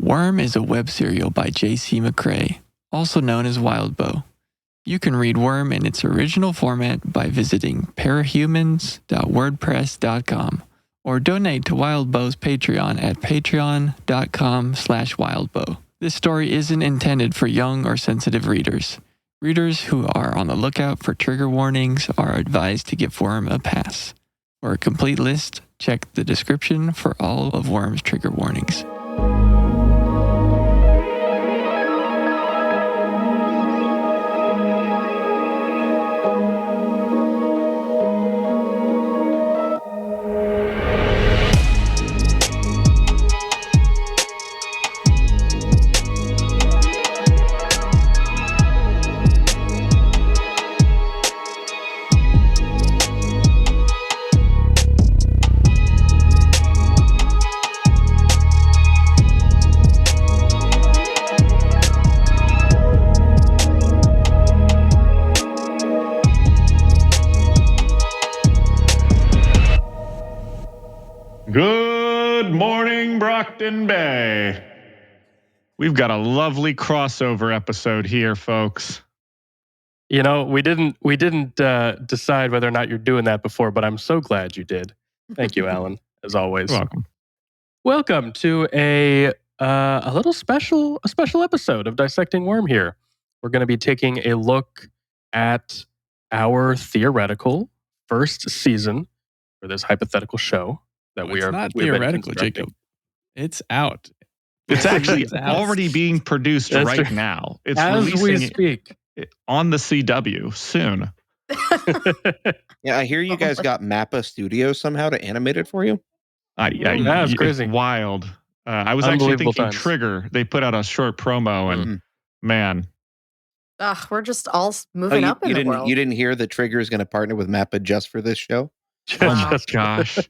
Worm is a web serial by J.C. McCrae, also known as Wildbow. You can read Worm in its original format by visiting parahumans.wordpress.com or donate to Wildbow's Patreon at patreon.com/wildbow. This story isn't intended for young or sensitive readers. Readers who are on the lookout for trigger warnings are advised to give Worm a pass. For a complete list, check the description for all of Worm's trigger warnings. Good morning, Brockton Bay. We've got a lovely crossover episode here, folks. You know, we didn't decide whether or not you're doing that before, but I'm so glad you did. Thank you, Allan, as always. You're welcome. Welcome to a special episode of Dissecting Worm here. We're going to be taking a look at our theoretical first season for this hypothetical show that It's not theoretical, Jacob. It's out. It's actually already being produced right now. It's as we releasing speak on the CW soon. Yeah, I hear you guys got Mappa Studios somehow to animate it for you. That's crazy. It's wild. I was actually thinking times. Trigger. They put out a short promo, and man, we're just all moving up in the world. You didn't hear that Trigger is going to partner with Mappa just for this show? Wow. Gosh.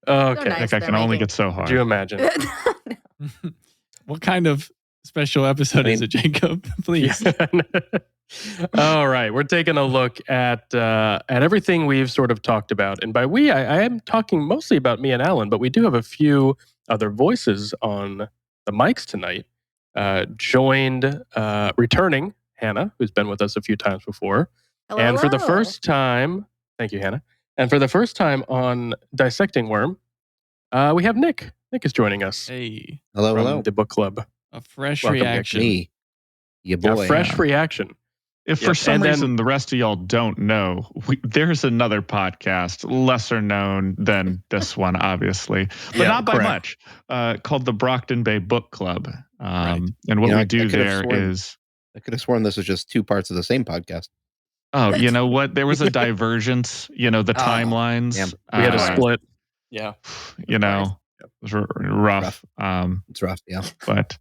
Okay. Nice, I can only get so hard. Could you imagine? What kind of special episode is it, Jacob? Please. All right, we're taking a look at everything we've sort of talked about, and by we, I am talking mostly about me and Allan, but we do have a few other voices on the mics tonight. Returning Hannah, who's been with us a few times before, and for the first time, thank you, Hannah. And for the first time on Dissecting Worm, we have Nick. Nick is joining us. Hey, from the book club. a fresh Welcome, reaction. Me, your boy. A fresh reaction. If for some reason the rest of y'all don't know, there's another podcast, lesser known than this one, obviously, but not by much, called the Brockton Bay Book Club. And what we do there is... I could have sworn this was just two parts of the same podcast. Oh, you know what? There was a divergence, the timelines. Yeah. We had a split. Yeah. It was rough. It's rough, yeah. But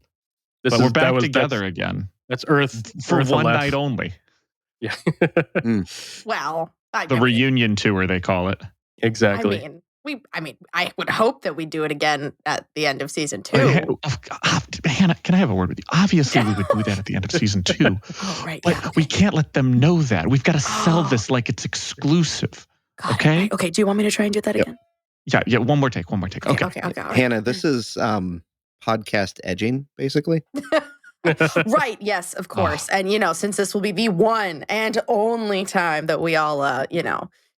we're back together again. That's Earth. For Earth one 11. night only. Yeah. Well, the reunion tour, they call it. Exactly. I would hope that we do it again at the end of season 2. Hannah, can I have a word with you? Obviously, we would do that at the end of season 2. Oh, right. But we can't let them know that. We've got to sell this like it's exclusive. Okay? Right. Okay, do you want me to try and do that again? Yeah, one more take. Okay. Hannah, this is podcast edging, basically. Right, yes, of course. And, since this will be the one and only time that we all,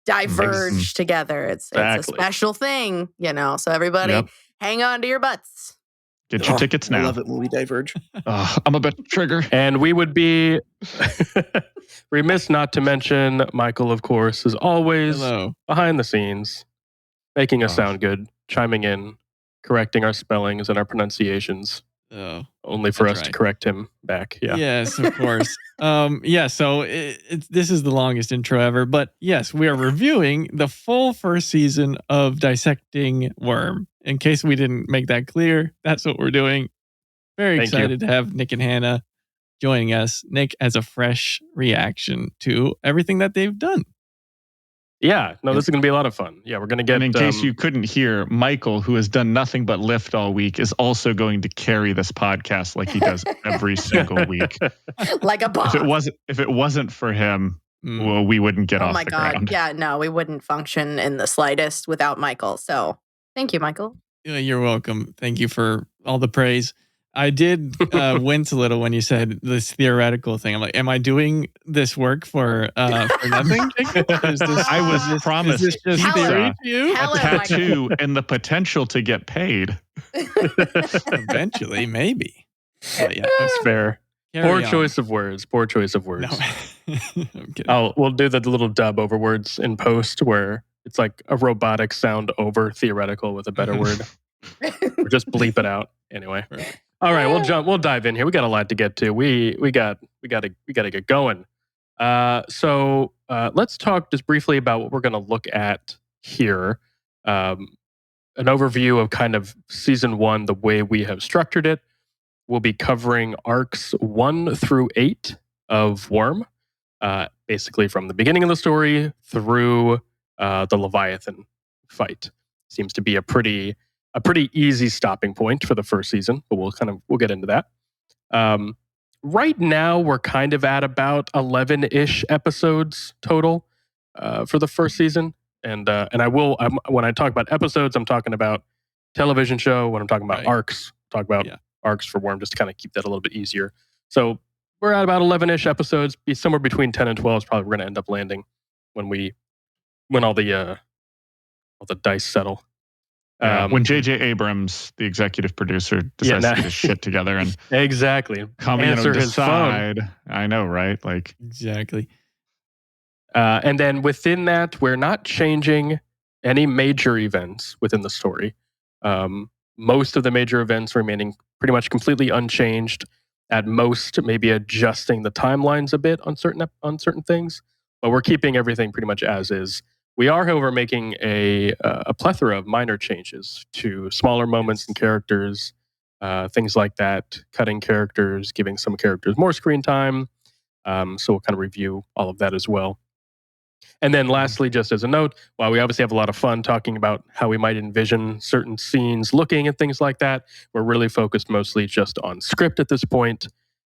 diverge together, it's a special thing, so everybody hang on to your butts. Get your tickets now. I love it when we diverge. I'm a bit Trigger. And we would be remiss not to mention Michael, of course, is always behind the scenes, making us sound good, chiming in, correcting our spellings and our pronunciations. Only for us to correct him back. Yeah. Yes, of course. So this is the longest intro ever, but yes, we are reviewing the full first season of Dissecting Worm. In case we didn't make that clear, that's what we're doing. Very excited to have Nick and Hannah joining us. Nick has a fresh reaction to everything that they've done. Yeah, no, this is going to be a lot of fun. Yeah, we're going to get... And in case you couldn't hear, Michael, who has done nothing but lift all week, is also going to carry this podcast like he does every single week. Like a boss. If it wasn't for him, well, we wouldn't get off the ground. Oh my God. Yeah, no, we wouldn't function in the slightest without Michael. So thank you, Michael. You're welcome. Thank you for all the praise. I did wince a little when you said this theoretical thing. I'm like, am I doing this work for nothing? I was promised is this just theory to you? A tattoo and the potential to get paid. Eventually, maybe. But yeah, that's fair. Poor choice of words. Poor choice of words. No. I'm kidding. We'll do the little dub over words in post where it's like a robotic sound over theoretical with a better word. Or just bleep it out anyway. Perfect. All right, we'll dive in here. We got a lot to get to. We got to get going. So let's talk just briefly about what we're going to look at here. An overview of kind of season 1, the way we have structured it. We'll be covering arcs 1 through 8 of Worm, basically from the beginning of the story through the Leviathan fight. Seems to be a pretty easy stopping point for the first season, but we'll get into that. Right now, we're kind of at about 11-ish episodes total for the first season, and when I talk about episodes, I'm talking about television show. When I'm talking about arcs, talk about arcs for Worm, just to kind of keep that a little bit easier. So we're at about 11-ish episodes. Be somewhere between 10 and 12 is probably we're going to end up landing when all the dice settle. When J.J. Abrams, the executive producer, decides to get his shit together and exactly answer his phone. I know, right? Like exactly. And then within that, we're not changing any major events within the story. Most of the major events remaining pretty much completely unchanged. At most, maybe adjusting the timelines a bit on certain things, but we're keeping everything pretty much as is. We are, however, making a plethora of minor changes to smaller moments and characters, things like that, cutting characters, giving some characters more screen time. So we'll kind of review all of that as well. And then lastly, just as a note, while we obviously have a lot of fun talking about how we might envision certain scenes looking and things like that, we're really focused mostly just on script at this point.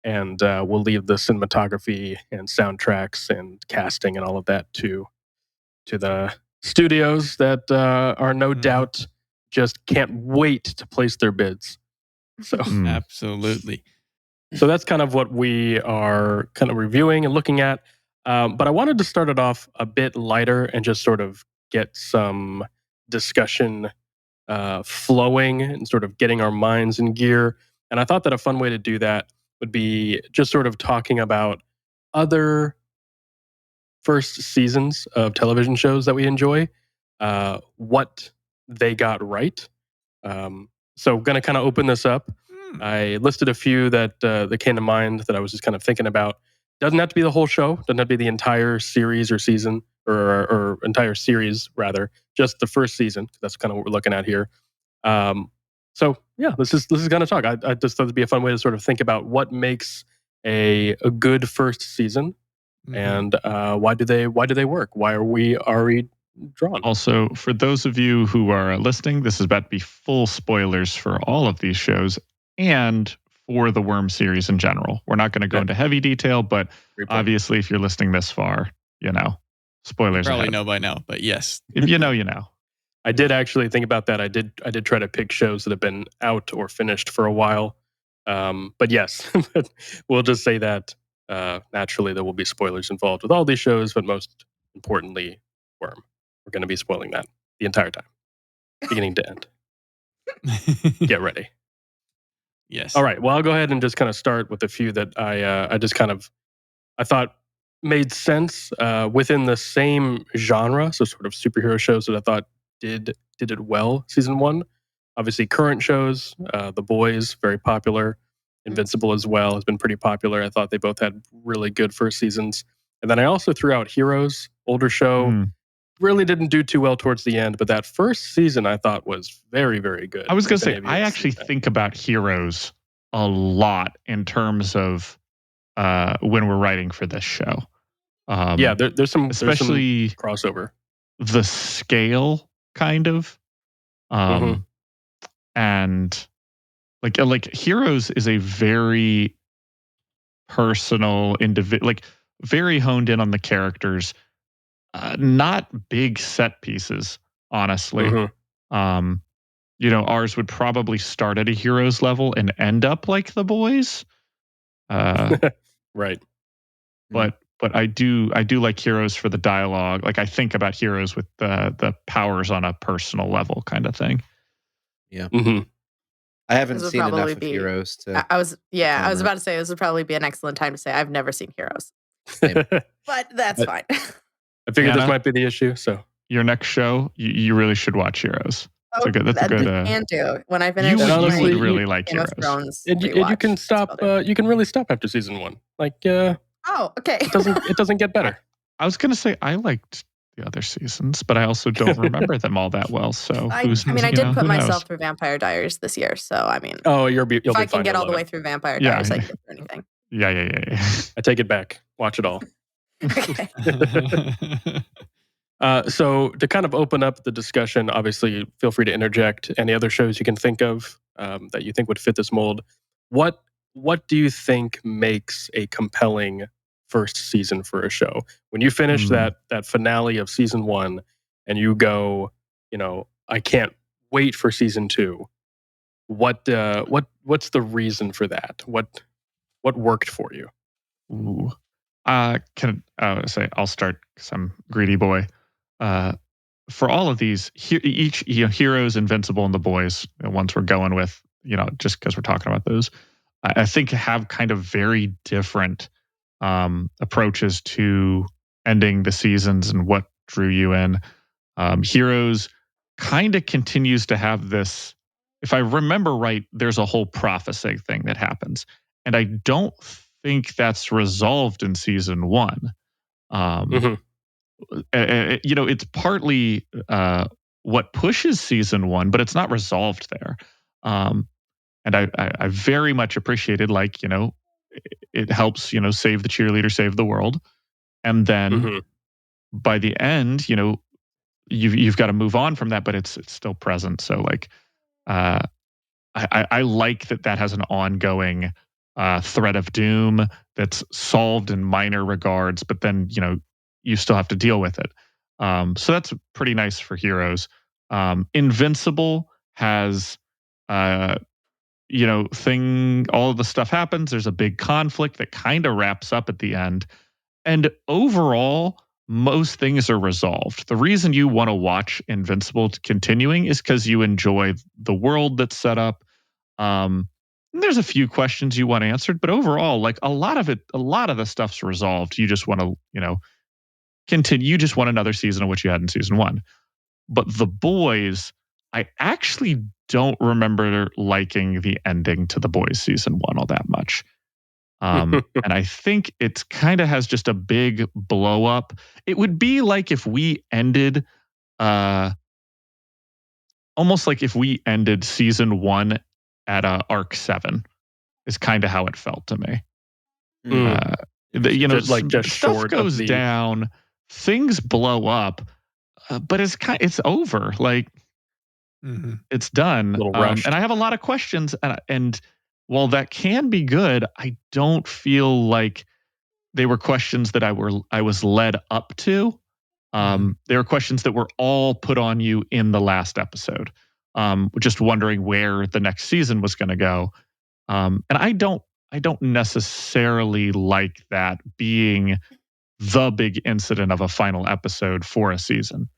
And we'll leave the cinematography and soundtracks and casting and all of that to the studios that are no doubt just can't wait to place their bids. So Absolutely. So that's kind of what we are kind of reviewing and looking at. But I wanted to start it off a bit lighter and just sort of get some discussion flowing and sort of getting our minds in gear. And I thought that a fun way to do that would be just sort of talking about other first seasons of television shows that we enjoy, what they got right. So going to kind of open this up. I listed a few that came to mind that I was just kind of thinking about. Doesn't have to be the whole show. Doesn't have to be the entire series or season or entire series rather. Just the first season. That's kind of what we're looking at here. So yeah, this is going to talk. I just thought it'd be a fun way to sort of think about what makes a good first season, and why do they work? Why are we already drawn? Also, for those of you who are listening, this is about to be full spoilers for all of these shows and for the Worm series in general. We're not going to go into heavy detail, but obviously, if you're listening this far, spoilers. You probably ahead. know by now, but yes, if you know, you know. I did actually think about that. I did try to pick shows that have been out or finished for a while. But yes, we'll just say that naturally there will be spoilers involved with all these shows, but most importantly, Worm. We're going to be spoiling that the entire time, beginning to end. Get ready. Yes. All right. Well, I'll go ahead and just kind of start with a few that I thought made sense within the same genre. So sort of superhero shows that I thought did it well. Season 1, obviously current shows. The Boys, very popular. Invincible as well has been pretty popular. I thought they both had really good first seasons. And then I also threw out Heroes, older show. Really didn't do too well towards the end, but that first season I thought was very, very good. I was going to say, I actually think about Heroes a lot in terms of when we're writing for this show. There's some especially crossover. The scale, kind of, and like Heroes is a very personal individual, like very honed in on the characters. Not big set pieces, honestly. ours would probably start at a Heroes level and end up like The Boys. Right. But I do like Heroes for the dialogue. Like I think about Heroes with the powers on a personal level kind of thing. Yeah. Mm-hmm. I haven't seen enough of Heroes to. I was about to say this would probably be an excellent time to say I've never seen Heroes, but that's fine. I figured this might be the issue. So your next show, you really should watch Heroes. That's a good. Can do when I finish. You would really like Game Heroes. of Thrones. And you can stop. You can really stop after season 1. Like. Oh, okay. It doesn't get better. I was gonna say I liked the other seasons, but I also don't remember them all that well. So I did put myself through Vampire Diaries this year, so I mean, if I can get all the way through Vampire Diaries, I can get through anything. Yeah. I take it back. Watch it all. Okay. So to kind of open up the discussion, obviously, feel free to interject any other shows you can think of that you think would fit this mold. What do you think makes a compelling first season for a show? When you finish that finale of season 1 and you go, I can't wait for season 2. What's the reason for that? What worked for you? Ooh. I'll start because I'm greedy boy. For all of these, each Heroes, Invincible, and The Boys, the ones we're going with, just because we're talking about those, I think have kind of very different approaches to ending the seasons and what drew you in. Heroes kind of continues to have this. If I remember right, there's a whole prophecy thing that happens, and I don't think that's resolved in season 1. It's partly what pushes season 1, but it's not resolved there. And I very much appreciated, it helps, save the cheerleader, save the world. And then by the end, you've got to move on from that, but it's still present. So I like that has an ongoing threat of doom that's solved in minor regards, but then, you still have to deal with it. So that's pretty nice for Heroes. Invincible has, all of the stuff happens. There's a big conflict that kind of wraps up at the end. And overall, most things are resolved. The reason you want to watch Invincible continuing is because you enjoy the world that's set up. There's a few questions you want answered, but overall, a lot of the stuff's resolved. You just want to, continue. You just want another season of what you had in season 1. But The Boys, I actually don't remember liking the ending to The Boys season 1 all that much. And I think it kind of has just a big blow up. It would be like if we ended, almost like if we ended season 1 at arc 7 is kind of how it felt to me. Just stuff short goes down, things blow up, but it's over. It's done. And I have a lot of questions, and while that can be good, I don't feel like they were questions that I was led up to. They were questions that were all put on you in the last episode. Just wondering where the next season was going to go. And I don't necessarily like that being the big incident of a final episode for a season.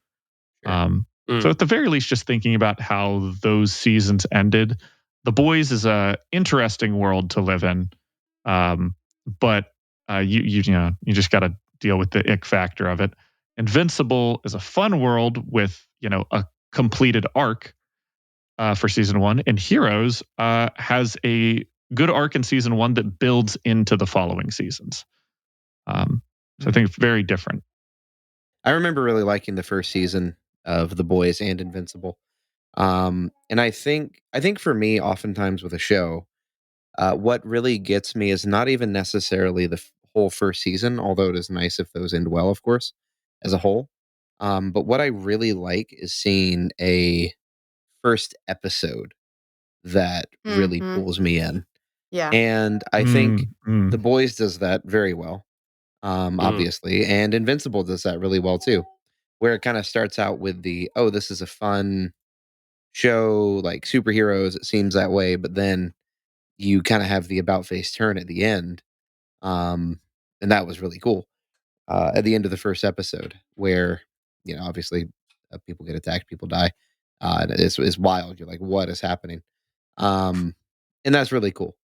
So at the very least, just thinking about how those seasons ended. The Boys is a interesting world to live in, but you just got to deal with the ick factor of it. Invincible is a fun world with a completed arc for season 1, and Heroes has a good arc in season 1 that builds into the following seasons. So I think it's very different. I remember really liking the first season of The Boys and Invincible. And I think for me, oftentimes with a show, what really gets me is not even necessarily the whole first season, although it is nice if those end well, of course, as a whole. But what I really like is seeing a first episode that really pulls me in. Yeah. And I think The Boys does that very well, obviously. And Invincible does that really well too, where it kind of starts out with this is a fun show like superheroes, it seems that way, but then you kind of have the about face turn at the end. And that was really cool. At the end of the first episode, where, obviously people get attacked, people die. And it's wild. You're like, what is happening? And that's really cool.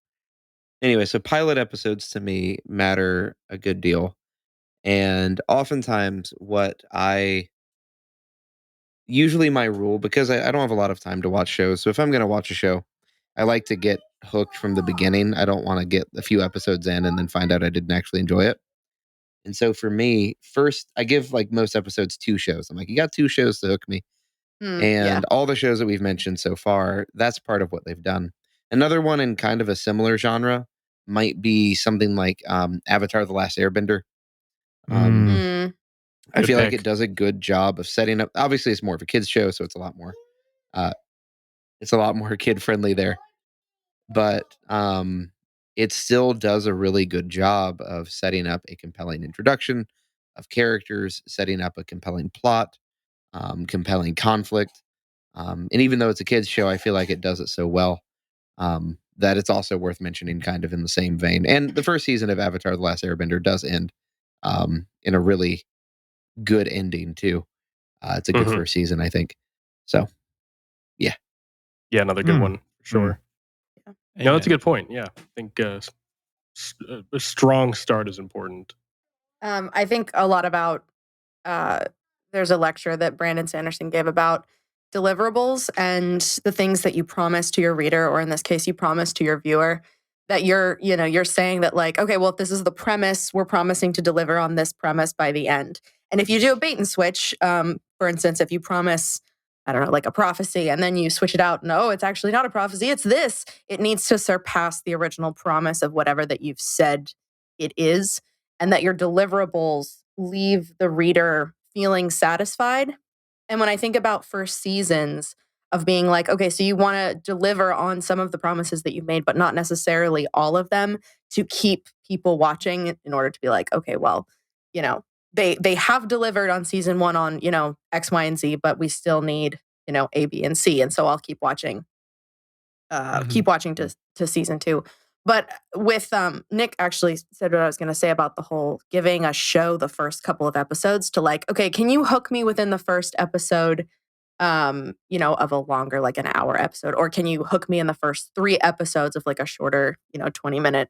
Anyway, so pilot episodes to me matter a good deal. And oftentimes usually my rule, because I don't have a lot of time to watch shows. So if I'm going to watch a show, I like to get hooked from the beginning. I don't want to get a few episodes in and then find out I didn't actually enjoy it. And so for me, first, I give like most episodes 2 shows. I'm like, you got 2 shows to hook me. And all the shows that we've mentioned so far, that's part of what they've done. Another one in kind of a similar genre might be something like Avatar: The Last Airbender. I feel like it does a good job of setting up. Obviously, it's more of a kids show, so it's a lot more kid friendly there. But it still does a really good job of setting up a compelling introduction of characters, setting up a compelling plot, compelling conflict. And even though it's a kids show, I feel like it does it so well that it's also worth mentioning, kind of in the same vein. And the first season of Avatar: The Last Airbender does end in a really good ending too. It's a good first season, I think. So, yeah. Yeah, another good one, for sure. Yeah. No, that's a good point. Yeah, I think a strong start is important. I think a lot about, there's a lecture that Brandon Sanderson gave about deliverables and the things that you promise to your reader, or in this case, you promise to your viewer, that you're saying that like, okay, well, if this is the premise, we're promising to deliver on this premise by the end. And if you do a bait and switch, for instance, if you promise, I don't know, like a prophecy, and then you switch it out, no, it's actually not a prophecy, it's this. It needs to surpass the original promise of whatever that you've said it is, and that your deliverables leave the reader feeling satisfied. And when I think about first seasons of being like, okay, so you want to deliver on some of the promises that you've made, but not necessarily all of them, to keep people watching in order to be like, okay, well, they have delivered on season 1 on, X, Y, and Z, but we still need, A, B, and C. And so I'll keep watching, to season 2. But with Nick actually said what I was going to say about the whole giving a show the first couple of episodes to like, okay, can you hook me within the first episode, of a longer, like an hour episode, or can you hook me in the first 3 episodes of like a shorter, 20-minute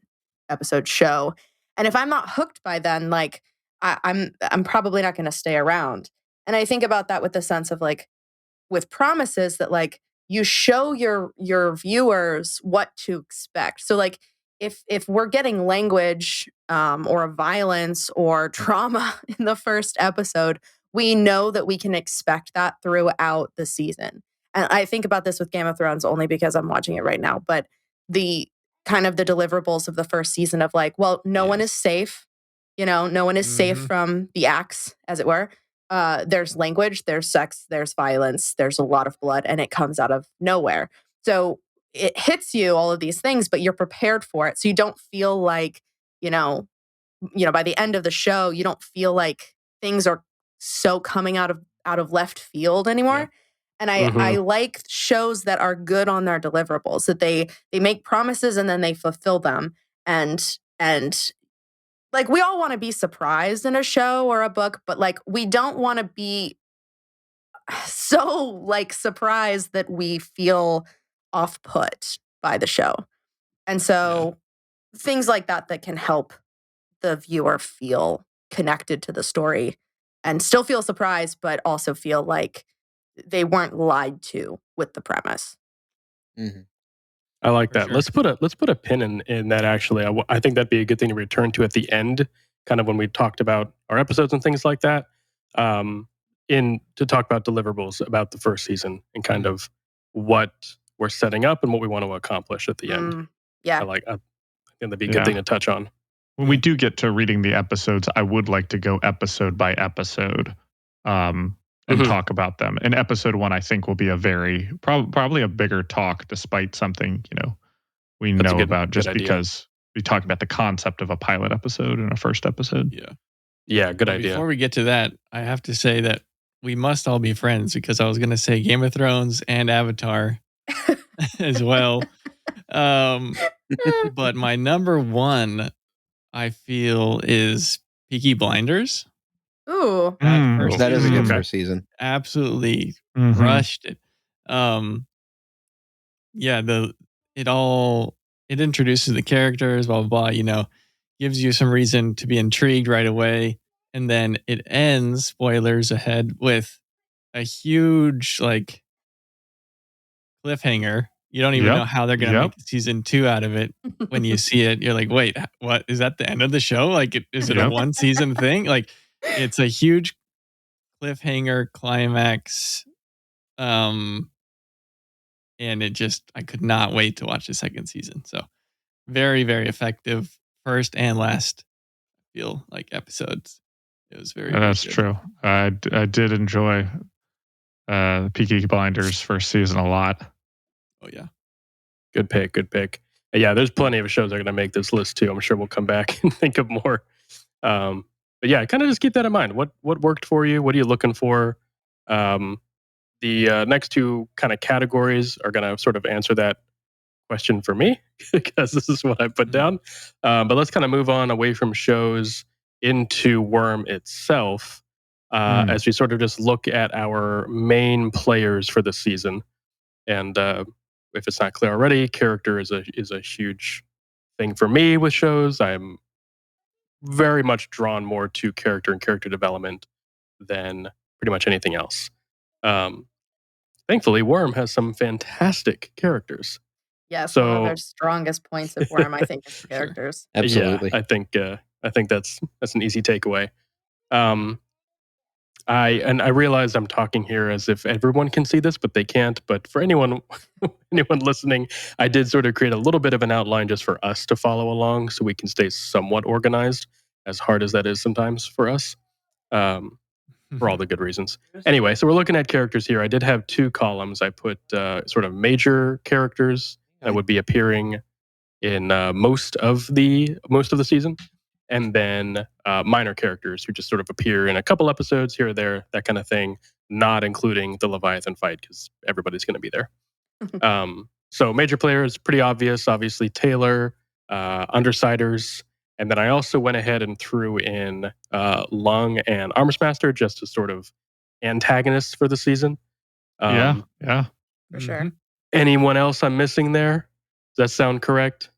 episode show? And if I'm not hooked by then, like I'm probably not going to stay around. And I think about that with the sense of like with promises that like you show your viewers what to expect. So like if we're getting language or violence or trauma in the first episode, we know that we can expect that throughout the season. And I think about this with Game of Thrones only because I'm watching it right now, but the kind of the deliverables of the first season of like, well, no one is safe, no one is safe from the axe, as it were. There's language, there's sex, there's violence, there's a lot of blood, and it comes out of nowhere. So it hits you, all of these things, but you're prepared for it. So you don't feel like, by the end of the show, you don't feel like things are so coming out of left field anymore. Yeah. And I like shows that are good on their deliverables, that they make promises and then they fulfill them. And like we all want to be surprised in a show or a book, but like we don't want to be so like surprised that we feel off-put by the show. And so things like that can help the viewer feel connected to the story and still feel surprised, but also feel like they weren't lied to with the premise. Mm-hmm. I like that. Sure. Let's put a pin in that. Actually, I think that'd be a good thing to return to at the end, kind of when we talked about our episodes and things like that. To talk about deliverables about the first season and kind of what we're setting up and what we want to accomplish at the end. Yeah, I think that'd be a good thing to touch on. When we do get to reading the episodes, I would like to go episode by episode and talk about them. And episode 1, I think, will be a very probably a bigger talk, despite something we know about, just because we talk about the concept of a pilot episode and a first episode. Yeah, good idea. Before we get to that, I have to say that we must all be friends, because I was going to say Game of Thrones and Avatar as well. But my number one, I feel, is Peaky Blinders. Ooh. That is a good first season. Absolutely crushed it. Yeah, it introduces the characters, blah, blah, blah, gives you some reason to be intrigued right away. And then it ends, spoilers ahead, with a huge cliffhanger. You don't even know how they're going to make season 2 out of it. When you see it, you're like, wait, what? Is that the end of the show? Is it a one season thing? It's a huge cliffhanger climax. And I could not wait to watch the second season. So very, very effective first and last, I feel like, episodes. It was very, that's good. True. I did enjoy Peaky Blinders first season a lot. Oh yeah. Good pick. Yeah, there's plenty of shows that are going to make this list too. I'm sure we'll come back and think of more. But yeah, kind of just keep that in mind. What worked for you? What are you looking for? The next two kind of categories are going to sort of answer that question for me, because this is what I put down. But let's kind of move on away from shows into Worm itself, as we sort of just look at our main players for the season. And if it's not clear already, character is a huge thing for me with shows. I'm very much drawn more to character and character development than pretty much anything else. Thankfully, Worm has some fantastic characters. Yes, one of their strongest points of Worm, I think, is characters. Absolutely. Yeah, I think that's an easy takeaway. I realize I'm talking here as if everyone can see this, but they can't. But for anyone listening, I did sort of create a little bit of an outline just for us to follow along, so we can stay somewhat organized, as hard as that is sometimes for us. For all the good reasons. Anyway, so we're looking at characters here. I did have two columns. I put sort of major characters that would be appearing in most of the season, and then minor characters who just sort of appear in a couple episodes here or there, that kind of thing, not including the Leviathan fight, because everybody's going to be there. So major players, pretty obvious. Obviously, Taylor, Undersiders. And then I also went ahead and threw in Lung and Armsmaster just as sort of antagonists for the season. Yeah. For sure. Anyone else I'm missing there? Does that sound correct?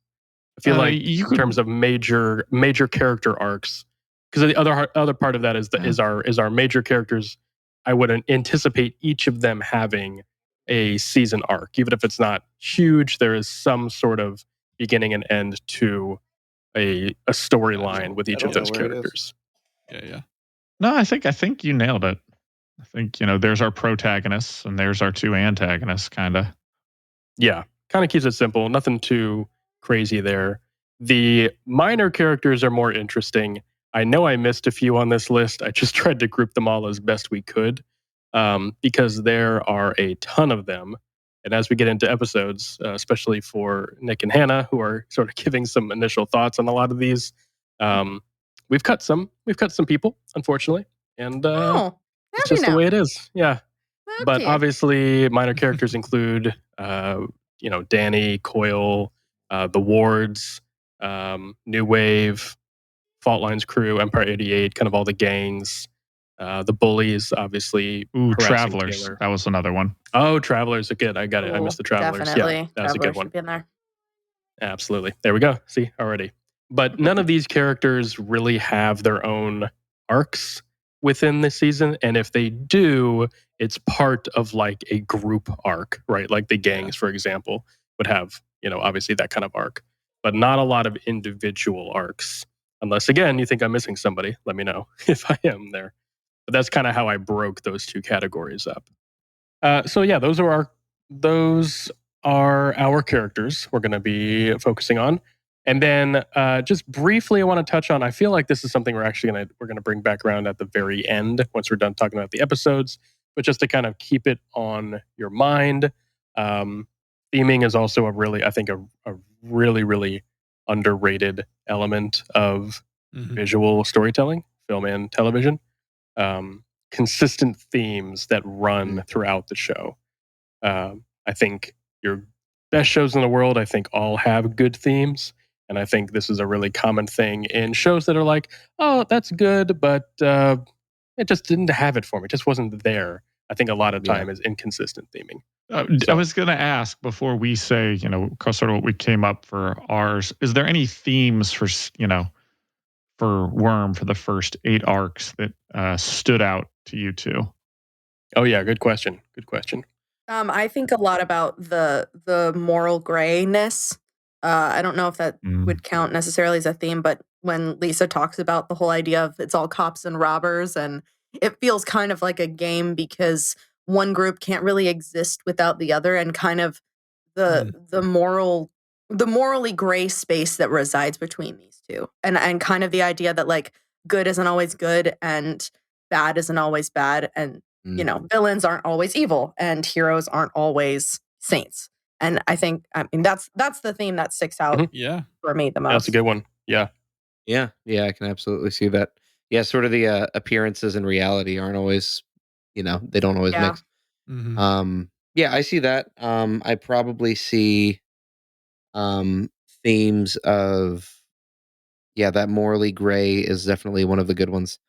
I feel like in terms of major character arcs, because the other part of that is our major characters. I would anticipate each of them having a season arc, even if it's not huge. There is some sort of beginning and end to a storyline with each of those characters. Yeah. No, I think you nailed it. I think, there's our protagonists and there's our two antagonists, kind of. Yeah, kind of keeps it simple. Nothing too crazy there. The minor characters are more interesting. I know I missed a few on this list. I just tried to group them all as best we could, because there are a ton of them. And as we get into episodes, especially for Nick and Hannah, who are sort of giving some initial thoughts on a lot of these, we've cut some people, unfortunately, and it's just the way it is. Yeah, but obviously, minor characters include, Danny, Coyle, the Wards, New Wave, Fault Line's crew, Empire 88, kind of all the gangs. The bullies, obviously. Travelers. Taylor. That was another one. Oh, Travelers. Good. I got it. I missed the Travelers. Definitely. Yeah, that was a good one. Should be in there. Absolutely. There we go. See, already. But none of these characters really have their own arcs within the season. And if they do, it's part of like a group arc, right? Like the gangs, for example, would have, obviously that kind of arc. But not a lot of individual arcs. Unless, again, you think I'm missing somebody. Let me know if I am there. But that's kind of how I broke those two categories up. So yeah, those are our characters we're going to be focusing on. And then just briefly, I want to touch on, I feel like this is something we're going to bring back around at the very end once we're done talking about the episodes. But just to kind of keep it on your mind, theming is also a really underrated element of visual storytelling, film and television. consistent themes that run throughout the show. I think your best shows in the world, I think, all have good themes. And I think this is a really common thing in shows that are like, oh, that's good, but it just didn't have it for me. It just wasn't there. I think a lot of time is inconsistent theming. I was going to ask before we say, sort of what we came up for ours. Is there any themes for Worm for the first 8 arcs that stood out to you two? Oh yeah, good question. Good question. I think a lot about the moral grayness. I don't know if that would count necessarily as a theme, but when Lisa talks about the whole idea of it's all cops and robbers, and it feels kind of like a game because one group can't really exist without the other, and kind of the morally gray space that resides between these two, and kind of the idea that like good isn't always good and bad isn't always bad, and villains aren't always evil and heroes aren't always saints. And I mean that's the theme that sticks out for me the most. That's a good one. Yeah, I can absolutely see that. Yeah, sort of the appearances and reality aren't always, they don't always mix. Yeah, I see that. I probably see themes of that morally gray is definitely one of the good ones.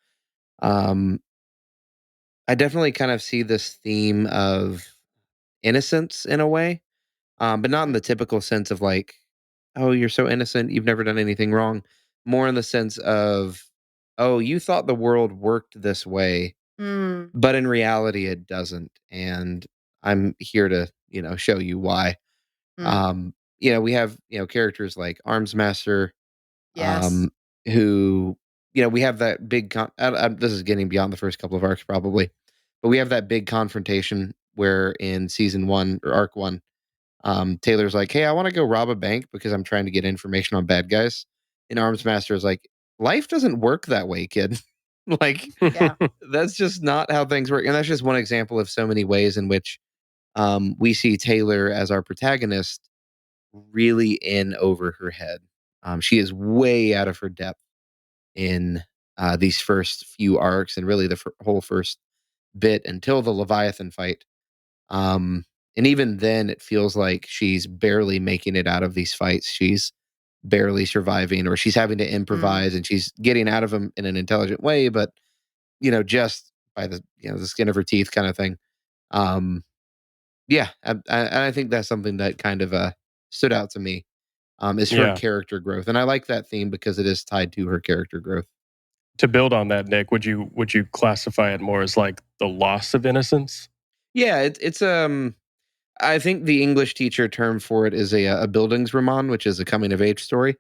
I definitely kind of see this theme of innocence in a way, but not in the typical sense of like, oh, you're so innocent, you've never done anything wrong. More in the sense of, oh, you thought the world worked this way, but in reality it doesn't, and I'm here to, show you why. We have, characters like Armsmaster, who, we have that big this is getting beyond the first couple of arcs probably, but we have that big confrontation where in season 1 or arc 1, Taylor's like, hey, I want to go rob a bank because I'm trying to get information on bad guys. And Armsmaster is like, life doesn't work that way, kid. Like, that's just not how things work. And that's just one example of so many ways in which we see Taylor as our protagonist really in over her head. She is way out of her depth in these first few arcs and really the whole first bit until the Leviathan fight. And even then, it feels like she's barely making it out of these fights. She's barely surviving, or she's having to improvise, and she's getting out of them in an intelligent way, but just by the the skin of her teeth kind of thing. I think that's something that kind of stood out to me. Is her character growth, and I like that theme because it is tied to her character growth. To build on that, Nick, would you classify it more as like the loss of innocence? Yeah, it's I think the English teacher term for it is a Bildungsroman, which is a coming of age story.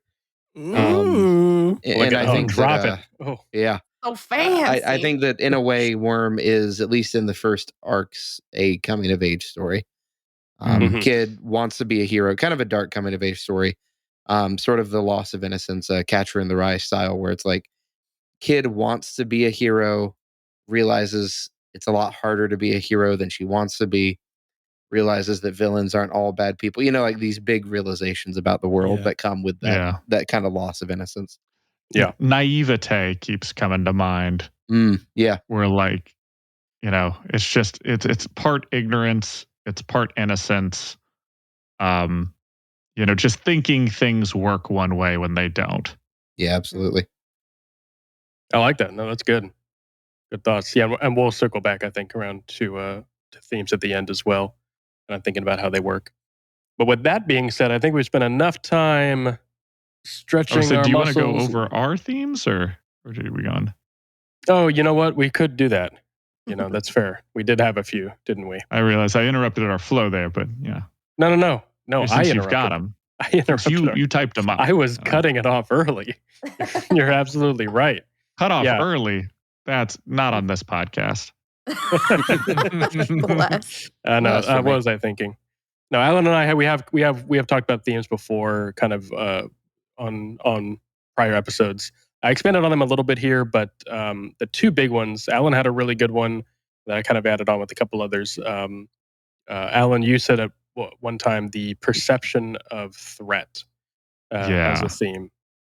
And I think drop that, it. Yeah. So fancy. I think that in a way, Worm is, at least in the first arcs, a coming of age story. Kid wants to be a hero, kind of a dark coming of age story. Sort of the loss of innocence, Catcher in the Rye style, where it's like kid wants to be a hero, realizes it's a lot harder to be a hero than she wants to be, realizes that villains aren't all bad people. Like these big realizations about the world that come with that kind of loss of innocence. Yeah. Naivete keeps coming to mind. Yeah. Where like, it's just, it's part ignorance, it's part innocence. Just thinking things work one way when they don't. Yeah, absolutely. I like that. No, that's good. Good thoughts. Yeah, and we'll circle back, I think, around to themes at the end as well. And I'm thinking about how they work. But with that being said, I think we've spent enough time stretching our do you muscles. Want to go over our themes, or did we go on? Oh, you know what? We could do that. That's fair. We did have a few, didn't we? I realized I interrupted our flow there, but yeah. No. I interrupted. You've got them. I interrupted. You typed them up. I was cutting it off early. You're absolutely right. Cut off early. That's not on this podcast. What was I thinking? No, Alan and I we have talked about themes before, kind of on prior episodes. I expanded on them a little bit here, but the two big ones, Alan had a really good one that I kind of added on with a couple others. Alan, you said at one time the perception of threat as a theme.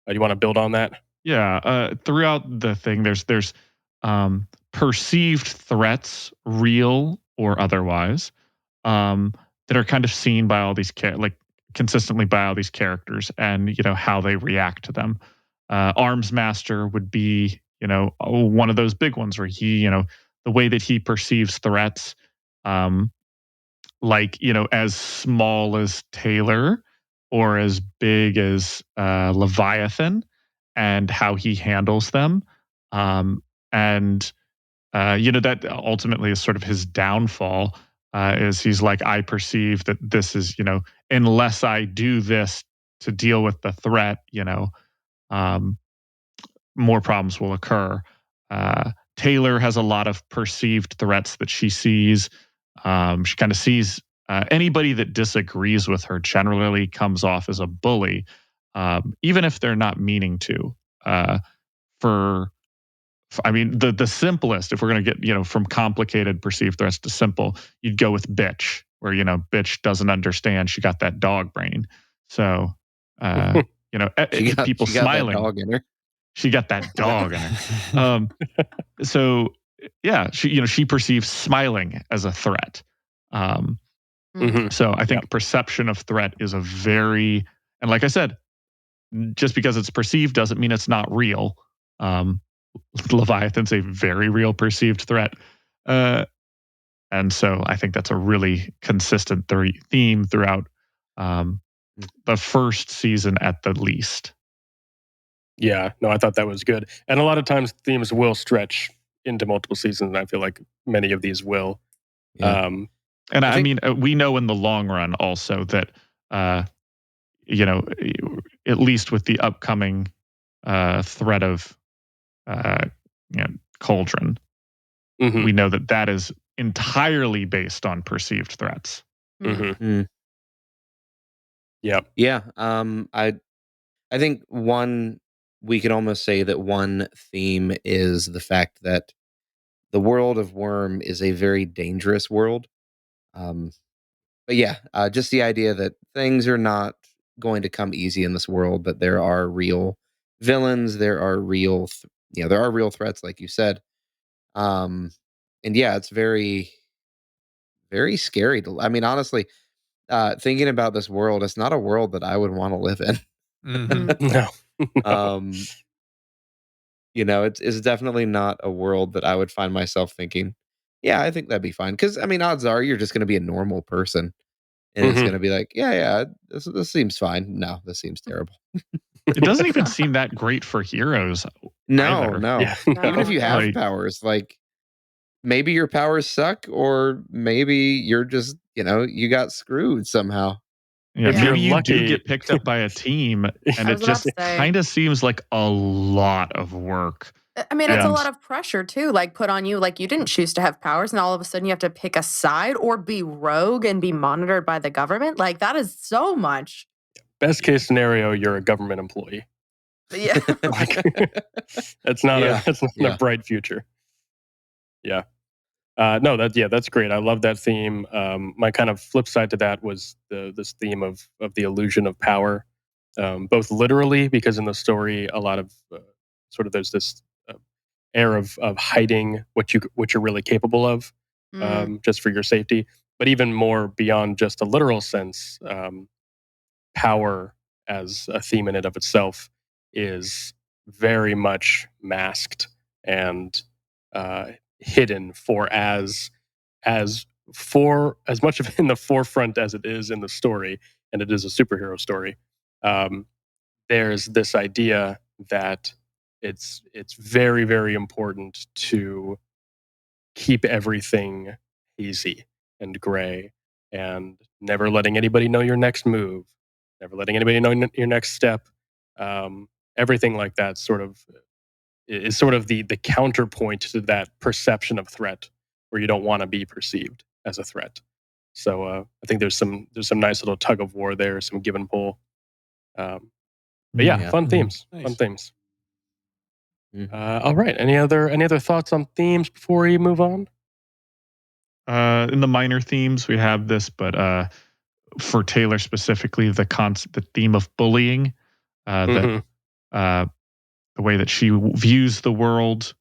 Do you want to build on that? Yeah. Throughout the thing, there's perceived threats, real or otherwise, that are kind of seen by all these consistently by all these characters, and how they react to them. Arms Master would be one of those big ones where he the way that he perceives threats, as small as Taylor or as big as Leviathan, and how he handles them. And that ultimately is sort of his downfall, is he's like, I perceive that this is, unless I do this to deal with the threat, more problems will occur. Taylor has a lot of perceived threats that she sees. She kind of sees anybody that disagrees with her generally comes off as a bully, even if they're not meaning to. The simplest, if we're going to get, from complicated perceived threats to simple, you'd go with bitch, where, bitch doesn't understand. She got that dog brain. So, people smiling. That dog in her. She got that dog in her. So, yeah, she perceives smiling as a threat. So I think perception of threat is and like I said, just because it's perceived doesn't mean it's not real. Leviathan's a very real perceived threat. And so I think that's a really consistent theme throughout the first season at the least. Yeah, no, I thought that was good. And a lot of times themes will stretch into multiple seasons, and I feel like many of these will. Yeah. And I mean, we know in the long run also that, at least with the upcoming threat of Cauldron, we know that is entirely based on perceived threats. Yep. Yeah. I think we could almost say that one theme is the fact that the world of Worm is a very dangerous world. But yeah, just the idea that things are not going to come easy in this world, that there are real villains, there are real threats, like you said. And yeah, it's very, very scary. Honestly, thinking about this world, it's not a world that I would want to live in. No. It's definitely not a world that I would find myself thinking, yeah, I think that'd be fine. Because odds are you're just going to be a normal person, and it's going to be like, yeah, this seems fine. No, this seems terrible. It doesn't even seem that great for heroes. No, either. no. Yeah, Even if you have powers, like maybe your powers suck, or maybe you're just you got screwed somehow. Yeah, maybe you do get picked up by a team, and it just kind of seems like a lot of work. I mean, it's a lot of pressure too, like put on you. Like you didn't choose to have powers, and all of a sudden you have to pick a side or be rogue and be monitored by the government. Like that is so much. Best case scenario, you're a government employee. Yeah, that's not a bright future. Yeah. No, that's great. I love that theme. My kind of flip side to that was this theme of the illusion of power, both literally, because in the story a lot of sort of there's this air of hiding what you're really capable of, just for your safety. But even more beyond just a literal sense, power as a theme in and of itself is very much masked and hidden for as much of in the forefront as it is in the story, and it is a superhero story. There's this idea that it's very, very important to keep everything hazy and gray, and never letting anybody know your next move, never letting anybody know your next step. Everything like that is sort of the counterpoint to that perception of threat, where you don't want to be perceived as a threat. So I think there's some nice little tug of war there, some give and pull. But yeah, fun themes. Nice. Fun themes. All right. Any other thoughts on themes before we move on? In the minor themes, we have this, but for Taylor specifically, the theme of bullying, the way that she views the world,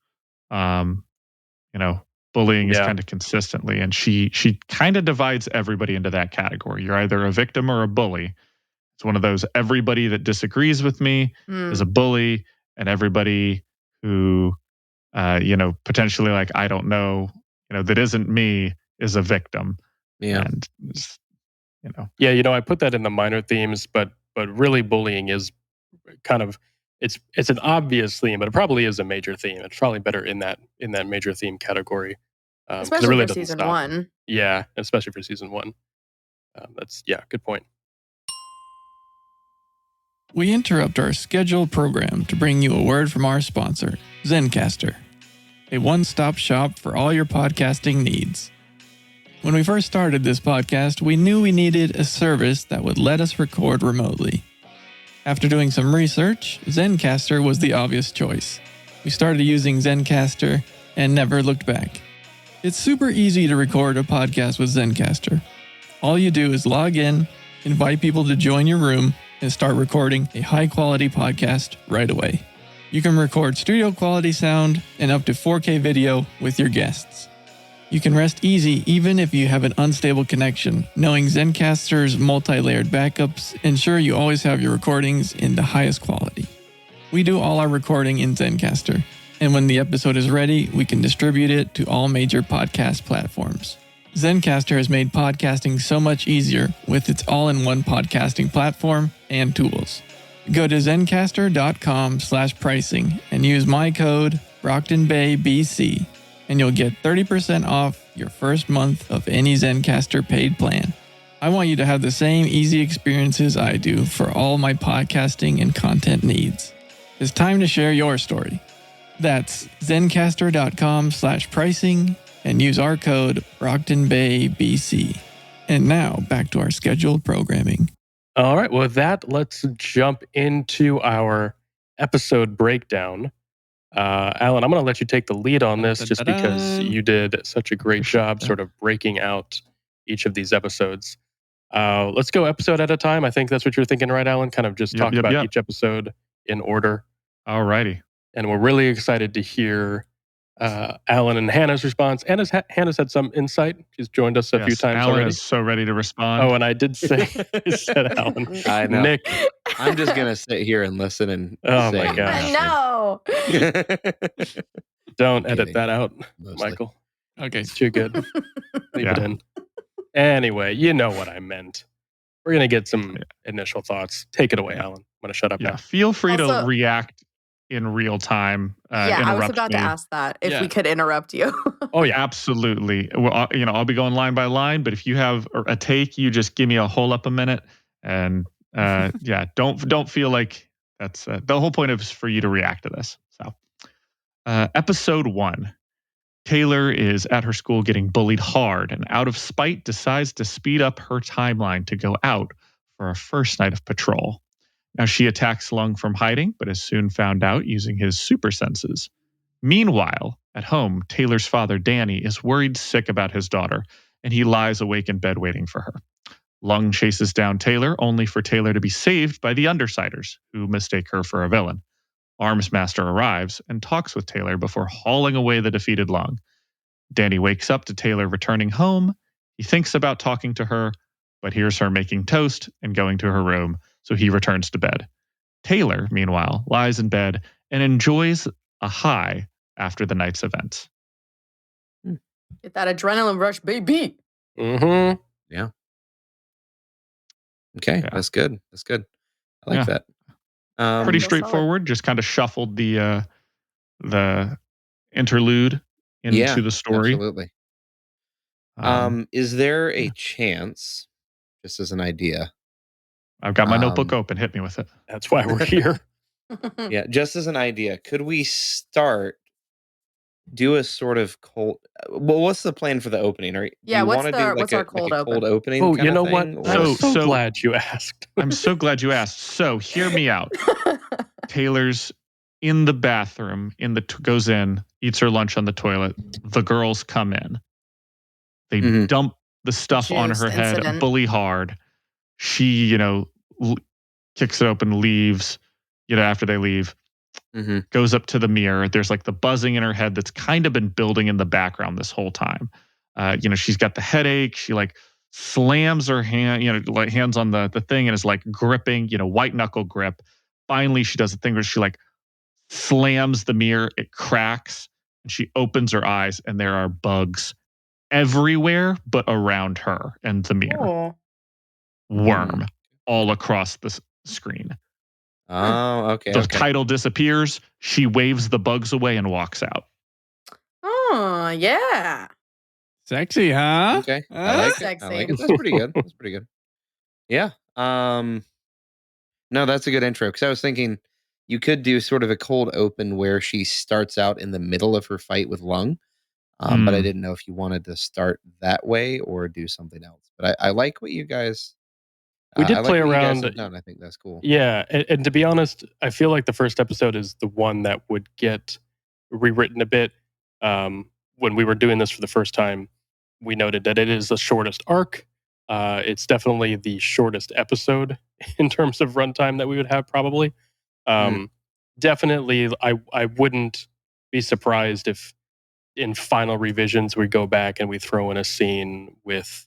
bullying is kind of consistently. And she kind of divides everybody into that category. You're either a victim or a bully. It's one of those, everybody that disagrees with me is a bully, and everybody who, potentially like, I don't know, that isn't me is a victim. Yeah. And, I put that in the minor themes, but really bullying is kind of, it's an obvious theme, but it probably is a major theme. It's probably better in that major theme category. Especially it really for season stop. 1. Yeah, especially for season 1. That's good point. We interrupt our scheduled program to bring you a word from our sponsor, Zencastr, a one-stop shop for all your podcasting needs. When we first started this podcast, we knew we needed a service that would let us record remotely. After doing some research, Zencastr was the obvious choice. We started using Zencastr and never looked back. It's super easy to record a podcast with Zencastr. All you do is log in, invite people to join your room, and start recording a high-quality podcast right away. You can record studio-quality sound and up to 4K video with your guests. You can rest easy even if you have an unstable connection, knowing Zencastr's multi-layered backups ensure you always have your recordings in the highest quality. We do all our recording in Zencastr, and when the episode is ready, we can distribute it to all major podcast platforms. Zencastr has made podcasting so much easier with its all-in-one podcasting platform and tools. Go to zencastr.com/pricing and use my code BrocktonbaybC, and you'll get 30% off your first month of any Zencastr paid plan. I want you to have the same easy experiences I do for all my podcasting and content needs. It's time to share your story. That's zencastr.com/pricing and use our code BrocktonbaybC. And now back to our scheduled programming. All right, well, with that, let's jump into our episode breakdown. Allan, I'm going to let you take the lead on this just because you did such a great job sort of breaking out each of these episodes. Let's go episode at a time. I think that's what you're thinking, right, Allan? Kind of just talk about each episode in order. All righty. And we're really excited to hear Allan and Hannah's response. Hannah's had some insight. She's joined us a few times Allan already. Is so ready to respond. Oh, and I did say, said Allan. I know. Nick. I'm just going to sit here and listen and oh say my gosh. No. Don't edit that out, Michael. Okay. It's too good. Leave it in. Anyway, you know what I meant. We're going to get some initial thoughts. Take it away, Allan. I'm going to shut up now. Feel free to react in real time. I was about to ask that if we could interrupt you. Oh yeah, absolutely. Well, I'll be going line by line, but if you have a take, you just give me a whole up a minute, and don't feel like that's the whole point is for you to react to this. So, episode 1, Taylor is at her school getting bullied hard, and out of spite decides to speed up her timeline to go out for a first night of patrol. Now, she attacks Lung from hiding, but is soon found out using his super senses. Meanwhile, at home, Taylor's father, Danny, is worried sick about his daughter, and he lies awake in bed waiting for her. Lung chases down Taylor, only for Taylor to be saved by the Undersiders, who mistake her for a villain. Armsmaster arrives and talks with Taylor before hauling away the defeated Lung. Danny wakes up to Taylor returning home. He thinks about talking to her, but hears her making toast and going to her room, so he returns to bed. Taylor, meanwhile, lies in bed and enjoys a high after the night's events. Get that adrenaline rush, baby. Mm-hmm. Yeah. Okay, that's good. That's good. I like that. Pretty straightforward. Just kind of shuffled the interlude into the story. Absolutely. Is there a chance, just as an idea? I've got my notebook open. Hit me with it. That's why we're here. Yeah, just as an idea, could we do a sort of cold? Well, what's the plan for the opening? What's our cold opening? Oh, you know what? I'm so glad you asked. I'm so glad you asked. So hear me out. Taylor's in the bathroom. Goes in, eats her lunch on the toilet. The girls come in. They dump the stuff on her head, bully hard. She, kicks it open, leaves. After they leave, goes up to the mirror. There's like the buzzing in her head that's kind of been building in the background this whole time. She's got the headache. She like slams her hand, like hands on the thing and is like gripping, white knuckle grip. Finally, she does the thing where she like slams the mirror. It cracks and she opens her eyes and there are bugs everywhere but around her and the mirror. Oh. Worm all across the screen. Oh, okay. The title disappears. She waves the bugs away and walks out. Oh, yeah. Sexy, huh? Okay. I like Sexy. it. I like it. That's pretty good. That's pretty good. Yeah. No, that's a good intro because I was thinking you could do sort of a cold open where she starts out in the middle of her fight with Lung. But I didn't know if you wanted to start that way or do something else. But I like what you guys. We did play around. I think that's cool. Yeah, and to be honest, I feel like the first episode is the one that would get rewritten a bit. When we were doing this for the first time, we noted that it is the shortest arc. It's definitely the shortest episode in terms of runtime that we would have probably. Definitely, I wouldn't be surprised if in final revisions we go back and we throw in a scene with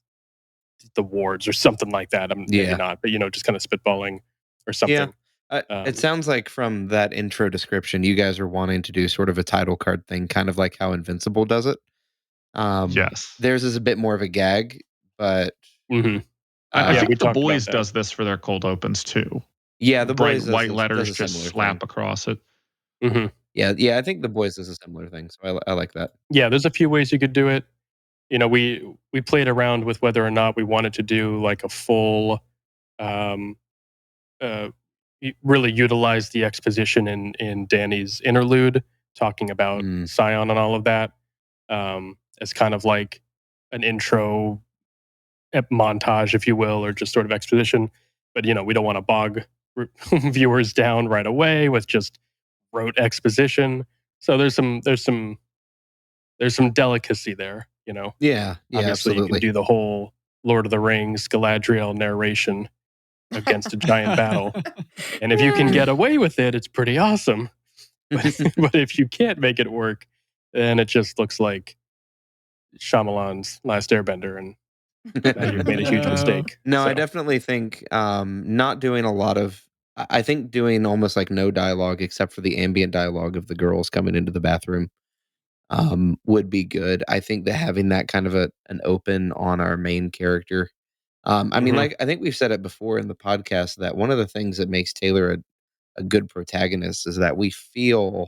the wards or something like that. Maybe not, but just kind of spitballing or something. Yeah. It sounds like from that intro description, you guys are wanting to do sort of a title card thing, kind of like how Invincible does it. Yes. Theirs is a bit more of a gag, but I think The Boys does this for their cold opens too. Yeah, The Boys white letters just slap across it. Yeah, I think The Boys does a similar thing, so I like that. Yeah, there's a few ways you could do it. We played around with whether or not we wanted to do like a full, really utilize the exposition in Danny's interlude, talking about Scion and all of that, as kind of like an intro montage, if you will, or just sort of exposition. But we don't want to bog viewers down right away with just rote exposition. So there's some delicacy there. Yeah, obviously absolutely. You can do the whole Lord of the Rings Galadriel narration against a giant battle, and if you can get away with it, it's pretty awesome. But if you can't make it work, then it just looks like Shyamalan's Last Airbender, and you've made a huge mistake. No, I definitely think not doing a lot of. I think doing almost like no dialogue except for the ambient dialogue of the girls coming into the bathroom would be good. I think that having that kind of an open on our main character. I mean, like I think we've said it before in the podcast that one of the things that makes Taylor a good protagonist is that we feel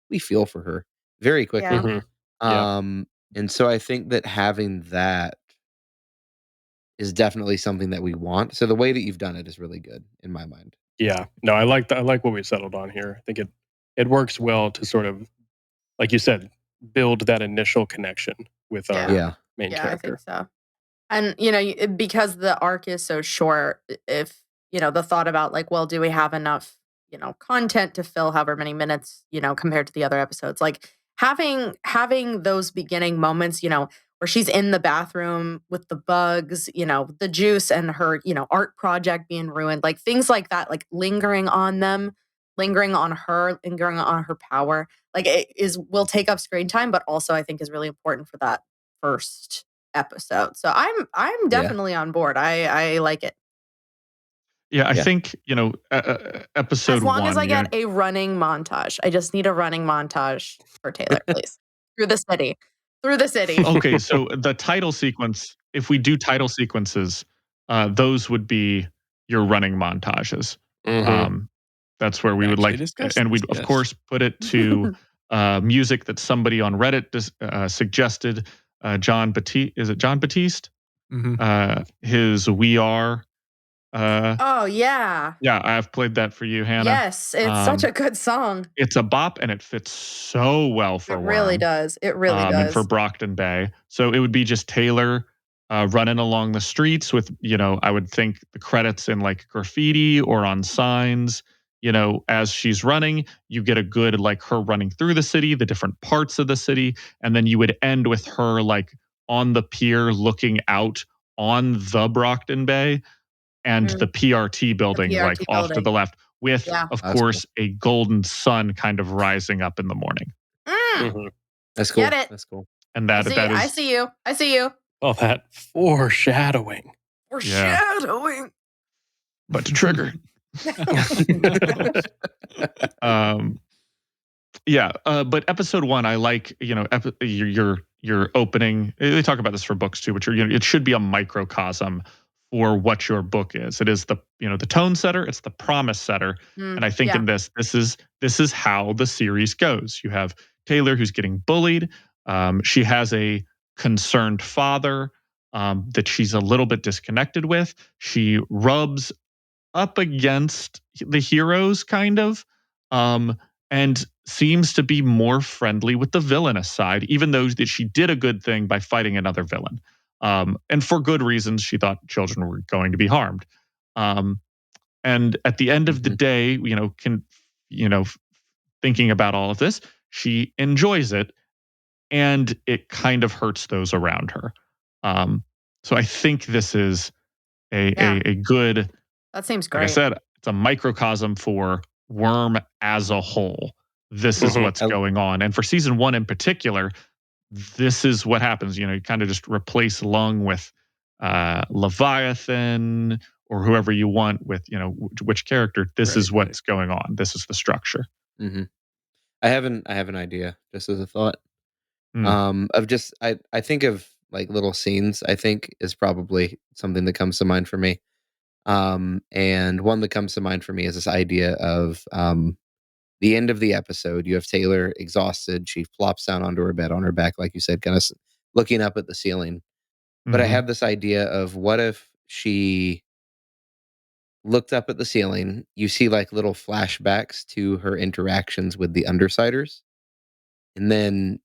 for her very quickly. And so I think that having that is definitely something that we want. So the way that you've done it is really good in my mind. Yeah, no, I like what we settled on here. I think it works well to sort of, like you said, build that initial connection with our main character. I think so. And because the arc is so short, if the thought about like, well, do we have enough content to fill however many minutes compared to the other episodes, like having those beginning moments where she's in the bathroom with the bugs, the juice and her art project being ruined, like things like that, like lingering on them, lingering on her, lingering on her power, like will take up screen time, but also I think is really important for that first episode. So I'm definitely on board. I like it. Yeah, I think episode 1. As long as I get a running montage, I just need a running montage for Taylor, please. Through the city. Okay, so the title sequence. If we do title sequences, those would be your running montages. That's where we would like, and we'd of course put it to music that somebody on Reddit suggested. John Batiste, is it John Batiste? His We Are. Oh yeah. Yeah, I've played that for you, Hannah. Yes, it's such a good song. It's a bop, and it fits so well for Worm. It really does. It really does. And for Brockton Bay. So it would be just Taylor running along the streets with, I would think the credits in like graffiti or on signs. As she's running, you get a good like her running through the city, the different parts of the city, and then you would end with her like on the pier looking out on the Brockton Bay and the PRT building off to the left with, of course, a golden sun kind of rising up in the morning. That's cool. Get it. That's cool. And that is. I see you. I see you. Oh, that foreshadowing. Foreshadowing. But to trigger. But episode 1, I like, your opening. They talk about this for books too, which are, it should be a microcosm for what your book is. It is the tone setter, it's the promise setter. And I think in this is how the series goes. You have Taylor, who's getting bullied. She has a concerned father that she's a little bit disconnected with. She rubs up against the heroes, kind of, and seems to be more friendly with the villainous side, even though that she did a good thing by fighting another villain. And for good reasons. She thought children were going to be harmed. And at the end of the day, thinking about all of this, she enjoys it, and it kind of hurts those around her. So I think this is a good. That seems great. Like I said, it's a microcosm for Worm as a whole. This is what's going on. And for season 1 in particular, this is what happens. You kind of just replace Lung with Leviathan or whoever you want with, which character. This is what's going on. This is the structure. I have an idea, just as a thought. Of just, I think of like little scenes, I think is probably something that comes to mind for me. And one that comes to mind for me is this idea of the end of the episode. You have Taylor exhausted. She flops down onto her bed on her back, like you said, kind of looking up at the ceiling. But I have this idea of, what if she looked up at the ceiling? You see like little flashbacks to her interactions with the Undersiders, and then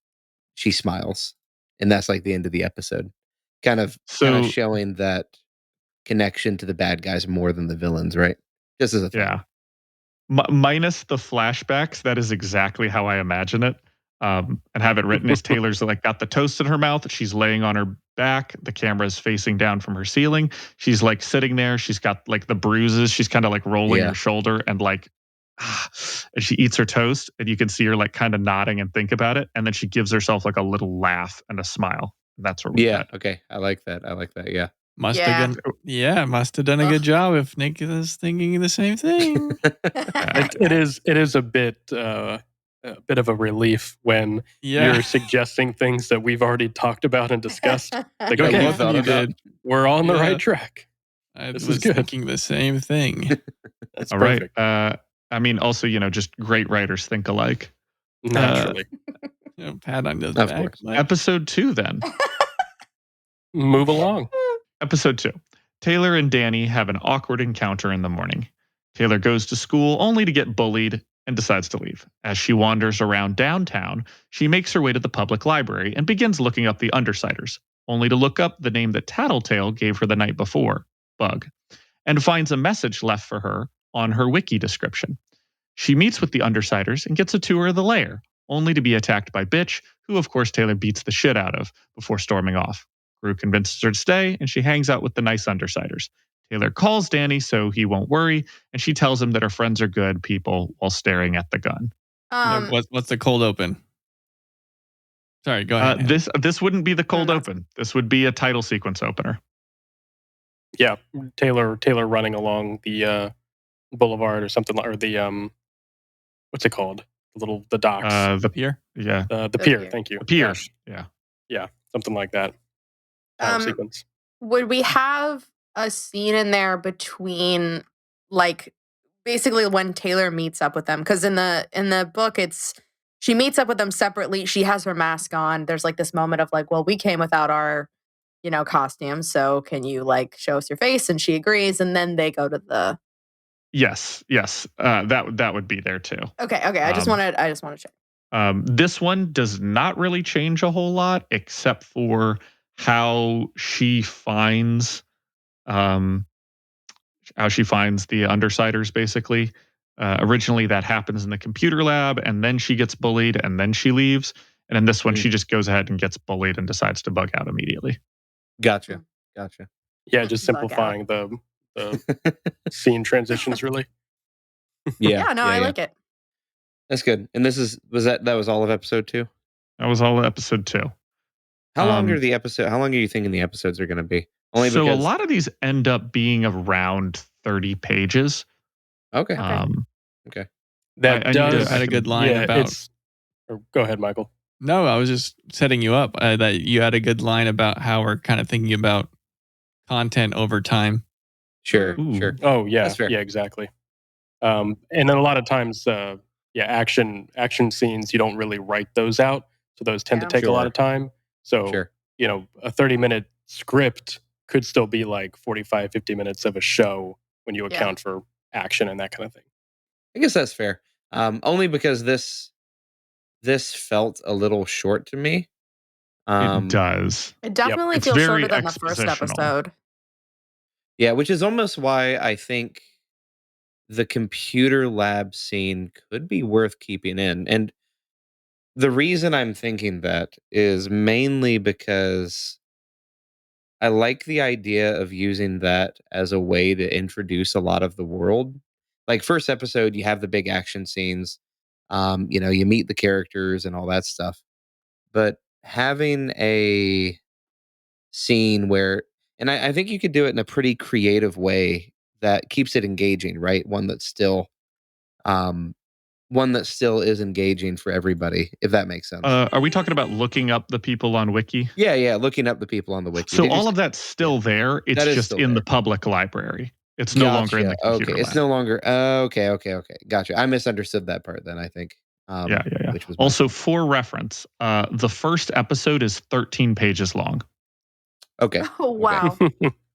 she smiles, and that's like the end of the episode, kind of showing that connection to the bad guys more than the villains, right? Just as a thing. Yeah. Minus the flashbacks, that is exactly how I imagine it. And have it written as Taylor's like got the toast in her mouth. She's laying on her back. The camera is facing down from her ceiling. She's like sitting there. She's got like the bruises. She's kind of like rolling her shoulder and like, and she eats her toast, and you can see her like kind of nodding and think about it. And then she gives herself like a little laugh and a smile. And that's where we're at. Okay. I like that. Yeah. Must have done a good job if Nick is thinking the same thing. It is a bit of a relief when you're suggesting things that we've already talked about and discussed. Like, okay, we're on the right track. I was thinking the same thing. That's all perfect. Right. I mean, also, just great writers think alike. Naturally. Pat on the back. Episode 2, then. Move along. Episode 2. Taylor and Danny have an awkward encounter in the morning. Taylor goes to school only to get bullied and decides to leave. As she wanders around downtown, she makes her way to the public library and begins looking up the Undersiders, only to look up the name that Tattletale gave her the night before, Bug, and finds a message left for her on her wiki description. She meets with the Undersiders and gets a tour of the lair, only to be attacked by Bitch, who of course Taylor beats the shit out of before storming off. Gru convinces her to stay, and she hangs out with the nice Undersiders. Taylor calls Danny so he won't worry, and she tells him that her friends are good people while staring at the gun. What's the cold open? Sorry, go ahead. This wouldn't be the cold open. This would be a title sequence opener. Yeah, Taylor running along the boulevard or something, or the what's it called? The docks. The pier. Yeah. The pier. Thank you. The pier. Gosh. Yeah. Yeah, something like that. Sequence. Would we have a scene in there between, like, basically when Taylor meets up with them? Because in the book, she meets up with them separately. She has her mask on. There's like this moment of like, well, we came without our, costumes, so can you like show us your face? And she agrees, and then they go to the. Yes. That would be there too. Okay. I just want to check. This one does not really change a whole lot, except for how she finds the Undersiders, basically. Originally, that happens in the computer lab, and then she gets bullied, and then she leaves. And in this one, she just goes ahead and gets bullied and decides to bug out immediately. Gotcha. Yeah, just simplifying the scene transitions, really. I like it. That's good. And that was all of episode 2? That was all of episode 2. How long are you thinking the episodes are going to be? Only because a lot of these end up being around 30 pages. Okay. Okay. I had a good line about. Go ahead, Michael. No, I was just setting you up. That you had a good line about how we're kind of thinking about content over time. Sure. Oh yeah, that's fair. Yeah, exactly. And then a lot of times, action scenes, you don't really write those out, so those tend to take a lot of time. So a 30-minute script could still be like 45, 50 minutes of a show when you account for action and that kind of thing. I guess that's fair. Only because this felt a little short to me. It does. It definitely feels shorter than the first episode. Yeah, which is almost why I think the computer lab scene could be worth keeping in. And the reason I'm thinking that is mainly because I like the idea of using that as a way to introduce a lot of the world. Like first episode, you have the big action scenes. You meet the characters and all that stuff. But having a scene where, and I think you could do it in a pretty creative way that keeps it engaging, right? One that still is engaging for everybody, if that makes sense. Are we talking about looking up the people on Wiki? Yeah, looking up the people on the Wiki. So all of that's still there. It's just in the public library. It's no longer in the computer lab. It's no longer. Okay. Gotcha. I misunderstood that part then, I think. Yeah. Which was also, for reference, the first episode is 13 pages long. Okay. Oh, wow.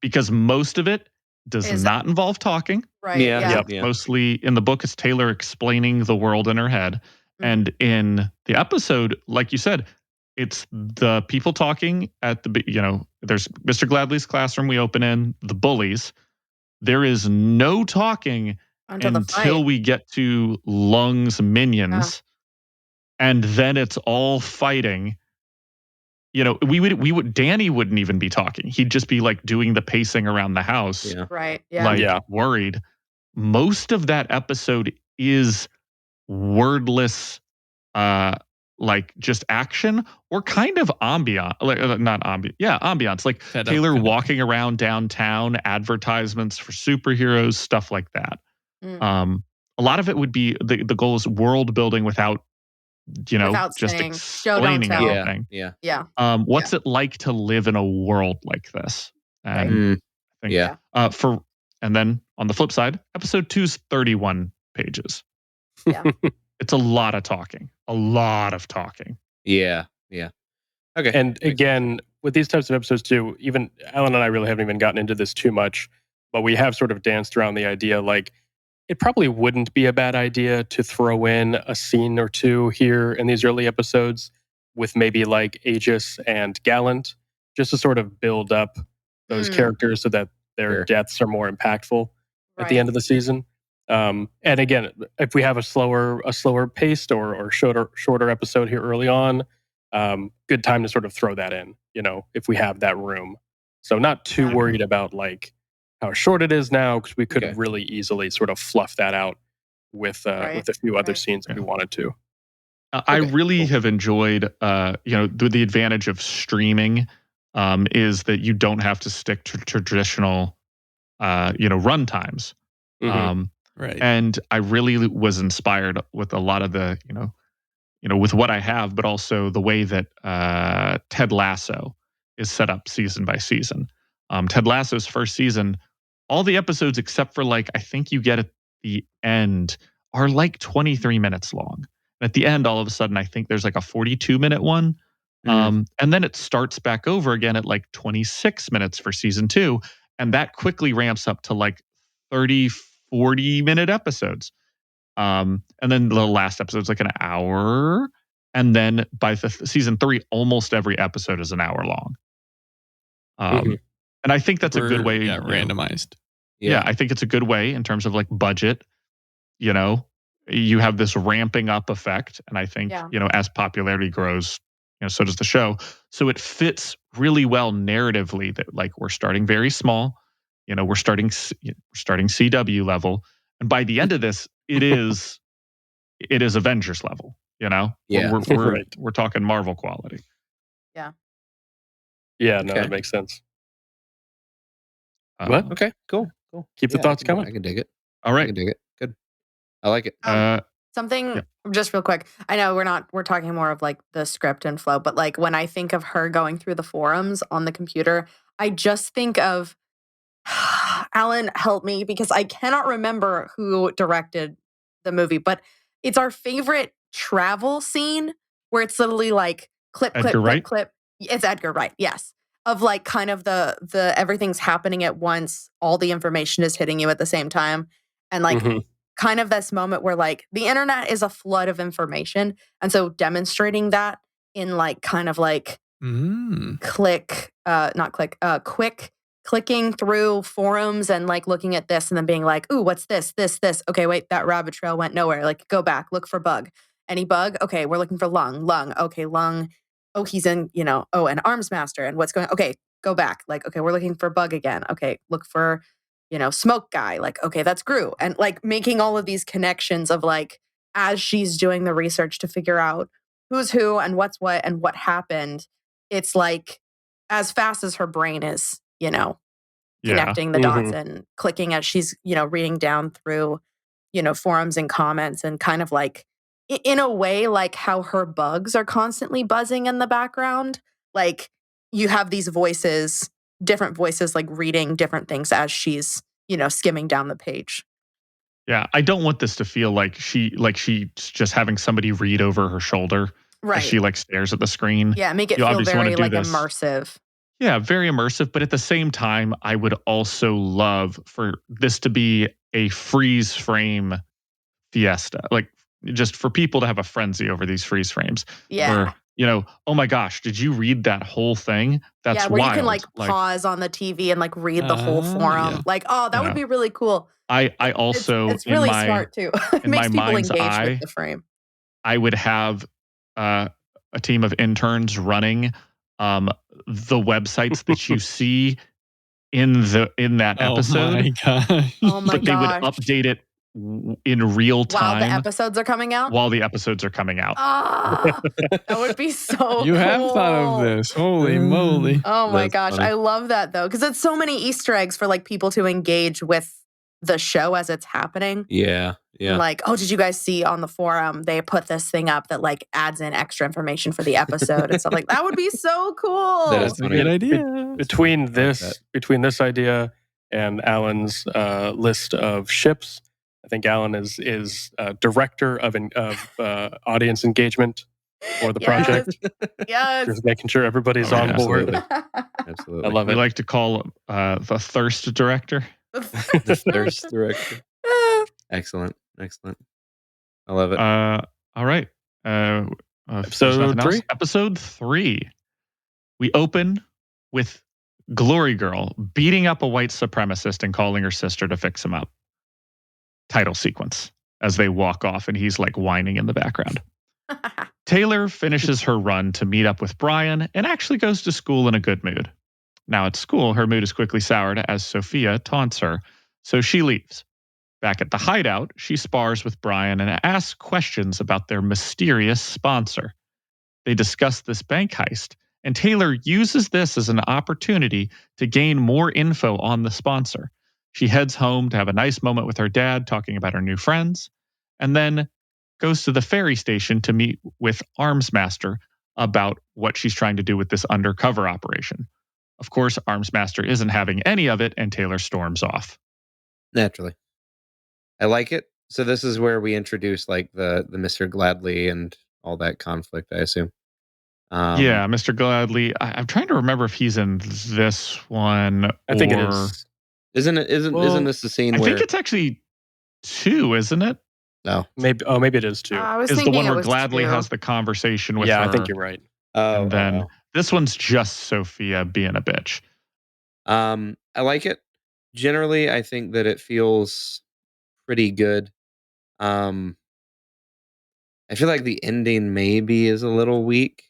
Because most of it does not involve talking. Right. Yeah. Mostly in the book, it's Taylor explaining the world in her head. Mm-hmm. And in the episode, like you said, it's the people talking at there's Mr. Gladley's classroom we open in, the bullies. There is no talking until we get to Lung's minions. Yeah. And then it's all fighting. Danny wouldn't even be talking. He'd just be like doing the pacing around the house. Yeah. Right. Yeah. Worried. Most of that episode is wordless, just action or kind of ambiance, ambiance. Like Taylor walking around downtown, advertisements for superheroes, stuff like that. A lot of it would be the goal is world building without just explaining everything. Yeah. What's it like to live in a world like this? And and then on the flip side, episode 2 is 31 pages. Yeah. It's a lot of talking. Yeah. Okay. And again, with these types of episodes too, even Alan and I really haven't even gotten into this too much, but we have sort of danced around the idea like it probably wouldn't be a bad idea to throw in a scene or two here in these early episodes with maybe like Aegis and Gallant, just to sort of build up those characters so that their deaths are more impactful at the end of the season. And again, if we have a slower paced or shorter episode here early on, good time to sort of throw that in, if we have that room. So not too worried about like how short it is now, because we could really easily sort of fluff that out with a few other scenes if we wanted to. I really have enjoyed, the advantage of streaming is that you don't have to stick to traditional, run times. Mm-hmm. Right. And I really was inspired with a lot of the, with what I have, but also the way that Ted Lasso is set up season by season. Ted Lasso's first season, all the episodes except for I think you get at the end are like 23 minutes long. And at the end, all of a sudden, I think there's like a 42-minute one. And then it starts back over again at like 26 minutes for season 2. And that quickly ramps up to like 30, 40-minute episodes. And then the last episode's like an hour. And then by season 3, almost every episode is an hour long. And I think that's a good way. Yeah, randomized. Yeah, I think it's a good way in terms of like budget. You have this ramping up effect. And I think, as popularity grows, so does the show. So it fits really well narratively that like we're starting very small. We're starting CW level. And by the end of this, it is Avengers level, you know? Yeah. We're talking Marvel quality. Yeah. Yeah, no, that makes sense. What? Okay, cool. Keep the thoughts coming. I can dig it. All right. I can dig it. Good. I like it. Something just real quick. I know we're talking more of like the script and flow, but like when I think of her going through the forums on the computer, I just think of Alan, help me, because I cannot remember who directed the movie, but it's our favorite travel scene where it's literally like clip, Edgar clip, Wright? clip, clip. It's Edgar Wright, yes. Of like kind of the everything's happening at once, all the information is hitting you at the same time. And like kind of this moment where like the internet is a flood of information. And so demonstrating that in like kind of like quick clicking through forums and like looking at this and then being like, ooh, what's this? Okay, wait, that rabbit trail went nowhere. Like go back, look for bug. Any bug? Okay, we're looking for lung. Okay, lung. Oh, he's in, an arms master. And what's going on? Okay, go back. Like, okay, we're looking for bug again. Okay, look for, smoke guy. Like, okay, that's Gru. And like making all of these connections of like, as she's doing the research to figure out who's who and what's what and what happened, it's like as fast as her brain is, connecting the dots and clicking as she's, reading down through, forums and comments and kind of like, in a way, like how her bugs are constantly buzzing in the background. Like you have these voices, different voices, like reading different things as she's, skimming down the page. Yeah, I don't want this to feel like she's just having somebody read over her shoulder as she like stares at the screen. Yeah, make it feel very like immersive. Yeah, very immersive. But at the same time, I would also love for this to be a freeze frame fiesta. Like just for people to have a frenzy over these freeze frames. Yeah. Where, oh my gosh, did you read that whole thing? That's where wild. You can like pause on the TV and like read the whole forum. Yeah. Like, oh, that would be really cool. I also it's really smart too. It makes people engage with the frame. I would have a team of interns running the websites that you see in that episode. Oh my gosh. But they would update it in real time while the episodes are coming out. That would be so cool. You have thought of this. Holy moly. Oh my gosh. Funny. I love that though, because it's so many Easter eggs for like people to engage with the show as it's happening. Yeah. Like, oh, did you guys see on the forum they put this thing up that like adds in extra information for the episode and stuff like that? Would be so cool. That's a good idea. Between this idea and Alan's list of ships, I think Alan is director of audience engagement for the project. Yes. Just making sure everybody's on board. Absolutely. I love it. We like to call the thirst director. The thirst director. Excellent. I love it. All right. Episode 3. Episode 3. We open with Glory Girl beating up a white supremacist and calling her sister to fix him up. Title sequence as they walk off and he's like whining in the background. Taylor finishes her run to meet up with Brian and actually goes to school in a good mood. Now at school, her mood is quickly soured as Sophia taunts her, so she leaves. Back at the hideout, she spars with Brian and asks questions about their mysterious sponsor. They discuss this bank heist, and Taylor uses this as an opportunity to gain more info on the sponsor. She heads home to have a nice moment with her dad talking about her new friends, and then goes to the ferry station to meet with Armsmaster about what she's trying to do with this undercover operation. Of course, Armsmaster isn't having any of it, and Taylor storms off. Naturally. I like it. So this is where we introduce like the Mr. Gladly and all that conflict, I assume. Yeah, Mr. Gladly. I'm trying to remember if he's in this one. I think it is. Isn't this the scene where... I think it's actually 2, isn't it? No. Maybe it is 2. I was is thinking the one where was Gladly 2. has the conversation with her. Yeah, I think you're right. And then this one's just Sophia being a bitch. I like it. Generally, I think that it feels pretty good. I feel like the ending maybe is a little weak.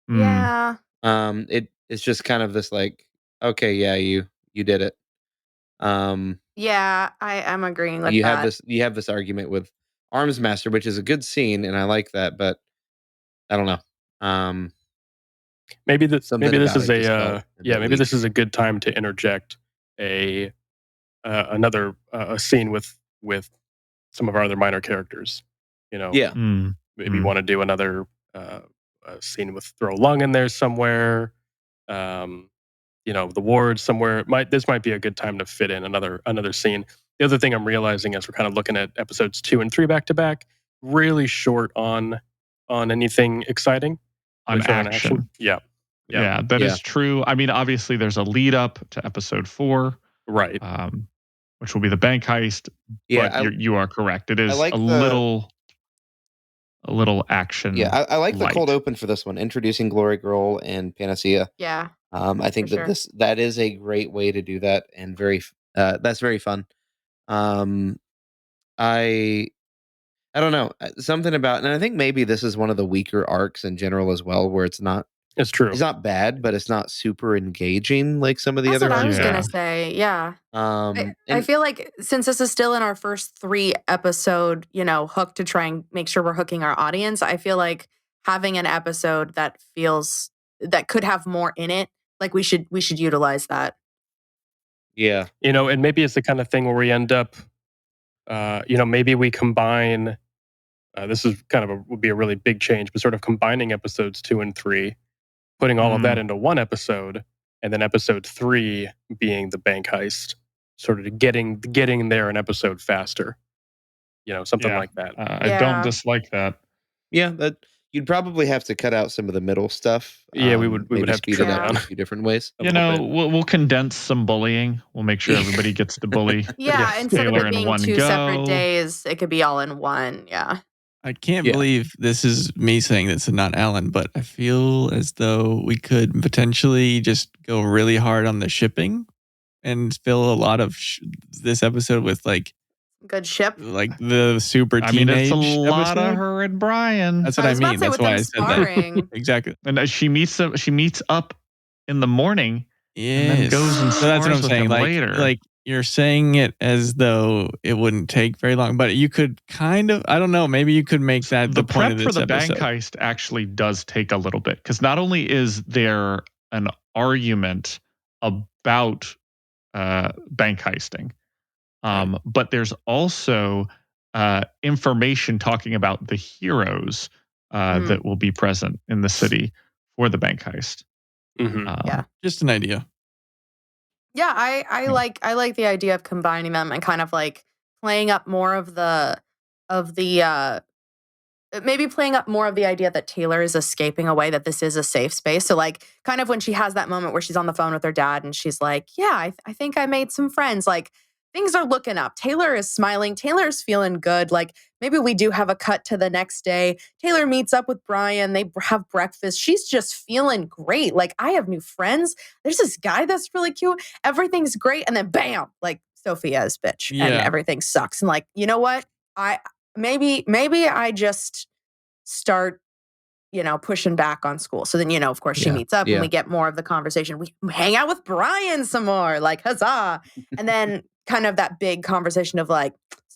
Yeah. It's just kind of this like, okay, yeah, you did it. Yeah, I'm agreeing with you that. You have this argument with Armsmaster, which is a good scene, and I like that, but I don't know. Maybe this is Maybe this is a good time to interject another scene with some of our other minor characters. Yeah. Maybe want to do another scene with Throw Lung in there somewhere. The ward somewhere. This might be a good time to fit in another scene. The other thing I'm realizing as we're kind of looking at episodes 2 and 3 back to back, really short on anything exciting. On action. Yeah, that is true. I mean, obviously, there's a lead up to episode 4, right? Which will be the bank heist. Yeah, but you are correct. It is like a little action. Yeah, I like the cold open for this one, introducing Glory Girl and Panacea. Yeah, I think that is a great way to do that, and that's very fun. I don't know, something about, and I think maybe this is one of the weaker arcs in general as well, where it's not. It's true. It's not bad, but it's not super engaging like some of the That's other what arcs. I was gonna say. Yeah. I feel like since this is still in our first 3 episode, hook to try and make sure we're hooking our audience, I feel like having an episode that could have more in it, like we should utilize that. Yeah. And maybe it's the kind of thing where we end up, maybe we combine. This is would be a really big change, but sort of combining episodes 2 and 3, putting all of that into one episode, and then episode 3 being the bank heist, sort of getting there an episode faster. Something like that. I don't dislike that. Yeah, that you'd probably have to cut out some of the middle stuff. Yeah, we would have to speed it up in a few different ways. We'll condense some bullying. We'll make sure everybody gets to bully. Instead of it being 2 separate days, it could be all in one. Yeah. I can't believe this is me saying this and not Alan, but I feel as though we could potentially just go really hard on the shipping and fill a lot of this episode with good ship, like the super teenage. I mean, it's a lot of her and Brian. That's what I mean. That's why I said that. Exactly. And she meets up in the morning. Yes. And then goes and so that's what I'm saying. Later. Like you're saying it as though it wouldn't take very long, but you could kind of, I don't know, maybe you could make that the point of this prep for the episode. Bank heist actually does take a little bit, because not only is there an argument about bank heisting, but there's also information talking about the heroes that will be present in the city for the bank heist. Just an idea. Yeah, I like the idea of combining them and kind of like playing up more of the maybe playing up more of the idea that Taylor is escaping away, that this is a safe space. So like kind of when she has that moment where she's on the phone with her dad and she's like, yeah, I think I made some friends. Like things are looking up. Taylor is smiling. Taylor's feeling good. Like maybe we do have a cut to the next day. Taylor meets up with Brian. They have breakfast. She's just feeling great. Like I have new friends. There's this guy that's really cute. Everything's great. And then bam, like Sophia's bitch and everything sucks. And like, you know what? Maybe I just start, pushing back on school. So then, of course she meets up and we get more of the conversation. We hang out with Brian some more, like huzzah. And then kind of that big conversation of like,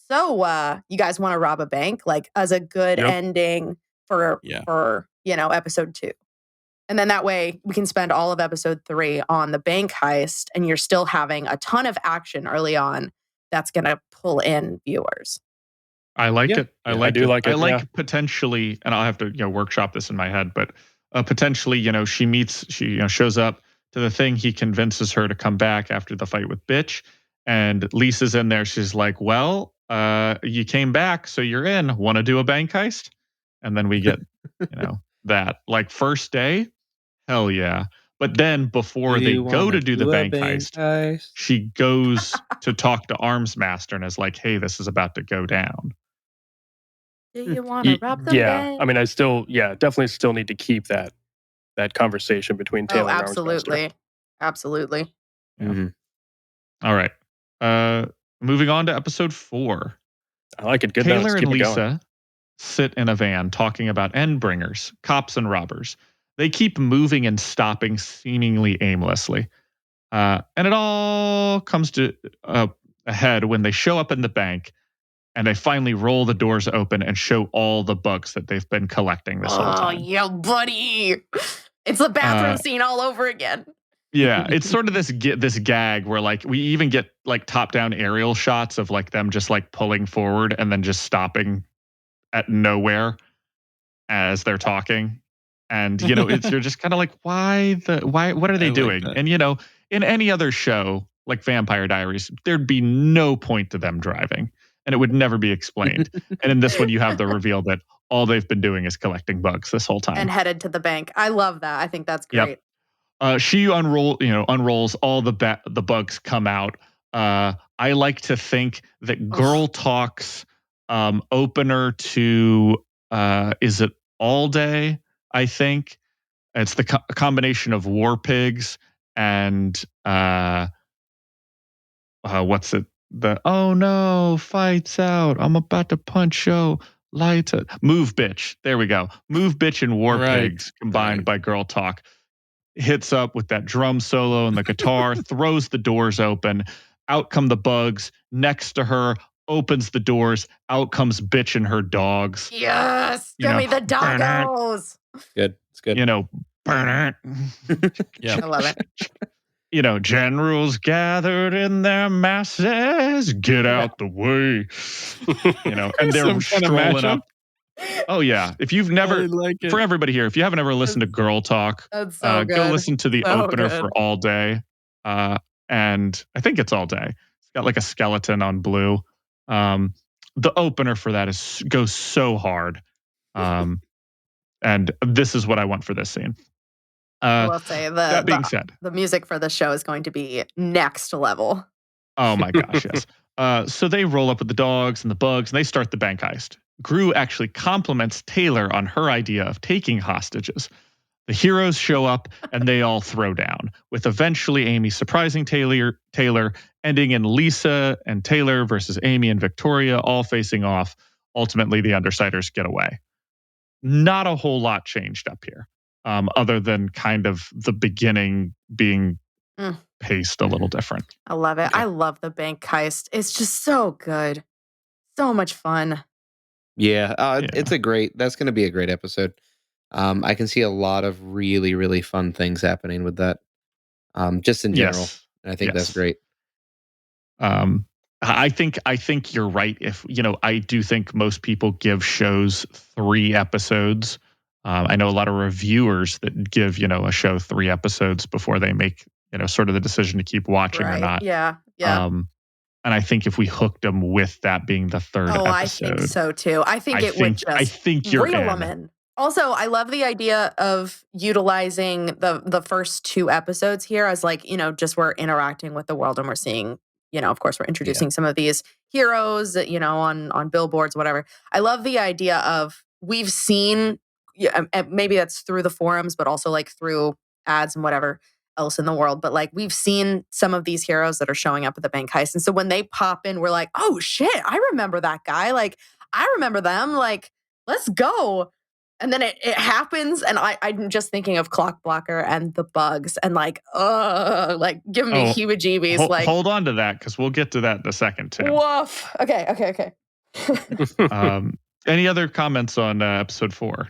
so you guys want to rob a bank? Like as a good ending for episode 2. And then that way we can spend all of episode 3 on the bank heist and you're still having a ton of action early on that's going to pull in viewers. I like it. I do like it. I like yeah. potentially, and I'll have to workshop this in my head, but potentially, she shows up to the thing. He convinces her to come back after the fight with Bitch, and Lisa's in there. She's like, "Well, you came back, so you're in. Want to do a bank heist?" And then we get, that like first day, hell yeah. But then before they go to do the bank heist, she goes to talk to Armsmaster and is like, "Hey, this is about to go down." Do you want to rob the bank? I mean, I still, definitely still need to keep that conversation between Taylor and Armsmaster. Absolutely. Mm-hmm. All right. Moving on to episode 4. I like it. Good. Taylor and Lisa sit in a van talking about endbringers, cops and robbers. They keep moving and stopping seemingly aimlessly. And it all comes to ahead when they show up in the bank and they finally roll the doors open and show all the bugs that they've been collecting this whole time. Oh, yeah, buddy. It's the bathroom scene all over again. Yeah, it's sort of this gag where like we even get like top-down aerial shots of like them just like pulling forward and then just stopping at nowhere as they're talking. And you're just kind of like, why what are they doing? And in any other show like Vampire Diaries, there'd be no point to them driving and it would never be explained. And in this one you have the reveal that all they've been doing is collecting bugs this whole time. And headed to the bank. I love that. I think that's great. Yep. She unrolls all the bugs come out. I like to think that Girl Talk's opener to is it All Day? I think it's the combination of War Pigs and what's it? Oh no, fights out. I'm about to punch lights out. Move Bitch. There we go. Move Bitch and War Pigs combined by Girl Talk. Hits up with that drum solo and the guitar, throws the doors open. Out come the bugs. Next to her, opens the doors. Out comes Bitch and her dogs. Yes, give me the doggos. Good, it's good. Burn it. Yeah, I love it. Generals gathered in their masses, get out the way. And they're strolling up. Oh yeah! If you've never, for everybody here, if you haven't ever listened to Girl Talk, go listen to the opener for All Day. And I think it's All Day. It's got like a skeleton on blue. The opener for that goes so hard. And this is what I want for this scene. I will say that being said, the music for the show is going to be next level. Oh my gosh, yes. So they roll up with the dogs and the bugs and they start the bank heist. Gru actually compliments Taylor on her idea of taking hostages. The heroes show up and they all throw down, with eventually Amy surprising Taylor, ending in Lisa and Taylor versus Amy and Victoria, all facing off. Ultimately, the Undersiders get away. Not a whole lot changed up here, other than kind of the beginning being paced a little different. I love it. I love the bank heist. It's just so good. So much fun. Yeah, it's that's going to be a great episode. I can see a lot of really, really fun things happening with that, just in general. Yes. And I think that's great. I think you're right. If I do think most people give shows 3 episodes. I know a lot of reviewers that give a show 3 episodes before they make sort of the decision to keep watching or not. Yeah. And I think if we hooked them with that being the 3rd episode. I think so too. I think you're reel them in. Also, I love the idea of utilizing the first 2 episodes here as just we're interacting with the world and we're seeing, of course, we're introducing some of these heroes, on billboards, whatever. I love the idea of we've seen, maybe that's through the forums, but also through ads and whatever else in the world. But we've seen some of these heroes that are showing up at the bank heist. And so when they pop in, we're like, oh shit, I remember that guy. I remember them. Let's go. And then it happens. And I'm just thinking of Clock Blocker and the bugs and give me heebie-jeebies. Hold on to that because we'll get to that in a second too. Woof. Okay. Any other comments on episode 4?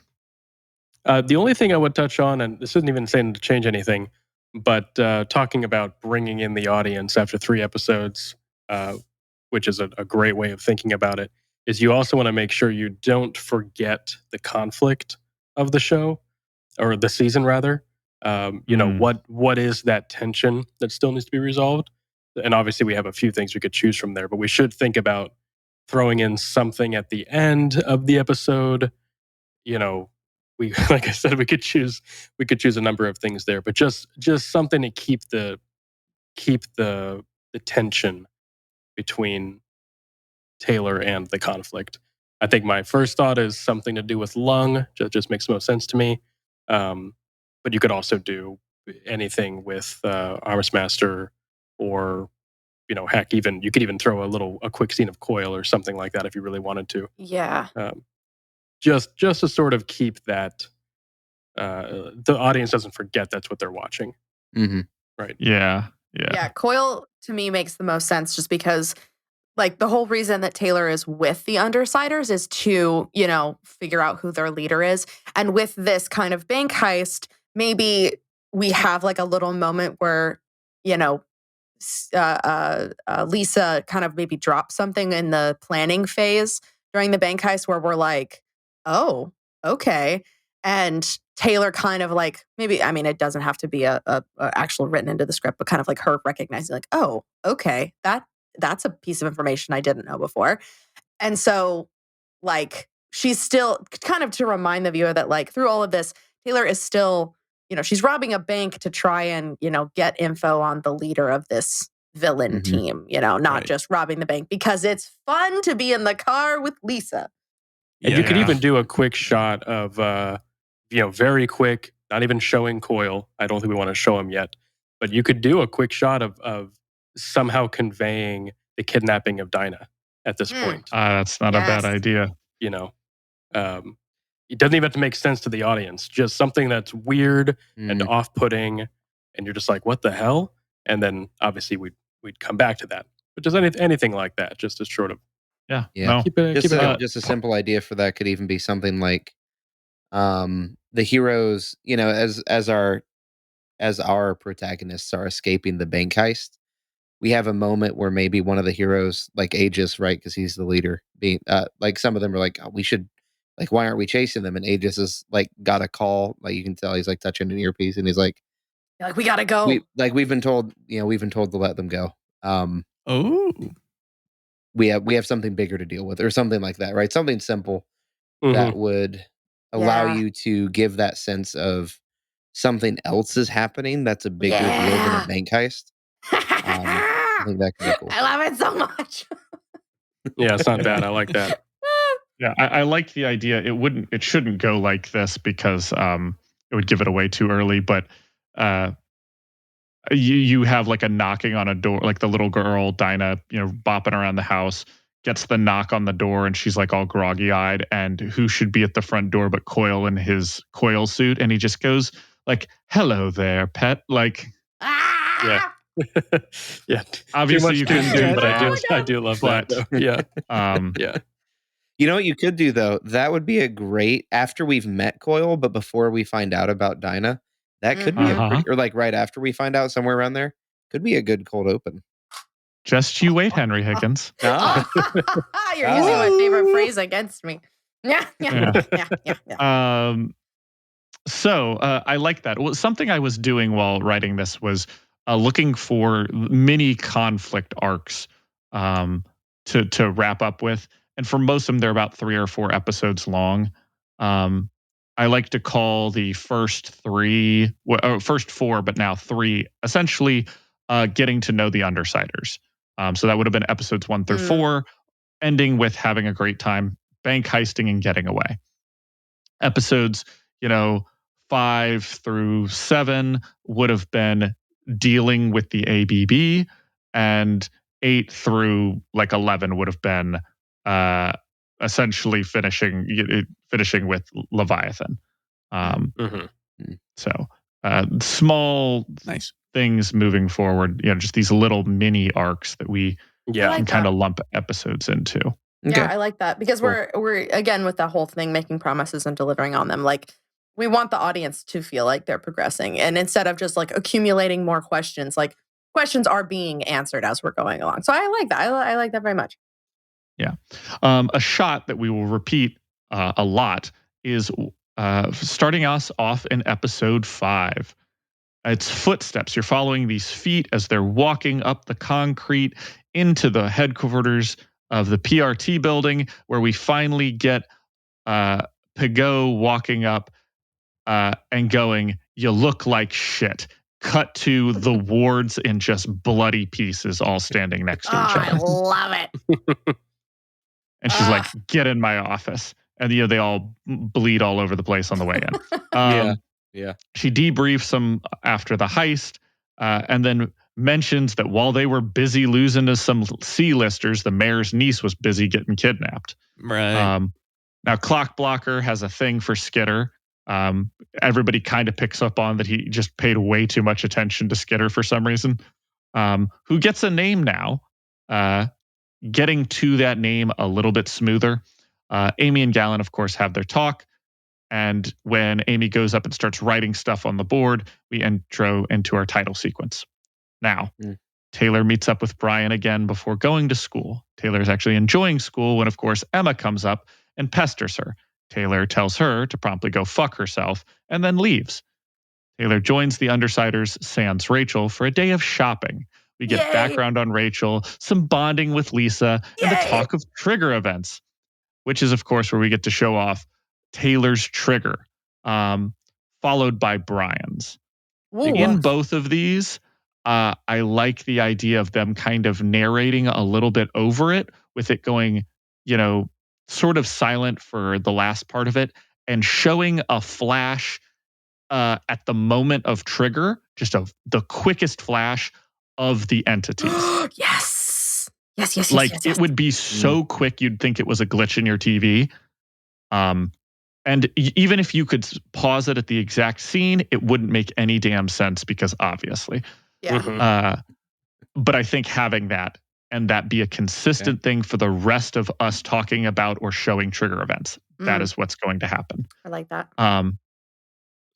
The only thing I would touch on, and this isn't even saying to change anything, but talking about bringing in the audience after 3 episodes, which is a great way of thinking about it, is you also want to make sure you don't forget the conflict of the show, or the season rather. What is that tension that still needs to be resolved? And obviously we have a few things we could choose from there, but we should think about throwing in something at the end of the episode. We, like I said, we could choose a number of things there, but just something to keep the tension between Taylor and the conflict. I think my first thought is something to do with Lung. Just makes most sense to me. But you could also do anything with Arms Master, or heck, even you could even throw a quick scene of Coil or something like that if you really wanted to. Yeah. Just to sort of keep that the audience doesn't forget that's what they're watching. Mm-hmm. Right. Yeah. Coil to me makes the most sense, just because like the whole reason that Taylor is with the Undersiders is to, figure out who their leader is. And with this kind of bank heist, maybe we have like a little moment where, Lisa kind of maybe drops something in the planning phase during the bank heist where we're like, oh, okay. And Taylor kind of like, maybe, I mean, it doesn't have to be a actual written into the script, but kind of like her recognizing like, oh, okay, that's a piece of information I didn't know before. And so like, she's still kind of to remind the viewer that like through all of this, Taylor is still, she's robbing a bank to try and, get info on the leader of this villain team, not just robbing the bank because it's fun to be in the car with Lisa. And you could even do a quick shot of, very quick, not even showing Coyle. I don't think we want to show him yet. But you could do a quick shot of somehow conveying the kidnapping of Dinah at this point. That's not a bad idea. It doesn't even have to make sense to the audience. Just something that's weird and off-putting. And you're just like, what the hell? And then obviously we'd come back to that. But just anything like that, just as short of keep it just a simple idea for that could even be something like the heroes, as our protagonists are escaping the bank heist, we have a moment where maybe one of the heroes, like Aegis, right, because he's the leader, being like some of them are like, oh, we should, like, why aren't we chasing them? And Aegis is like got a call, like you can tell he's like touching an earpiece, and he's like, we gotta go. We've been told to let them go. We have something bigger to deal with, or something like that, right? Something simple that would allow you to give that sense of something else is happening that's a bigger deal than a bank heist. I think that could be cool. I love it so much. Yeah, it's not bad. I like that. Yeah, I like the idea. It shouldn't go like this because it would give it away too early. But you have like a knocking on a door, like the little girl Dinah, bopping around the house, gets the knock on the door, and she's like all groggy eyed. And who should be at the front door but Coyle in his Coyle suit? And he just goes like, "Hello there, pet." Like, yeah. Yeah. Obviously, you couldn't do that. But I do love that. Though. Yeah. Yeah. You know what you could do though? That would be a great after we've met Coyle, but before we find out about Dinah. That could be or like right after we find out, somewhere around there. Could be a good cold open. Just you wait, Henry Higgins. You're using my favorite phrase against me. Yeah. So I like that. Well, something I was doing while writing this was looking for mini conflict arcs to wrap up with. And for most of them, they're about 3 or 4 episodes long. I like to call the first 4, but now 3, essentially getting to know the Undersiders. So that would have been episodes 1 through 4, ending with having a great time, bank heisting and getting away. Episodes, 5 through 7 would have been dealing with the ABB, and 8 through like 11 would have been essentially finishing with Leviathan. So small things moving forward, just these little mini arcs that we can kind of lump episodes into. Yeah, I like that because we're again with that whole thing, making promises and delivering on them. Like we want the audience to feel like they're progressing, and instead of just like accumulating more questions, like questions are being answered as we're going along. So I like that. I like that very much. Yeah. A shot that we will repeat a lot is starting us off in episode 5. It's footsteps. You're following these feet as they're walking up the concrete into the headquarters of the PRT building, where we finally get Pigot walking up and going, "You look like shit." Cut to the wards in just bloody pieces, all standing next to each other. I love it. And she's like, "Get in my office." And they all bleed all over the place on the way in. Yeah. She debriefs them after the heist, and then mentions that while they were busy losing to some C-listers, the mayor's niece was busy getting kidnapped. Right. Now, Clock Blocker has a thing for Skitter. Everybody kind of picks up on that he just paid way too much attention to Skitter for some reason. who gets a name now, getting to that name a little bit smoother. Amy and Gallan, of course, have their talk. And when Amy goes up and starts writing stuff on the board, we intro into our title sequence. Now, Taylor meets up with Brian again before going to school. Taylor is actually enjoying school when, of course, Emma comes up and pesters her. Taylor tells her to promptly go fuck herself and then leaves. Taylor joins the Undersiders sans Rachel for a day of shopping. We get background on Rachel, some bonding with Lisa, and the talk of trigger events, which is, of course, where we get to show off Taylor's trigger, followed by Brian's. In both of these, I like the idea of them kind of narrating a little bit over it, with it going, sort of silent for the last part of it, and showing a flash at the moment of trigger, just the quickest flash of the entities. Yes. It would be so quick you'd think it was a glitch in your TV. And even if you could pause it at the exact scene, it wouldn't make any damn sense because obviously. Yeah. But I think having that and that be a consistent thing for the rest of us talking about or showing trigger events, that is what's going to happen. I like that.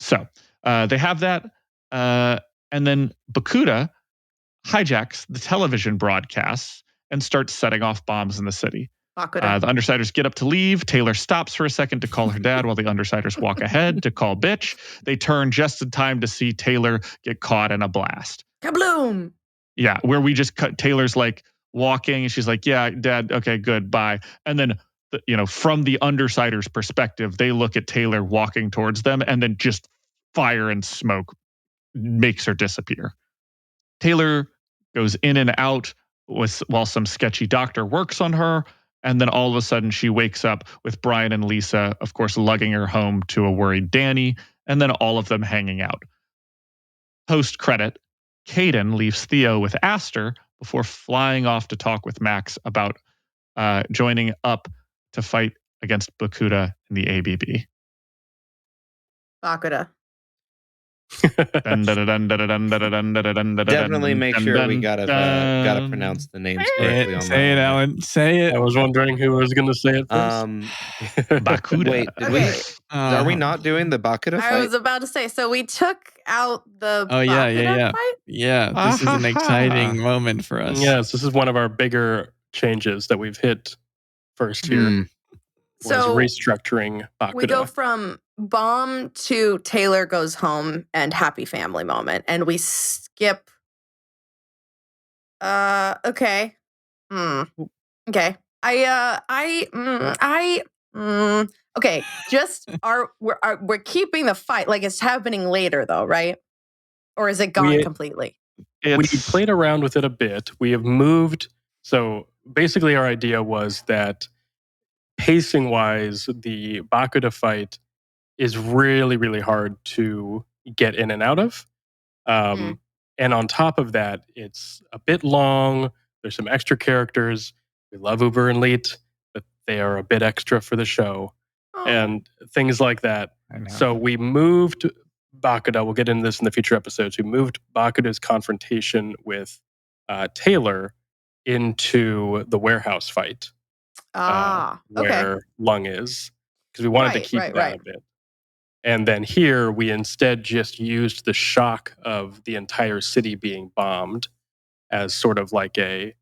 So they have that. And then Bakuda hijacks the television broadcasts and starts setting off bombs in the city. The Undersiders get up to leave. Taylor stops for a second to call her dad while the Undersiders walk ahead to call bitch. They turn just in time to see Taylor get caught in a blast. Kabloom! Yeah, where we just cut. Taylor's like walking and she's like, yeah, dad, okay, good, bye. And then, from the Undersiders' perspective, they look at Taylor walking towards them and then just fire and smoke makes her disappear. Taylor goes in and out while some sketchy doctor works on her. And then all of a sudden she wakes up with Brian and Lisa, of course, lugging her home to a worried Danny, and then all of them hanging out. Post-credit, Caden leaves Theo with Aster before flying off to talk with Max about joining up to fight against Bakuda in the ABB. Bakuda. Definitely make sure we gotta pronounce the names correctly. Say it, Allan. Say it. I was wondering who was going to say it first. Bakuda. Wait, did we? Are we not doing the Bakuda fight? I was about to say. So we took out the. Yeah. Fight? Yeah, this is an exciting moment for us. Yes, this is one of our bigger changes that we've hit first here. So restructuring Bakuda. We go from bomb to Taylor goes home and happy family moment, and we skip. Okay. Okay. Okay. Just we're keeping the fight like it's happening later though, right? Or is it gone completely? We played around with it a bit. We have moved. So basically, our idea was that pacing wise, the Bakuda fight is really, really hard to get in and out of. And on top of that, it's a bit long. There's some extra characters. We love Uber and Leet, but they are a bit extra for the show and things like that. So we moved Bakuda. We'll get into this in the future episodes. We moved Bakuda's confrontation with Taylor into the warehouse fight. Where Lung is, because we wanted to keep that a bit. And then here we instead just used the shock of the entire city being bombed as sort of like this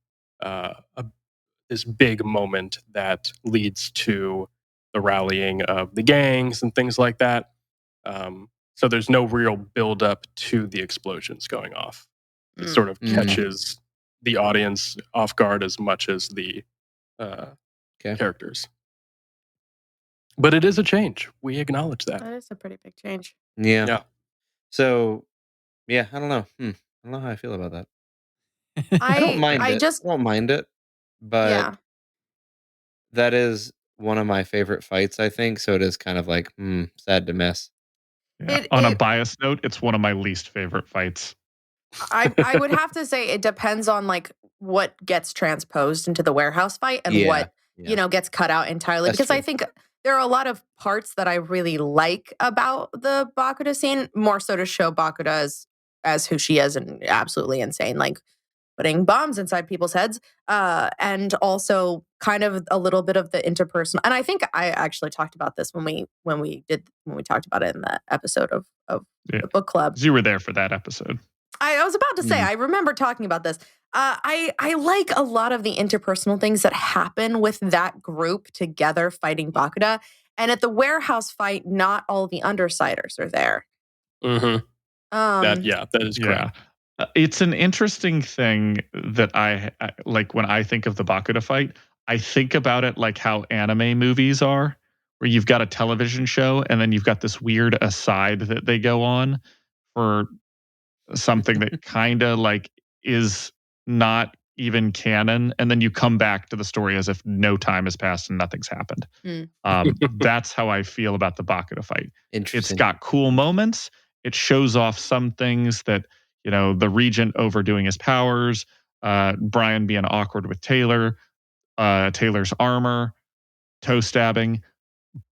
big moment that leads to the rallying of the gangs and things like that. So there's no real build up to the explosions going off. It sort of catches the audience off guard as much as the characters. But it is a change. We acknowledge that. That is a pretty big change. Yeah. So, I don't know. I don't know how I feel about that. I don't mind it. I don't mind it, but that is one of my favorite fights, I think. So it is kind of like, sad to miss. Yeah. On a biased note, it's one of my least favorite fights. I would have to say it depends on like what gets transposed into the warehouse fight and what gets cut out entirely. That's because true. I think there are a lot of parts that I really like about the Bakuda scene, more so to show Bakuda as who she is and absolutely insane. Like putting bombs inside people's heads, and also kind of a little bit of the interpersonal. And I think I actually talked about this when we talked about it in the episode of the book club. You were there for that episode. I was about to say, I remember talking about this. I like a lot of the interpersonal things that happen with that group together fighting Bakuda. And at the warehouse fight, not all the Undersiders are there. Mm-hmm. That is correct. It's an interesting thing that I like when I think of the Bakuda fight. I think about it like how anime movies are, where you've got a television show and then you've got this weird aside that they go on for something that kind of like is not even canon, and then you come back to the story as if no time has passed and nothing's happened. That's how I feel about the Bakuda fight. It's got cool moments. It shows off some things that, you know, the Regent overdoing his powers, Brian being awkward with Taylor, Taylor's armor, toe stabbing.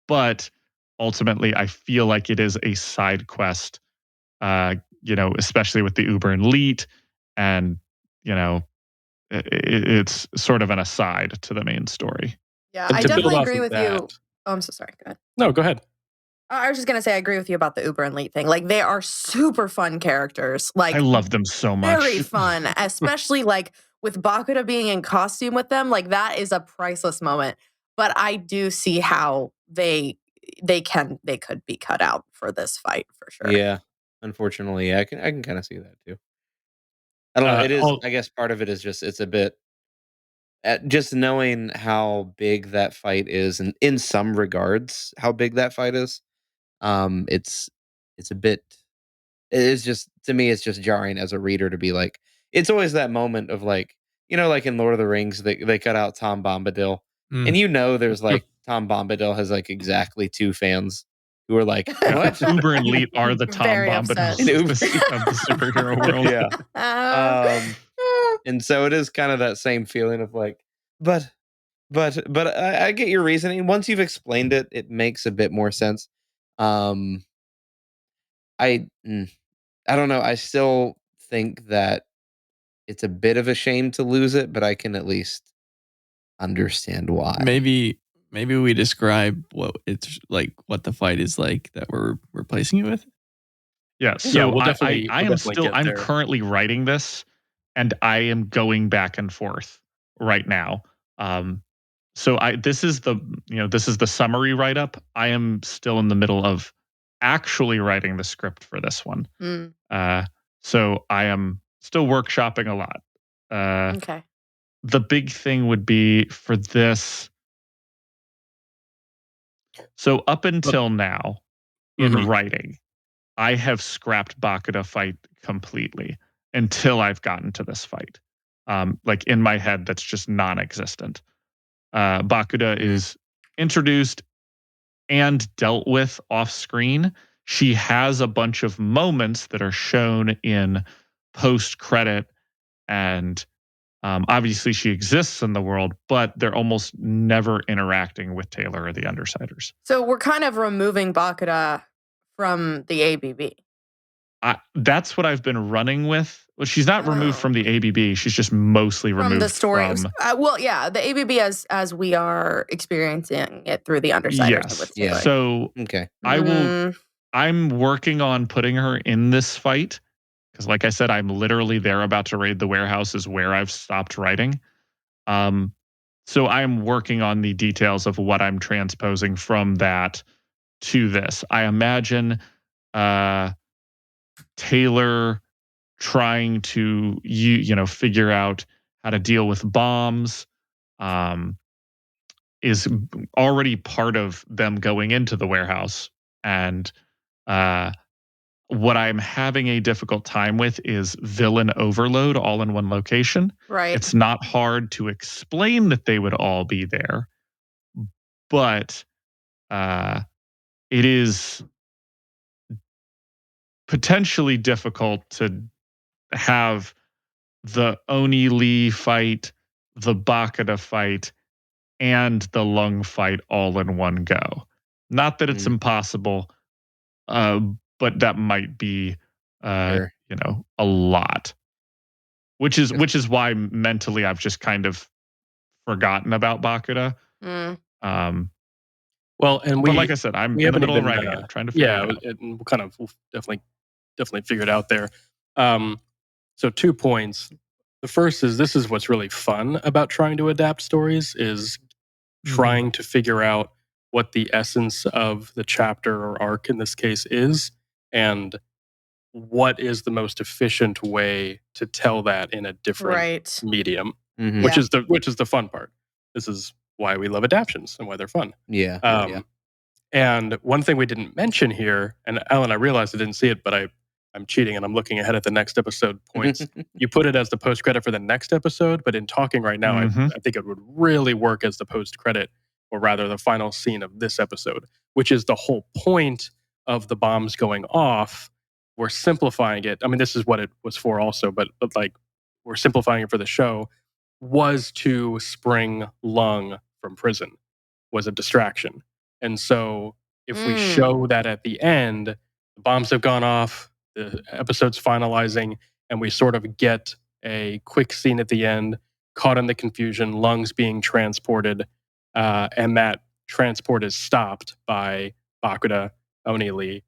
But ultimately, I feel like it is a side quest, you know, especially with the Uber and Leet, and, you know, it's sort of an aside to the main story. Yeah, I definitely agree with you. Oh, I'm so sorry. Go ahead. No, go ahead. I was just going to say, I agree with you about the Uber and Leet thing. Like, they are super fun characters. Like, I love them so much. Very fun, especially like with Bakuda being in costume with them. Like, that is a priceless moment. But I do see how they could be cut out for this fight for sure. Yeah, unfortunately, yeah, I can kind of see that too. I don't know. It is. I guess part of it is just it's a bit. Just knowing how big that fight is, and in some regards, how big that fight is, it's a bit. It is just, to me, it's just jarring as a reader to be like. It's always that moment of like, you know, like in Lord of the Rings, they cut out Tom Bombadil, and you know, there's like Tom Bombadil has like exactly 2 fans who are like, what? Uber and Leet are the Tom Bombadils of the superhero world. Yeah. And so it is kind of that same feeling of like, but I get your reasoning. Once you've explained it, it makes a bit more sense. I don't know. I still think that it's a bit of a shame to lose it, but I can at least understand why. Maybe we describe what it's like, what the fight is like that we're replacing it with. Yeah. So I'm currently writing this, and I am going back and forth right now. So this is the summary write up. I am still in the middle of actually writing the script for this one. So I am still workshopping a lot. Okay. The big thing would be for this. So up until now, in writing, I have scrapped Bakuda fight completely until I've gotten to this fight. Like in my head, that's just non-existent. Bakuda is introduced and dealt with off screen. She has a bunch of moments that are shown in post credit, and obviously she exists in the world, but they're almost never interacting with Taylor or the Undersiders. So we're kind of removing Bakuda from the ABB. That's what I've been running with. Well, she's not removed from the ABB. She's just mostly removed from the story. Well, yeah, the ABB as we are experiencing it through the Undersiders. Yes. So okay, I'm working on putting her in this fight because, like I said, I'm literally there about to raid the warehouse. Is where I've stopped writing. So I'm working on the details of what I'm transposing from that to this. I imagine Taylor trying to figure out how to deal with bombs is already part of them going into the warehouse. And what I'm having a difficult time with is villain overload all in one location. Right. It's not hard to explain that they would all be there, but it is potentially difficult to have the Oni Lee fight, the Bakuda fight, and the Lung fight all in one go. Not that it's impossible, but that might be, a lot. which is why mentally I've just kind of forgotten about Bakuda. Well, and but like I said, I'm in the middle of writing it, trying to figure it out. We'll definitely figure it out there. So 2 points. The first is this is what's really fun about trying to adapt stories is trying to figure out what the essence of the chapter or arc in this case is, and what is the most efficient way to tell that in a different medium, which is the fun part. This is why we love adaptions and why they're fun. And one thing we didn't mention here, and Alan, I realized I didn't see it, but I'm cheating and I'm looking ahead at the next episode points. You put it as the post credit for the next episode, but in talking right now, I think it would really work as the post credit, or rather the final scene of this episode, which is the whole point of the bombs going off. We're simplifying it. I mean, this is what it was for also, but like we're simplifying it for the show, was to spring Lung from prison, was a distraction. And so if we show that at the end, the bombs have gone off, the episode's finalizing, and we sort of get a quick scene at the end, caught in the confusion, Lung's being transported, and that transport is stopped by Bakuda, Oni Lee,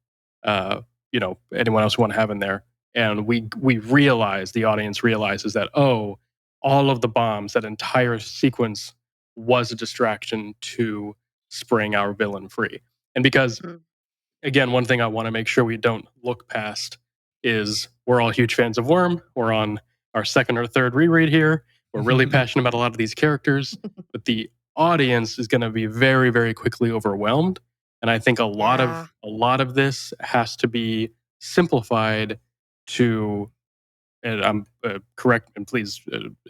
anyone else we want to have in there. And we realize, the audience realizes that, all of the bombs, that entire sequence was a distraction to spring our villain free. And because, again, one thing I want to make sure we don't look past is we're all huge fans of Worm. We're on our second or third reread here. We're really passionate about a lot of these characters, but the audience is going to be very, very quickly overwhelmed. And I think a lot of this has to be simplified to, and I'm correct, and please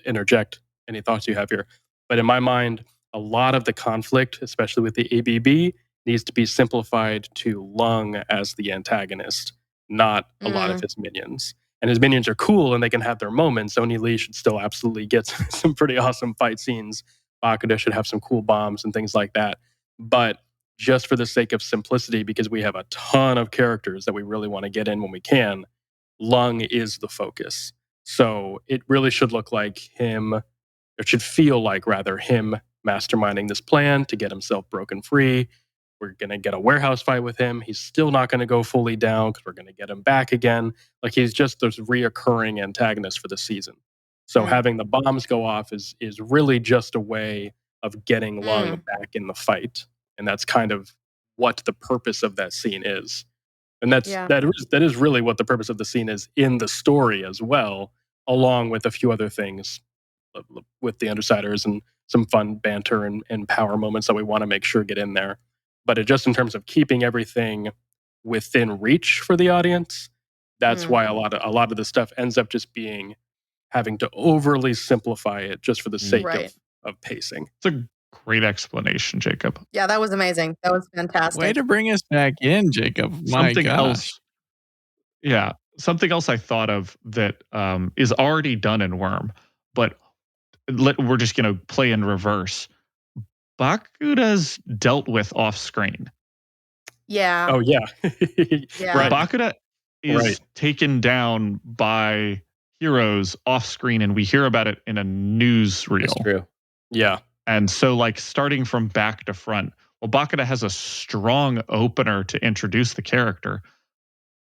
interject any thoughts you have here. But in my mind, a lot of the conflict, especially with the ABB, needs to be simplified to Lung as the antagonist, not a lot of his minions. And his minions are cool and they can have their moments. Oni Lee should still absolutely get some pretty awesome fight scenes. Bakuda should have some cool bombs and things like that. But just for the sake of simplicity, because we have a ton of characters that we really want to get in when we can, Lung is the focus. So it really should look like him, or it should feel like, rather, him masterminding this plan to get himself broken free. We're going to get a warehouse fight with him. He's still not going to go fully down because we're going to get him back again. Like, he's just this reoccurring antagonist for the season. So having the bombs go off is really just a way of getting Lung back in the fight. And that's kind of what the purpose of that scene is. And that is really what the purpose of the scene is in the story as well, along with a few other things with the Undersiders and some fun banter and power moments that we want to make sure get in there. But just in terms of keeping everything within reach for the audience, that's why a lot of the stuff ends up just being having to overly simplify it just for the sake of pacing. It's a great explanation, Jacob. Yeah, that was amazing. That was fantastic. Way to bring us back in, Jacob. Something else I thought of that is already done in Worm, but we're just going to play in reverse. Bakuda's dealt with off screen. Yeah. Oh, yeah. Right. Bakuda is taken down by heroes off screen, and we hear about it in a newsreel. That's true. Yeah. And so, like, starting from back to front, well, Bakuda has a strong opener to introduce the character.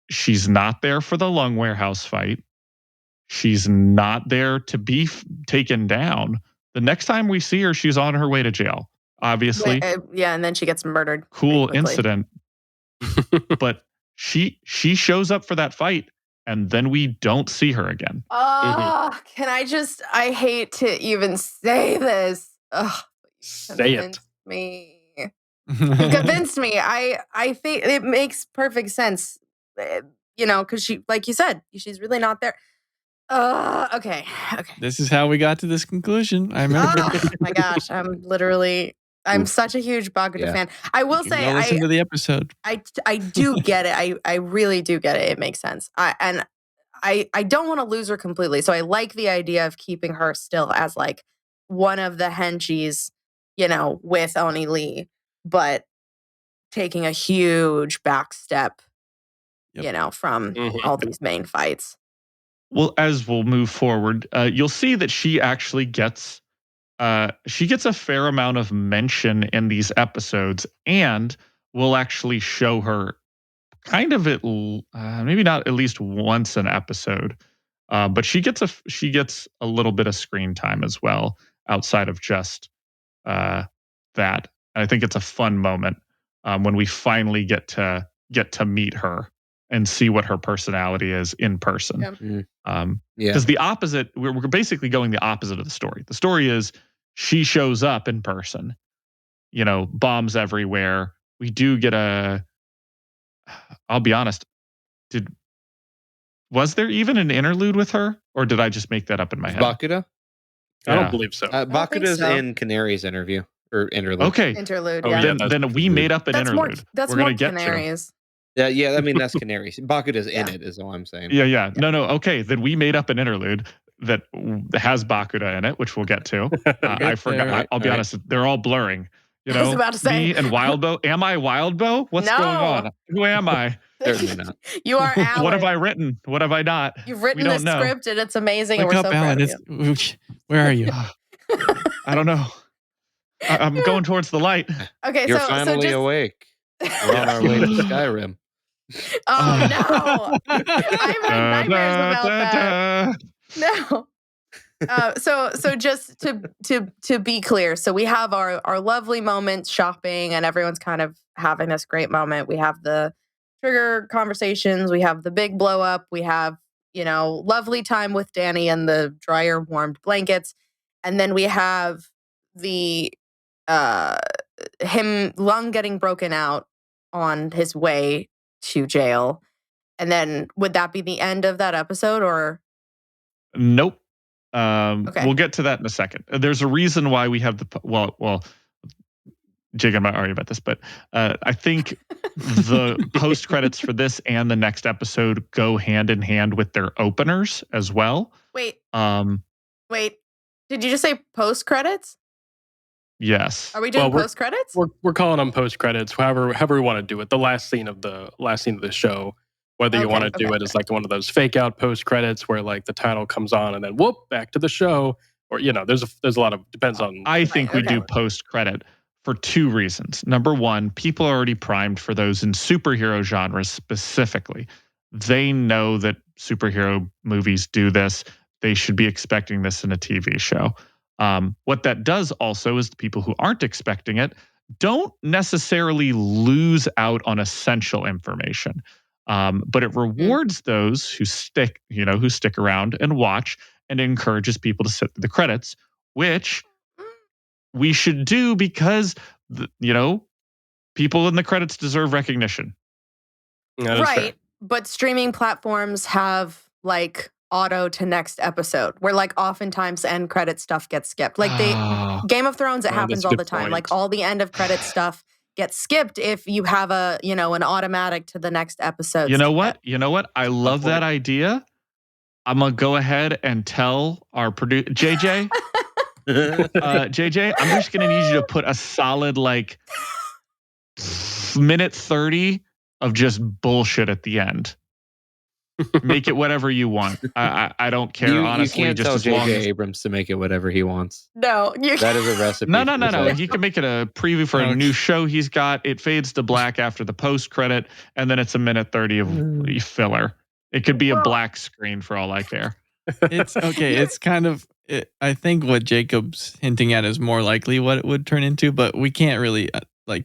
She's not there for the Lung warehouse fight. She's not there to be taken down. The next time we see her, she's on her way to jail, obviously. Yeah, and then she gets murdered. Cool incident. But she shows up for that fight, and then we don't see her again. Oh, I hate to even say this. Ugh, say it. Me. You convinced me. I think it makes perfect sense. Because she, like you said, she's really not there. Okay. This is how we got to this conclusion. I remember. Oh my gosh, I'm such a huge Bakuda fan. I will say, listen to the episode. I do get it. I really do get it. It makes sense. I don't want to lose her completely. So I like the idea of keeping her still as like one of the henchies, with Oni Lee, but taking a huge back step, from all these main fights. well, as we'll move forward, you'll see that she actually gets a fair amount of mention in these episodes, and we'll actually show her kind of maybe not at least once an episode, but she gets a little bit of screen time as well outside of just that. And I think it's a fun moment when we finally get to meet her and see what her personality is in person. Because the opposite, we're basically going the opposite of the story. The story is she shows up in person, bombs everywhere. We do get I'll be honest, was there even an interlude with her, or did I just make that up in my head? Bakuda? I don't believe so. Bakuda's in Canary's interview or interlude. Okay. Interlude, Then we made up an interlude. That's more Canary's. Yeah, I mean, that's Canary's. Bakuda's in it, is all I'm saying. Yeah. No. Okay, then we made up an interlude that has Bakuda in it, which we'll get to. I forgot. I'll be honest, they're all blurring. I was about to say. Me and Wildbow. Am I Wildbow? What's going on? Who am I? Certainly not. You are Allan. What have I written? What have I not? You've written this script and it's amazing. Wake and we're up, so proud Allan. of you. Where are you? I don't know. I'm going towards the light. Okay, You're finally awake. We're on our way to Skyrim. Oh no! I've had nightmares about that. No. So just to be clear, so we have our lovely moments shopping, and everyone's kind of having this great moment. We have the trigger conversations. We have the big blow up. We have lovely time with Danny and the dryer warmed blankets, and then we have the him lung getting broken out on his way to jail. And then would that be the end of that episode, or? Nope. Okay. We'll get to that in a second. There's a reason why we have well, Jacob might argue about this, but I think the post credits for this and the next episode go hand in hand with their openers as well. Wait. Did you just say post credits? Yes. Are we doing post credits? We're calling them post credits. However we want to do it. The last scene of the show. Whether you want to do it as like one of those fake out post credits where like the title comes on and then whoop back to the show, or there's a lot of depends on. I think we do post credit for two reasons. Number one, people are already primed for those in superhero genres specifically. They know that superhero movies do this. They should be expecting this in a TV show. What that does also is the people who aren't expecting it don't necessarily lose out on essential information. But it rewards those who stick around and watch, and encourages people to sit through the credits, which we should do because, people in the credits deserve recognition. Right. Fair. But streaming platforms have like auto to next episode where like oftentimes end credit stuff gets skipped. Like Game of Thrones, it happens all the time. Point. Like all the end of credit stuff gets skipped if you have an automatic to the next episode. You know what? I love that idea. I'm going to go ahead and tell our producer, JJ. JJ, I'm just going to need you to put a solid like minute 30 of just bullshit at the end. Make it whatever you want. I don't care, honestly. You can't just tell as long J.J. Abrams to make it whatever he wants. No. That is a recipe. No. He can make it a preview for a new show he's got. It fades to black after the post credit, and then it's a minute 30 of filler. It could be a black screen for all I care. It's okay. It's kind of, I think what Jacob's hinting at is more likely what it would turn into, but we can't really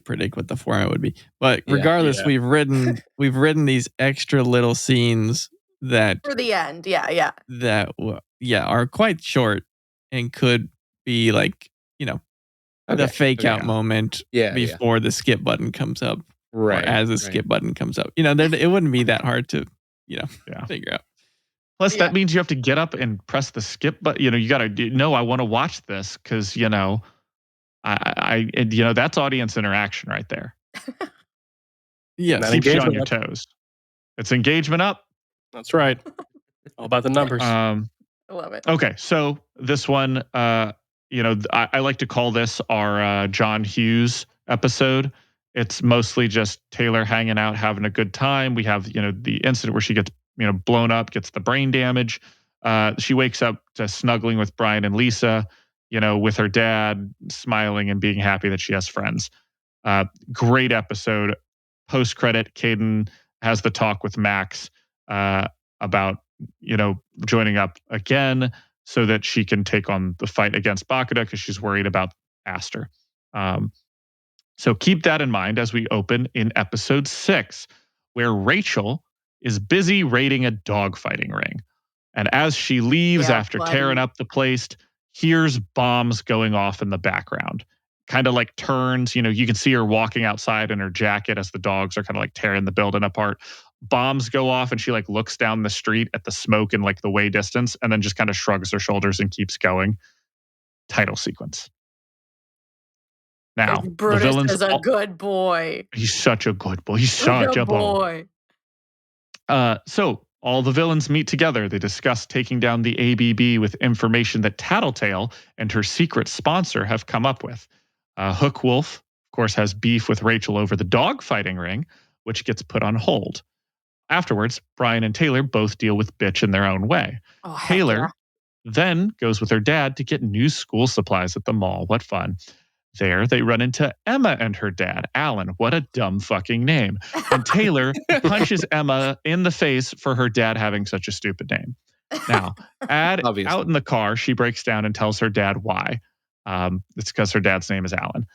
predict what the format would be. But regardless, we've written these extra little scenes that for the end, that are quite short and could be the fake out moment before the skip button comes up, right? Or as the skip button comes up, it wouldn't be that hard to figure out. Plus, that means you have to get up and press the skip button. You got to know I want to watch this because I that's audience interaction right there. Yes, keeps you on your toes. It's engagement up. That's right. All about the numbers. I love it. Okay, so this one, I like to call this our John Hughes episode. It's mostly just Taylor hanging out, having a good time. We have the incident where she gets blown up, gets the brain damage. She wakes up to snuggling with Brian and Lisa, with her dad, smiling and being happy that she has friends. Great episode. Post-credit, Caden has the talk with Max about, joining up again so that she can take on the fight against Bakuda because she's worried about Aster. So keep that in mind as we open in episode 6, where Rachel is busy raiding a dogfighting ring. And as she leaves after tearing up the place, hears bombs going off in the background. Kind of like turns, you can see her walking outside in her jacket as the dogs are kind of like tearing the building apart. Bombs go off and she like looks down the street at the smoke in like the way distance and then just kind of shrugs her shoulders and keeps going. Title sequence. Now, Brutus the villain's is a good boy. He's such a good boy. He's such a boy. So all the villains meet together. They discuss taking down the ABB with information that Tattletale and her secret sponsor have come up with. Hook Wolf, of course, has beef with Rachel over the dogfighting ring, which gets put on hold. Afterwards, Brian and Taylor both deal with Bitch in their own way. Taylor then goes with her dad to get new school supplies at the mall. What fun. There, they run into Emma and her dad, Allan. What a dumb fucking name. And Taylor punches Emma in the face for her dad having such a stupid name. Now, out in the car, she breaks down and tells her dad why. It's because her dad's name is Allan.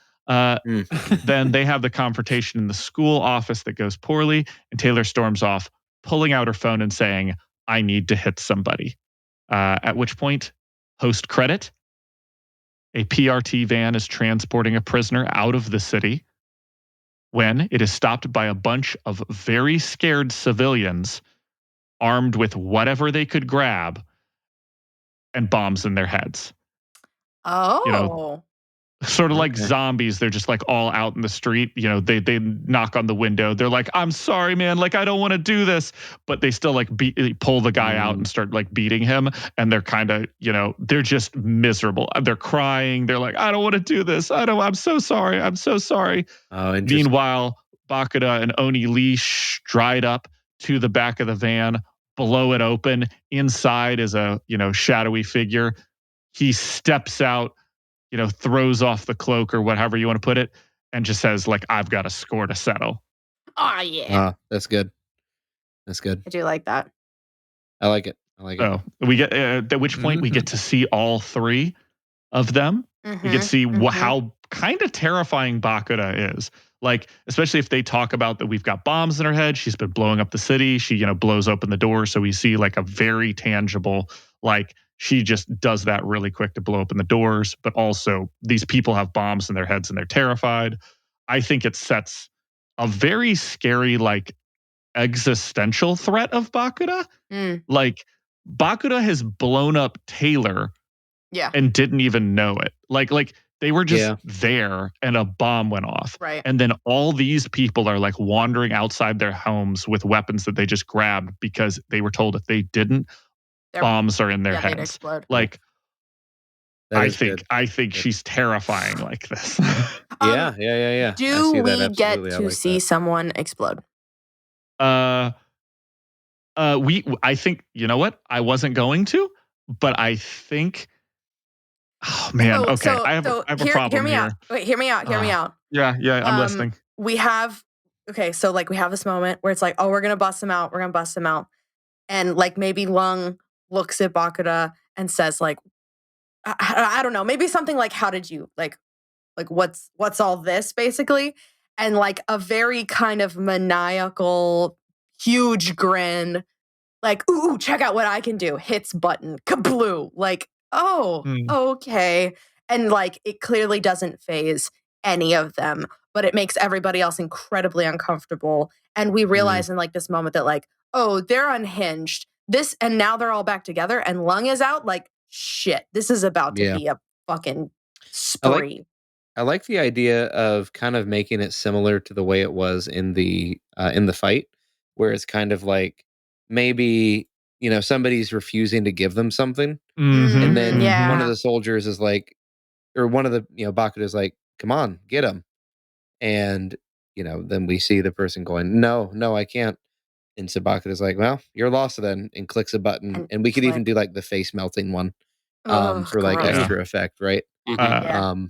Then they have the confrontation in the school office that goes poorly, and Taylor storms off, pulling out her phone and saying, I need to hit somebody. At which point, post-credit, a PRT van is transporting a prisoner out of the city when it is stopped by a bunch of very scared civilians armed with whatever they could grab and bombs in their heads. Oh. Sort of like zombies. They're just like all out in the street. They knock on the window. They're like, I'm sorry, man. Like, I don't want to do this. But they still like pull the guy out and start like beating him. And they're kind of, they're just miserable. They're crying. They're like, I don't want to do this. I'm so sorry. I'm so sorry. Oh, Meanwhile, Bakuda and Oni leash stride up to the back of the van, blow it open. Inside is a, shadowy figure. He steps out, throws off the cloak or whatever you want to put it, and just says, like, I've got a score to settle. Oh, yeah. That's good. That's good. I do like that. I like it. Oh, we get, at which point we get to see all three of them. We get to see how kind of terrifying Bakuda is. Like, especially if they talk about that we've got bombs in her head. She's been blowing up the city. She, blows open the door. So we see like a very tangible, like, she just does that really quick to blow open the doors. But also these people have bombs in their heads and they're terrified. I think it sets a very scary, like, existential threat of Bakuda. Like, Bakuda has blown up Taylor and didn't even know it. Like they were just there and a bomb went off. Right. And then all these people are like wandering outside their homes with weapons that they just grabbed because they were told if they didn't, bombs are in their heads. Explode. Like, I think she's terrifying like this. Yeah. Do we get to see someone explode? I think, you know what? I wasn't going to, but I think, oh man, okay. I have a problem hear me here. Out. Wait, hear me out. Yeah, I'm listening. We have this moment where it's like, oh, we're going to bust him out. And like maybe Lung looks at Bakuda and says like, I don't know, maybe something like, how did you like what's all this basically? And like a very kind of maniacal, huge grin, like, ooh, check out what I can do. Hits button, kabloo. Like, oh, okay. And like, it clearly doesn't phase any of them, but it makes everybody else incredibly uncomfortable. And we realize in like this moment that like, oh, they're unhinged. And now they're all back together and Lung is out. Like, shit, this is about to be a fucking spree. I like the idea of kind of making it similar to the way it was in the fight, where it's kind of like maybe somebody's refusing to give them something, and then one of the soldiers is like, or one of the Bakuda is like, "Come on, get him," and then we see the person going, "No, I can't," And so Bakuta's like, well, you're lost then, and clicks a button. And we could even do like the face melting one for like extra effect, right?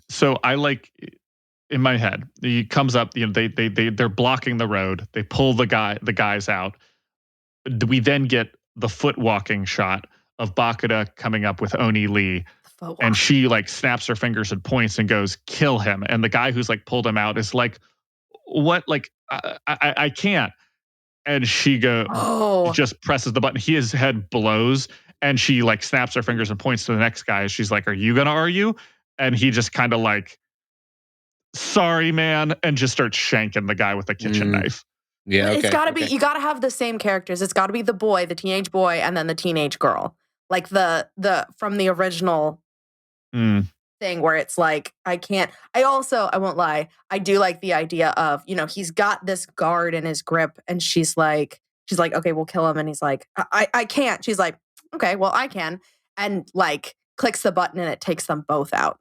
So I like, in my head, he comes up, they're blocking the road. They pull the guys out. We then get the foot walking shot of Bakuta coming up with Oni Lee. And she like snaps her fingers and points and goes, kill him. And the guy who's like pulled him out is like, what? Like, I can't. And she just presses the button. His head blows and she like snaps her fingers and points to the next guy. She's like, are you going to argue? And he just kind of like, sorry, man. And just starts shanking the guy with a kitchen knife. Yeah. Okay. It's gotta be, you gotta have the same characters. It's gotta be the boy, the teenage boy, and then the teenage girl. Like the from the original thing where it's like, I won't lie, I do like the idea of, he's got this guard in his grip and she's like, okay, we'll kill him. And he's like, I can't. She's like, okay, well, I can. And like clicks the button and it takes them both out.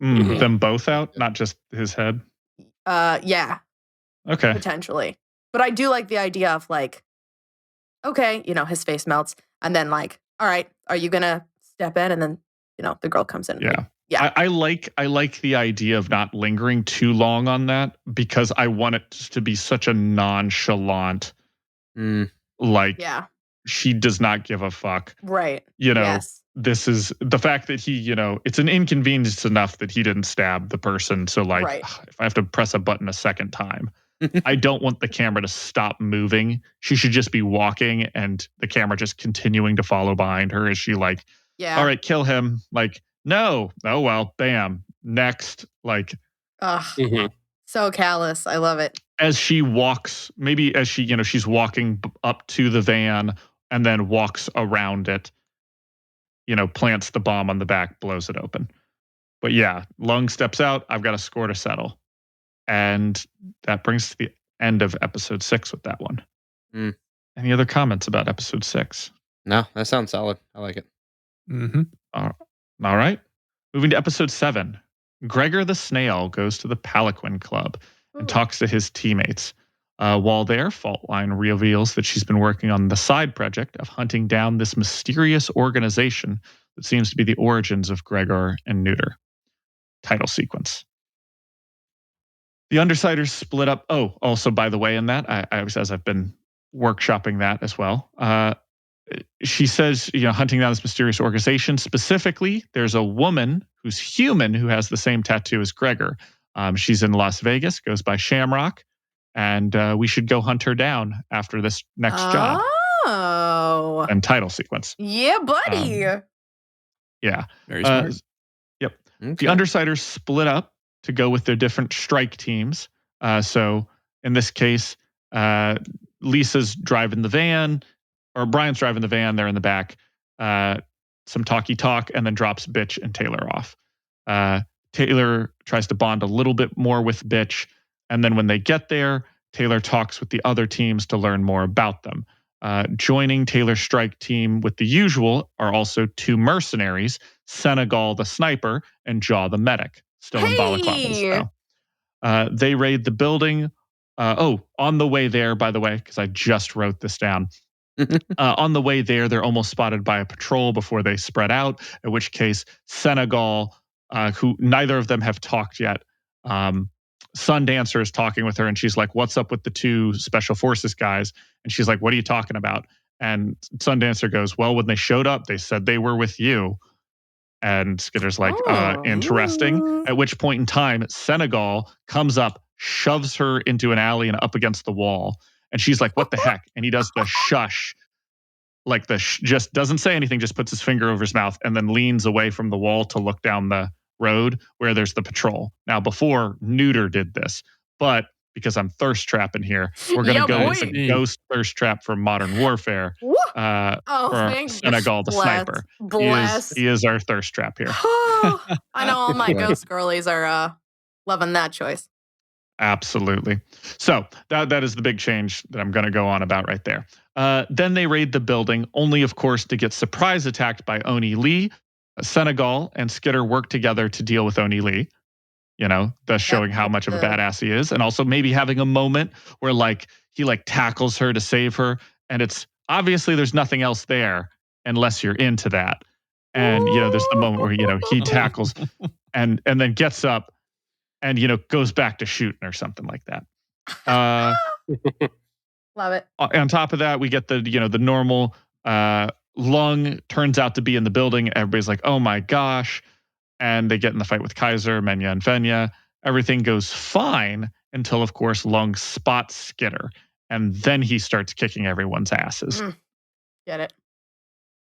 Them both out, not just his head? Yeah. Okay. Potentially. But I do like the idea of like, okay, his face melts and then like, all right, are you gonna step in? And then, the girl comes in. Yeah. Yeah. I like the idea of not lingering too long on that because I want it to be such a nonchalant, she does not give a fuck. Right. Yes. This is the fact that he, it's an inconvenience enough that he didn't stab the person. So like, if I have to press a button a second time, I don't want the camera to stop moving. She should just be walking and the camera just continuing to follow behind her as she like, all right, kill him. Like, no. Oh, well, bam. Next. Like, so callous. I love it. As she walks, maybe as she, she's walking up to the van and then walks around it, plants the bomb on the back, blows it open. But yeah, Lung steps out. I've got a score to settle. And that brings to the end of episode 6 with that one. Any other comments about episode 6? No, that sounds solid. I like it. All right. Moving to episode 7. Gregor the Snail goes to the Palaquin Club and talks to his teammates. While there, Faultline reveals that she's been working on the side project of hunting down this mysterious organization that seems to be the origins of Gregor and Neuter. Title sequence. The Undersiders split up. Oh, also, by the way, in that, as I've been workshopping that as well, she says, hunting down this mysterious organization. Specifically, there's a woman who's human who has the same tattoo as Gregor. She's in Las Vegas, goes by Shamrock, and we should go hunt her down after this next job. Oh. And title sequence. Yeah, buddy. Yeah. Very smart. Yep. Okay. The Undersiders split up to go with their different strike teams. So in this case, Lisa's driving the van, or Brian's driving the van. They're in the back. Some talk, and then drops Bitch and Taylor off. Taylor tries to bond a little bit more with Bitch. And then when they get there, Taylor talks with the other teams to learn more about them. Joining Taylor's strike team with the usual are also 2 mercenaries, Senegal the sniper and Jaw the medic, still in Balaclava. So, they raid the building. On the way there, by the way, because I just wrote this down. On the way there, they're almost spotted by a patrol before they spread out, in which case Senegal, who neither of them have talked yet, Sundancer is talking with her and she's like, what's up with the 2 special forces guys? And she's like, what are you talking about? And Sundancer goes, well, when they showed up, they said they were with you. And Skitter's like, interesting. At which point in time, Senegal comes up, shoves her into an alley and up against the wall. And she's like, what the heck? And he does the shush. Like just doesn't say anything, just puts his finger over his mouth and then leans away from the wall to look down the road where there's the patrol. Now, before Neuter did this, but because I'm thirst trapping here, we're going to go with a ghost thirst trap for Modern Warfare. For Senegal the sniper. He is our thirst trap here. I know all my ghost girlies are loving that choice. Absolutely. So that is the big change that I'm going to go on about right there. Then they raid the building, only, of course, to get surprise attacked by Oni Lee. Senegal and Skitter work together to deal with Oni Lee. thus showing how much of a badass he is. And also maybe having a moment where like he like tackles her to save her. And it's obviously there's nothing else there unless you're into that. And, there's the moment where, he tackles and then gets up and, goes back to shooting or something like that. Love it. On top of that, we get the normal Lung turns out to be in the building. Everybody's like, oh my gosh. And they get in the fight with Kaiser, Menya, and Fenya. Everything goes fine until, of course, Lung spots Skitter. And then he starts kicking everyone's asses. Get it.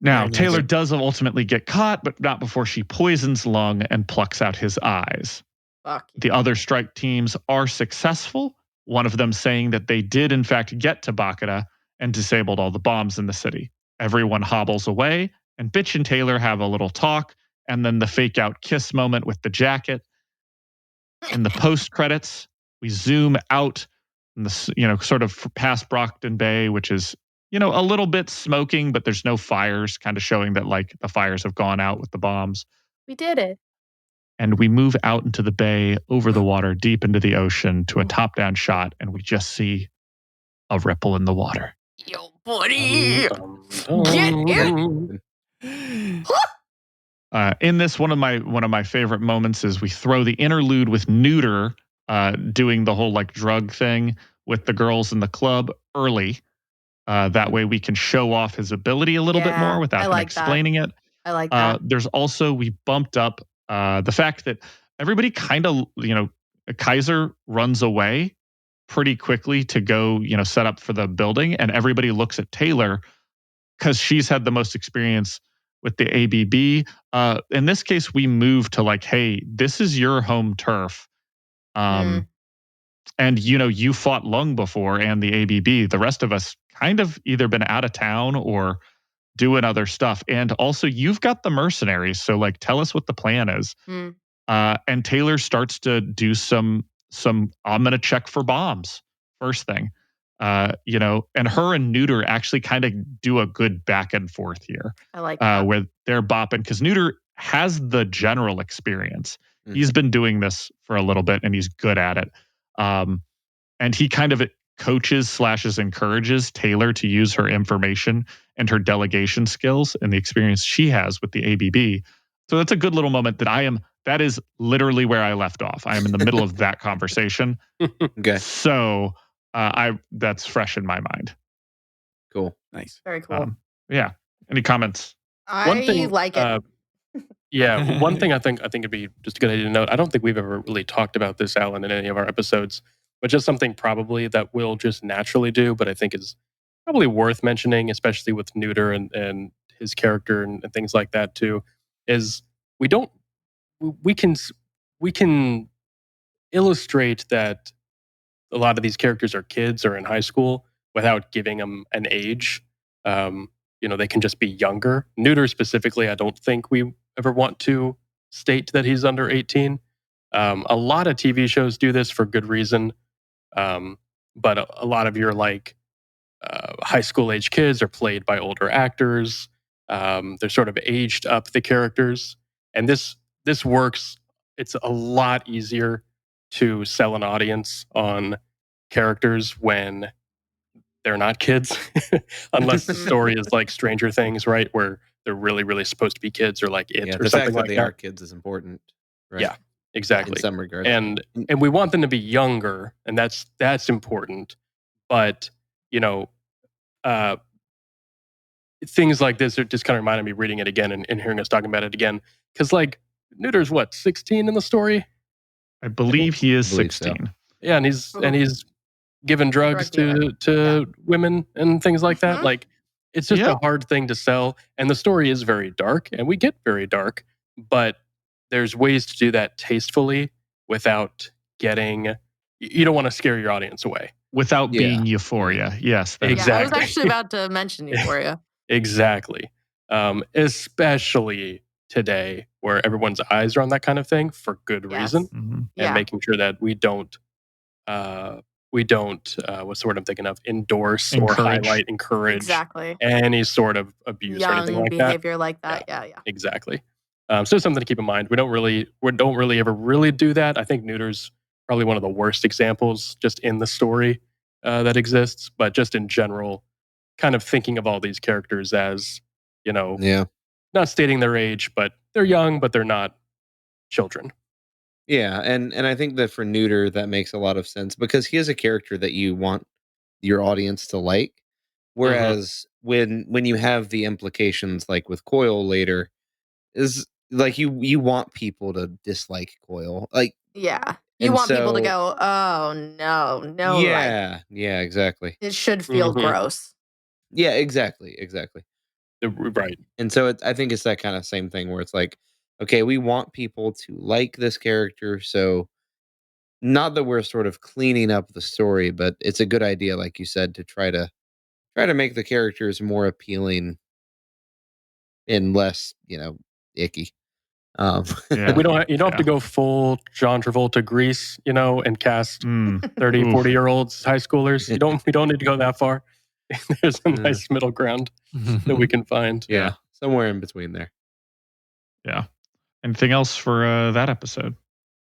Now, Taylor does ultimately get caught, but not before she poisons Lung and plucks out his eyes. Fuck yeah. The other strike teams are successful. One of them saying that they did, in fact, get to Bakura and disabled all the bombs in the city. Everyone hobbles away, and Bitch and Taylor have a little talk, and then the fake-out kiss moment with the jacket. In the post-credits, we zoom out, in the, sort of past Brockton Bay, which is, a little bit smoking, but there's no fires, kind of showing that, like, the fires have gone out with the bombs. We did it. And we move out into the bay, over the water, deep into the ocean, to a top-down shot, and we just see a ripple in the water. Yo, buddy! Get in! In this, one of my favorite moments is we throw the interlude with Neuter doing the whole like drug thing with the girls in the club early. That way we can show off his ability a little bit more without them explaining it. I like that. There's also, we bumped up the fact that everybody kind of, Kaiser runs away pretty quickly to go, set up for the building. And everybody looks at Taylor because she's had the most experience with the ABB. In this case, we move to like, hey, this is your home turf. And, you fought Lung before and the ABB. The rest of us kind of either been out of town or doing other stuff. And also, you've got the mercenaries. So, like, tell us what the plan is. And Taylor starts to do some I'm going to check for bombs first thing. And her and Neuter actually kind of do a good back and forth here. I like that. Where they're bopping because Neuter has the general experience. He's been doing this for a little bit and he's good at it. And he kind of coaches / encourages Taylor to use her information and her delegation skills and the experience she has with the ABB. So that's a good little moment that is literally where I left off. I am in the middle of that conversation. Okay. So that's fresh in my mind. Cool. Nice. Very cool. Yeah. Any comments? I like it. Yeah. One thing I think it'd be just a good idea to note. I don't think we've ever really talked about this, Alan, in any of our episodes, but just something probably that we'll just naturally do, but I think is probably worth mentioning, especially with Neuter and his character and things like that too, is we can illustrate that a lot of these characters are kids or in high school without giving them an age. They can just be younger. Neuter specifically, I don't think we ever want to state that he's under 18. A lot of TV shows do this for good reason. But a lot of your like high school age kids are played by older actors. They're sort of aged up the characters. And this works. It's a lot easier to sell an audience on characters when they're not kids, unless the story is like Stranger Things, right? Where they're really, really supposed to be kids or like it or something like that. The fact that they are kids is important. Right? Yeah, exactly. In some regards. And we want them to be younger, and that's important. But, things like this are just kind of reminded me reading it again and hearing us talking about it again. Because like Neuter's 16 in the story? I believe he is 16. So. Yeah, and he's giving drugs to women and things like that. Like, it's just a hard thing to sell. And the story is very dark, and we get very dark, but there's ways to do that tastefully without getting, you don't want to scare your audience away. Without being Euphoria. Yes. Exactly. I was actually about to mention Euphoria. Exactly. Especially today where everyone's eyes are on that kind of thing for good reason. And making sure that we don't what's the word I'm thinking of? Endorse or highlight, encourage any sort of abuse or anything like that. Behavior like that. Yeah. Exactly. So it's something to keep in mind. We don't really ever really do that. I think neuter's probably one of the worst examples just in the story that exists, but just in general, kind of thinking of all these characters as, not stating their age, but they're young, but they're not children. Yeah, and I think that for neuter, that makes a lot of sense because he is a character that you want your audience to like. Whereas when you have the implications like with Coil later, is like you want people to dislike Coil. Like yeah. You want people to go, oh no, yeah, yeah, exactly. It should feel gross. Yeah, exactly. Right. And so I think it's that kind of same thing where it's like, okay, we want people to like this character, so not that we're sort of cleaning up the story, but it's a good idea, like you said, to try to make the characters more appealing and less, icky. You don't have to go full John Travolta Grease, and cast 30, 40-year-olds high schoolers. We don't need to go that far. There's a nice middle ground that we can find. Yeah, somewhere in between there. Yeah. Anything else for that episode?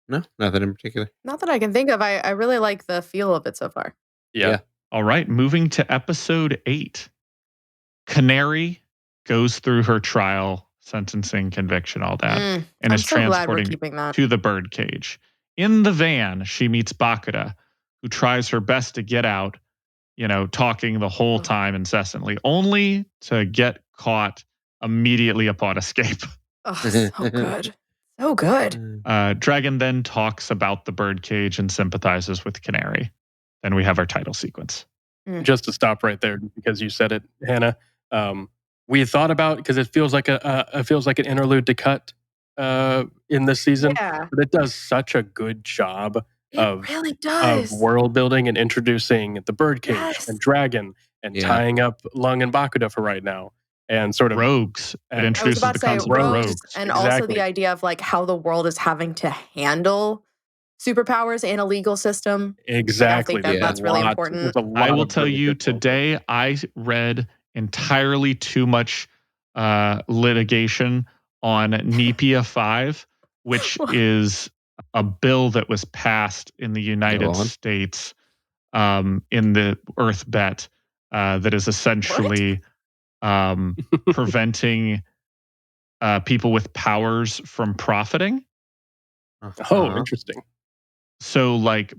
No, nothing in particular. Not that I can think of. I really like the feel of it so far. Yeah. All right, moving to episode 8. Canary goes through her trial, sentencing, conviction, all that, and is transporting to the birdcage. In the van, she meets Bakuda, who tries her best to get out, talking the whole time incessantly, only to get caught immediately upon escape. Oh, so good. So good. Dragon then talks about the birdcage and sympathizes with Canary. Then we have our title sequence. Just to stop right there, because you said it, Hannah. We thought about, because it feels like an interlude to cut in this season, but it does such a good job of world building and introducing the birdcage and dragon and tying up Lung and Bakuda for right now. And sort of rogues. It introduces the concept of rogues. And also the idea of like how the world is having to handle superpowers in a legal system. Exactly. I think that's really important. I will tell you today, I read entirely too much litigation on NEPIA 5, which is a bill that was passed in the United States in the Earth Bet that is essentially preventing people with powers from profiting. Oh, interesting. So like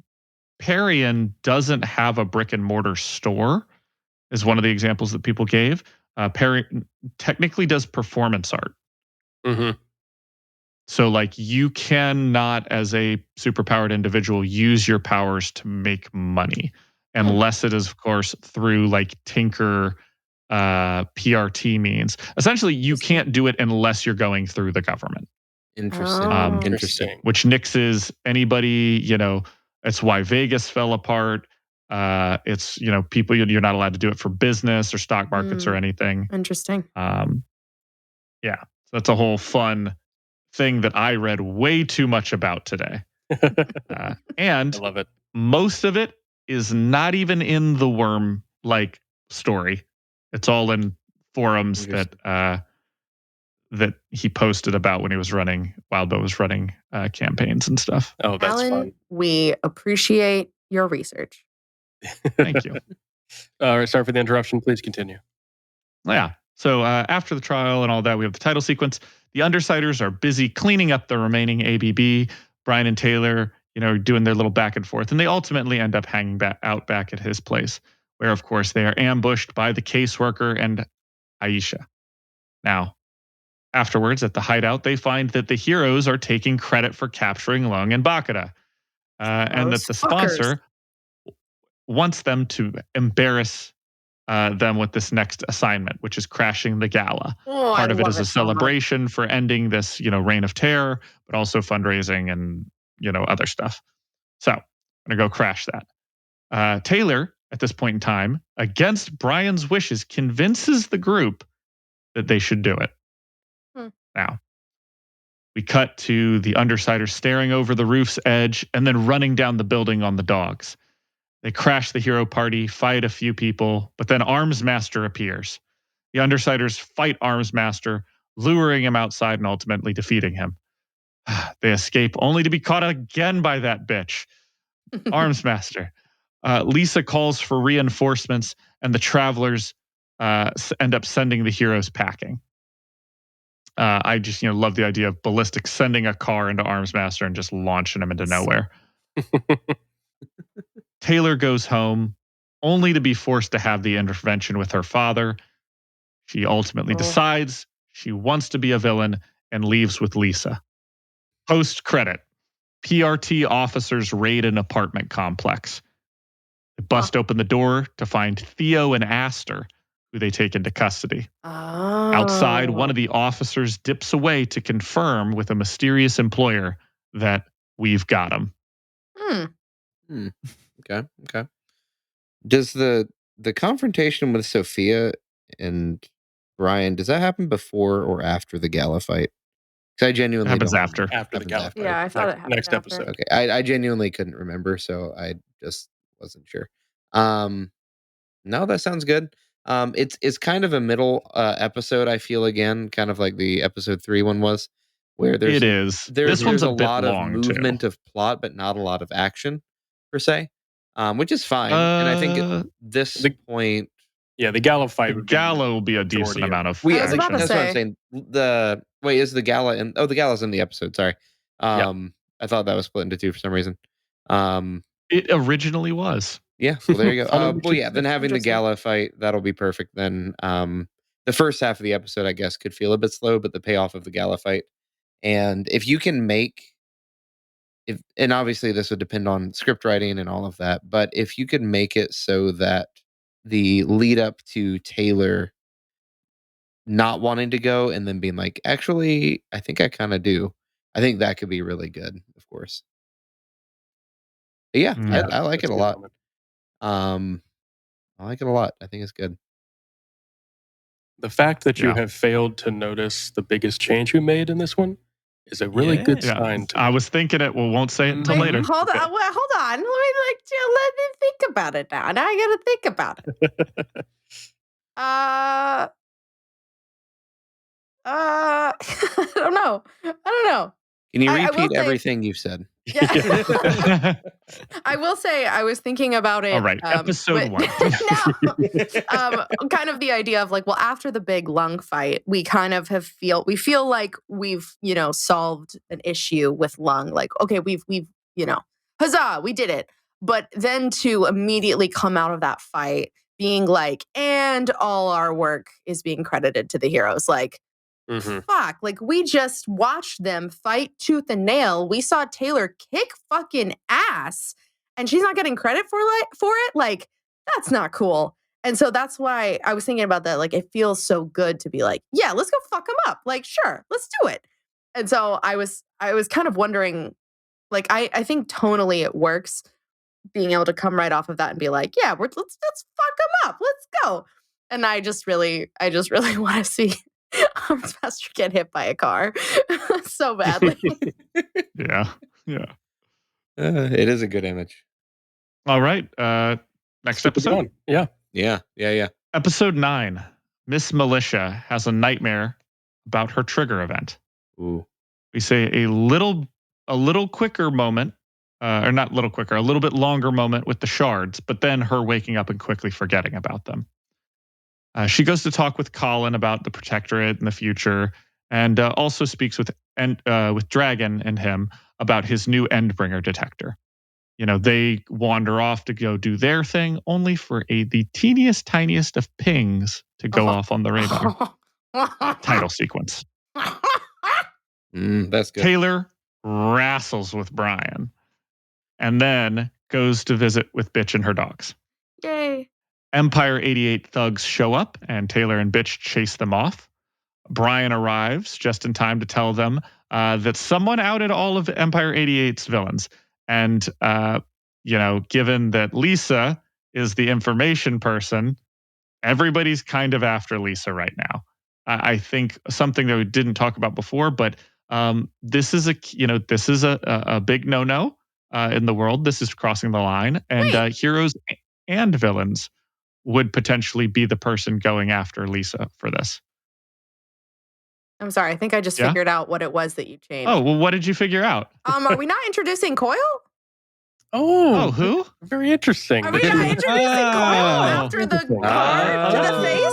Parian doesn't have a brick and mortar store is one of the examples that people gave. Parian technically does performance art. So like you cannot, as a superpowered individual, use your powers to make money unless it is, of course, through like Tinker PRT means. Essentially, you can't do it unless you're going through the government. Interesting. Which nixes anybody, it's why Vegas fell apart. It's, people, you're not allowed to do it for business or stock markets or anything. Interesting. Yeah. So that's a whole fun thing that I read way too much about today. And I love it. Most of it is not even in the Worm story. It's all in forums that he posted about when he was running, Wildbow was running campaigns and stuff. Oh, that's Allan, fun. We appreciate your research. Thank you. All right, sorry for the interruption. Please continue. Yeah. So after the trial and all that, we have the title sequence. The Undersiders are busy cleaning up the remaining ABB. Brian and Taylor, doing their little back and forth, and they ultimately end up hanging out back at his place, where, of course, they are ambushed by the caseworker and Aisha. Now, afterwards, at the hideout, they find that the heroes are taking credit for capturing Lung and Bakuda, and that the sponsor wants them to embarrass them with this next assignment, which is crashing the gala. Part of it is a celebration for ending this, reign of terror, but also fundraising and, other stuff. So I'm going to go crash that. Taylor, at this point in time, against Brian's wishes, convinces the group that they should do it. Now, we cut to the Undersiders staring over the roof's edge and then running down the building on the dogs. They crash the hero party, fight a few people, but then Armsmaster appears. The Undersiders fight Armsmaster, luring him outside and ultimately defeating him. They escape only to be caught again by that bitch, Armsmaster. Lisa calls for reinforcements, and the travelers end up sending the heroes packing. I just love the idea of Ballistic sending a car into Armsmaster and just launching him into nowhere. Taylor goes home only to be forced to have the intervention with her father. She ultimately decides she wants to be a villain and leaves with Lisa. Post credit, PRT officers raid an apartment complex. They bust open the door to find Theo and Aster, who they take into custody. Outside, one of the officers dips away to confirm with a mysterious employer that we've got him. Okay. Does the confrontation with Sophia and Brian, does that happen before or after the gala fight? Because I genuinely happens don't after. After the gala fight. Yeah, I thought it happened next after. episode. Okay, I genuinely couldn't remember, so I just wasn't sure. No, that sounds good. It's kind of a middle episode. I feel again, kind of like the episode 3 one was, where there's this one's a a bit lot of long, movement too. of plot, but not a lot of action per se, which is fine. And I think at this point, the gala fight. The gala will be a decent amount of I was action. about to that's say. what I'm saying. Is the gala in? Oh, the gala's in the episode. Sorry. I thought that was split into 2 for some reason. It originally was. Yeah, well, there you go. Then having the gala fight, that'll be perfect. Then the first half of the episode, I guess, could feel a bit slow, but the payoff of the gala fight, and if you can and obviously this would depend on script writing and all of that, but if you could make it so that the lead up to Taylor not wanting to go and then being like, actually, I think I kind of do. I think that could be really good, of course. But yeah, I like it a lot. I like it a lot. I think it's good. The fact that you have failed to notice the biggest change you made in this one is a really good sign. I was thinking it. Won't say it until later. Hold on. Let me think about it now. Now I got to think about it. I don't know. Can you repeat everything you've said? Yeah. I will say I was thinking about it. All right, episode 1. Kind of the idea of after the big lung fight, we kind of we feel like we've solved an issue with lung. Like, okay, we've huzzah, we did it. But then to immediately come out of that fight being like, and all our work is being credited to the heroes, like. Fuck, we just watched them fight tooth and nail. We saw Taylor kick fucking ass and she's not getting credit for it. That's not cool. And so that's why I was thinking about that. It feels so good to be like, yeah, let's go fuck them up. Sure, let's do it. And so I was kind of wondering, I think tonally it works being able to come right off of that and be like, yeah, let's fuck them up. Let's go. And I just really want to see Armsmaster get hit by a car so badly. Yeah. It is a good image. All right. Next episode. Yeah. Episode 9. Miss Militia has a nightmare about her trigger event. Ooh. We say a little quicker moment, or not little quicker, a little bit longer moment with the shards, but then her waking up and quickly forgetting about them. She goes to talk with Colin about the Protectorate in the future, and also speaks with Dragon and him about his new Endbringer detector. They wander off to go do their thing, only for the teeniest, tiniest of pings to go off on the radar. Title sequence. That's good. Taylor wrestles with Brian, and then goes to visit with Bitch and her dogs. Yay. Empire 88 thugs show up, and Taylor and Bitch chase them off. Brian arrives just in time to tell them that someone outed all of Empire 88's villains. And, given that Lisa is the information person, everybody's kind of after Lisa right now. I think something that we didn't talk about before, but this is a big no-no in the world. This is crossing the line, and heroes and villains would potentially be the person going after Lisa for this. I'm sorry. I think I just figured out what it was that you changed. Oh, well, what did you figure out? Are we not introducing Coil? Oh, who? Very interesting. Are we not introducing Coil after the card to the face?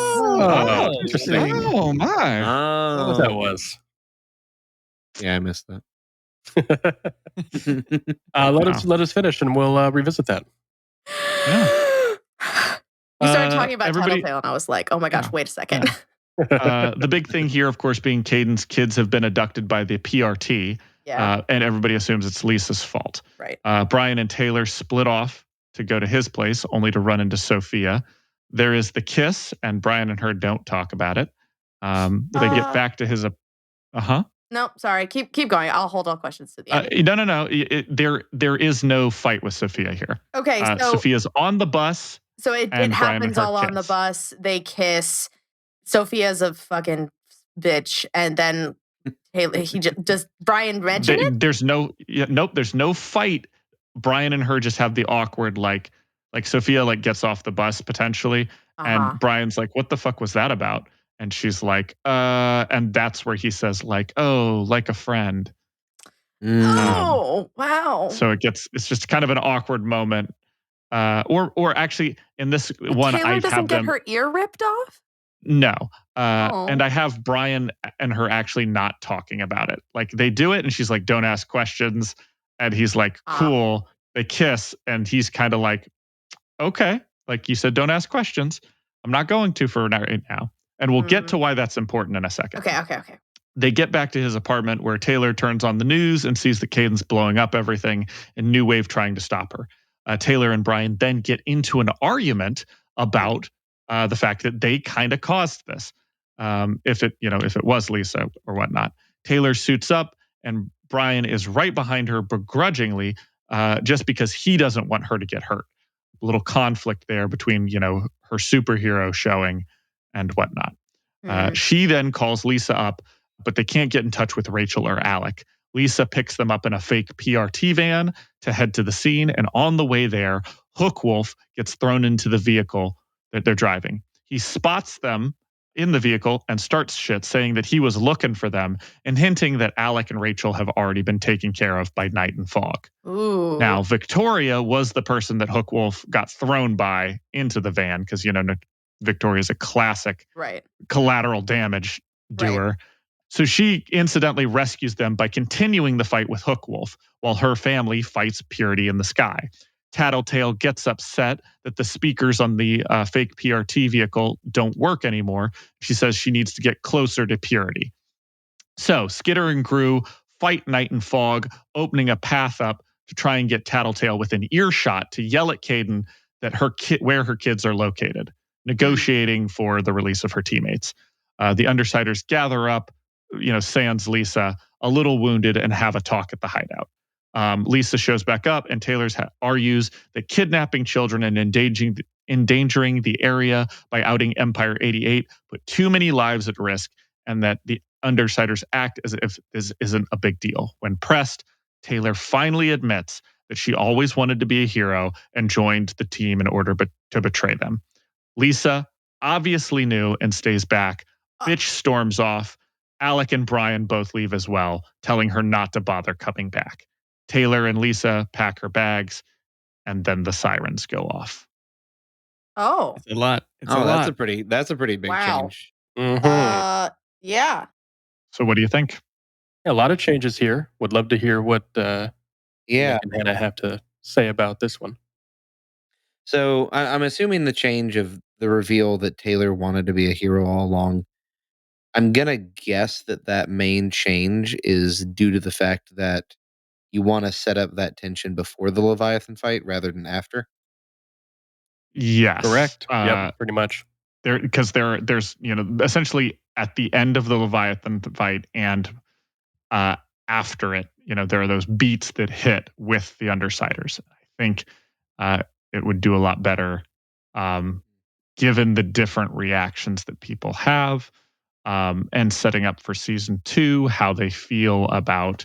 Interesting. Oh, my. What that was. Yeah, I missed that. Let us finish and we'll revisit that. Yeah. You started talking about Tattletale, and I was like, oh my gosh, wait a second. The big thing here, of course, being Caden's kids have been abducted by the PRT, and everybody assumes it's Lisa's fault. Right. Brian and Taylor split off to go to his place, only to run into Sophia. There is the kiss, and Brian and her don't talk about it. They get back to his... No, sorry. Keep going. I'll hold all questions to the end. No. There is no fight with Sophia here. Okay, so Sophia's on the bus. So it happens all on the bus. They kiss. Sophia's a fucking bitch, and then does Brian mention it? There's no fight. Brian and her just have the awkward like Sophia gets off the bus potentially, and Brian's like, "What the fuck was that about?" And she's like, and that's where he says "Oh, like a friend." Oh, wow. So it's just kind of an awkward moment. Or actually in this one, Taylor doesn't get her ear ripped off? No. And I have Brian and her actually not talking about it. Like they do it and she's like, don't ask questions. And he's like, cool. They kiss and he's kind of like, okay. Like you said, don't ask questions. I'm not going to for right now. And we'll get to why that's important in a second. Okay. They get back to his apartment where Taylor turns on the news and sees the Cadence blowing up everything and New Wave trying to stop her. Taylor and Brian then get into an argument about the fact that they kind of caused this. If it was Lisa or whatnot. Taylor suits up and Brian is right behind her begrudgingly, just because he doesn't want her to get hurt. A little conflict there between, her superhero showing and whatnot. She then calls Lisa up, but they can't get in touch with Rachel or Alec. Lisa picks them up in a fake PRT van to head to the scene. And on the way there, Hookwolf gets thrown into the vehicle that they're driving. He spots them in the vehicle and starts shit, saying that he was looking for them and hinting that Alec and Rachel have already been taken care of by Night and Fog. Ooh. Now, Victoria was the person that Hookwolf got thrown by into the van because, Victoria's a classic collateral damage doer. Right. So she incidentally rescues them by continuing the fight with Hookwolf while her family fights Purity in the sky. Tattletale gets upset that the speakers on the fake PRT vehicle don't work anymore. She says she needs to get closer to Purity. So Skitter and Gru fight Night and Fog, opening a path up to try and get Tattletale within earshot to yell at Caden that where her kids are located, negotiating for the release of her teammates. The Undersiders gather up, sans Lisa, a little wounded, and have a talk at the hideout. Lisa shows back up, and Taylor argues that kidnapping children and endangering the area by outing Empire 88 put too many lives at risk, and that the Undersiders act as if this isn't a big deal. When pressed, Taylor finally admits that she always wanted to be a hero and joined the team in order to betray them. Lisa obviously knew and stays back. Bitch storms off. Alec and Brian both leave as well, telling her not to bother coming back. Taylor and Lisa pack her bags, and then the sirens go off. Oh, it's a lot. That's a pretty big change. Mm-hmm. Yeah. So, what do you think? A lot of changes here. Would love to hear what Nick and Hannah have to say about this one. So, I'm assuming the change of the reveal that Taylor wanted to be a hero all along. I'm gonna guess that main change is due to the fact that you want to set up that tension before the Leviathan fight rather than after. Yes, correct. Pretty much. There's essentially at the end of the Leviathan fight and after it, there are those beats that hit with the Undersiders. I think it would do a lot better, given the different reactions that people have. And setting up for season 2, how they feel about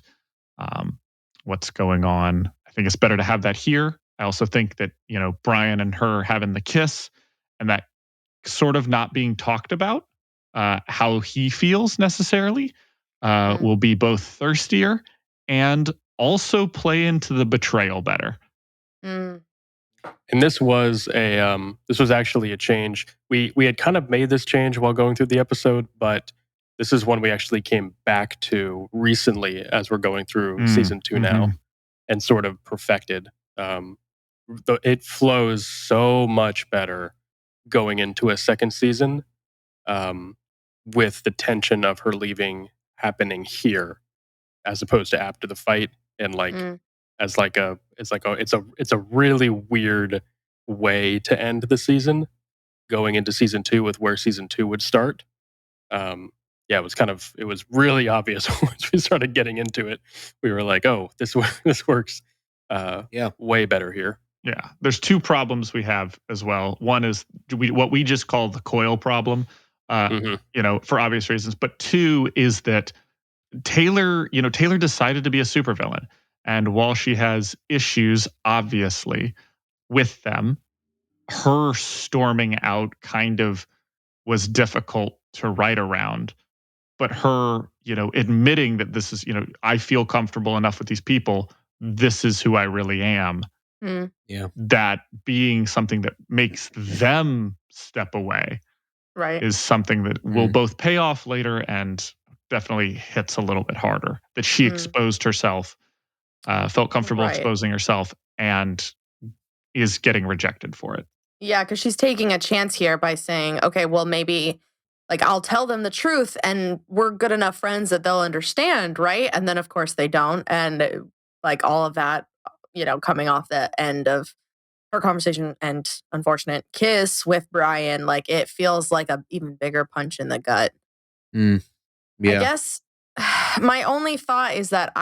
what's going on. I think it's better to have that here. I also think that, Brian and her having the kiss and that sort of not being talked about how he feels necessarily. Will be both thirstier and also play into the betrayal better. Mm. And this was actually a change. We had kind of made this change while going through the episode, but this is one we actually came back to recently as we're going through season 2 now, and sort of perfected. It flows so much better going into a second season, with the tension of her leaving happening here, as opposed to after the fight, and it's a really weird way to end the season, going into season 2 with where season 2 would start. It was really obvious once we started getting into it. We were like, oh, this works way better here. Yeah, there's 2 problems we have as well. One is what we just call the coil problem, for obvious reasons. But 2 is that Taylor decided to be a supervillain. And while she has issues, obviously, with them, her storming out kind of was difficult to write around. But her, admitting that this is, I feel comfortable enough with these people, this is who I really am. Yeah. That being something that makes them step away is something that will both pay off later and definitely hits a little bit harder. That she exposed herself, felt comfortable exposing herself, and is getting rejected for it. Yeah, because she's taking a chance here by saying, okay, well, maybe I'll tell them the truth and we're good enough friends that they'll understand, right? And then, of course, they don't. And all of that, coming off the end of her conversation and unfortunate kiss with Brian, it feels like a even bigger punch in the gut. Yeah. I guess my only thought is that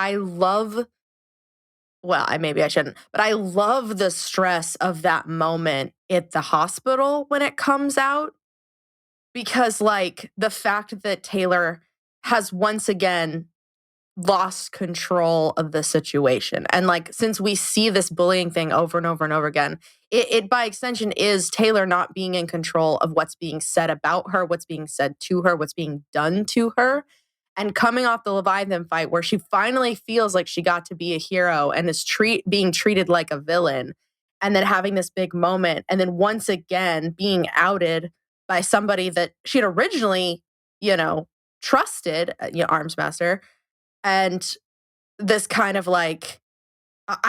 maybe I shouldn't, but I love the stress of that moment at the hospital when it comes out, because the fact that Taylor has once again lost control of the situation. And since we see this bullying thing over and over and over again, it by extension is Taylor not being in control of what's being said about her, what's being said to her, what's being done to her. And coming off the Leviathan fight where she finally feels like she got to be a hero and is being treated like a villain, and then having this big moment, and then once again being outed by somebody that she had originally, trusted, Armsmaster. And this kind of I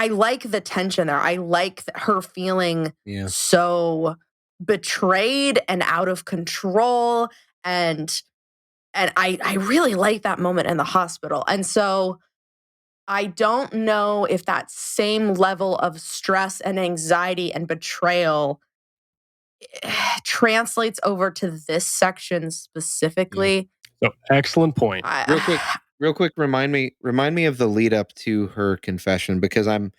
like the tension there. I like her feeling so betrayed and out of control. And I really like that moment in the hospital. And so I don't know if that same level of stress and anxiety and betrayal translates over to this section specifically. So excellent point. Real quick, remind me of the lead up to her confession, because I'm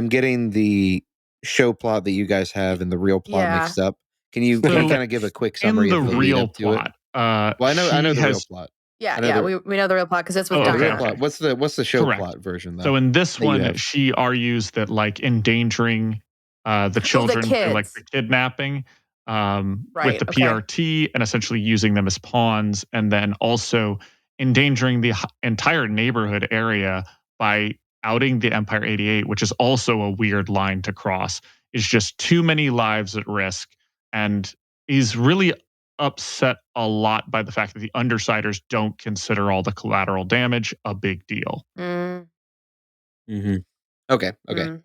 getting the show plot that you guys have and the real plot mixed up. Can you kind of give a quick summary of the real lead up plot? To it? Well, I know the real plot. Yeah, we know the real plot because it's with the real Diana. plot. What's the show plot version though? So in this one, she argues that endangering the children through the kidnapping with the PRT and essentially using them as pawns, and then also endangering the entire neighborhood area by outing the Empire 88, which is also a weird line to cross. Is just too many lives at risk, and is really upset a lot by the fact that the Undersiders don't consider all the collateral damage a big deal. Okay. Yeah.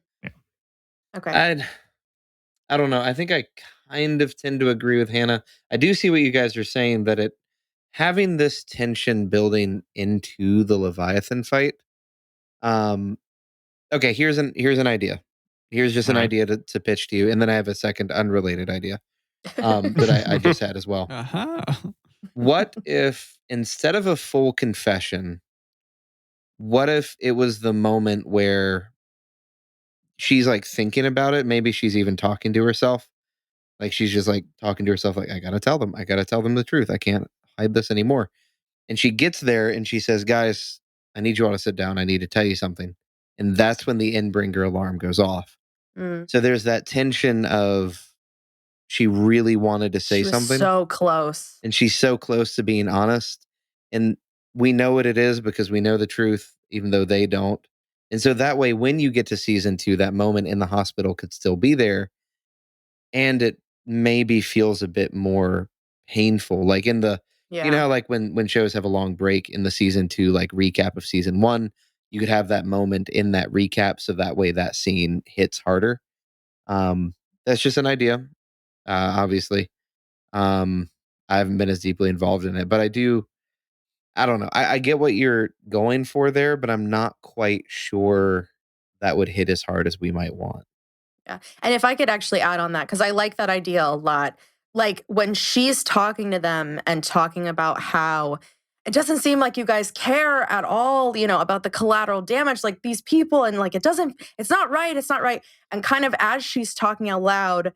Okay. I don't know. I think I kind of tend to agree with Hannah. I do see what you guys are saying, that having this tension building into the Leviathan fight. Okay, here's an idea. Here's just an idea to pitch to you, and then I have a second unrelated idea that I just had as well. What if instead of a full confession, what if it was the moment where she's thinking about it? Maybe she's even talking to herself. She's just talking to herself, I gotta tell them the truth. I can't hide this anymore. And she gets there and she says, guys, I need you all to sit down. I need to tell you something. And that's when the Endbringer alarm goes off. So there's that tension of she really wanted to say something. So close. And she's so close to being honest. And we know what it is because we know the truth, even though they don't. And so that way, when you get to season 2, that moment in the hospital could still be there. And it maybe feels a bit more painful. Like in the, you know, like when shows have a long break in the season 2, like recap of season 1, you could have that moment in that recap. So that way that scene hits harder. That's just an idea. Obviously. I haven't been as deeply involved in it, but I don't know. I get what you're going for there, but I'm not quite sure that would hit as hard as we might want. Yeah. And if I could actually add on that, because I like that idea a lot. Like when she's talking to them and talking about how it doesn't seem like you guys care at all, you know, about the collateral damage, like these people, and like it's not right. And kind of as she's talking out loud,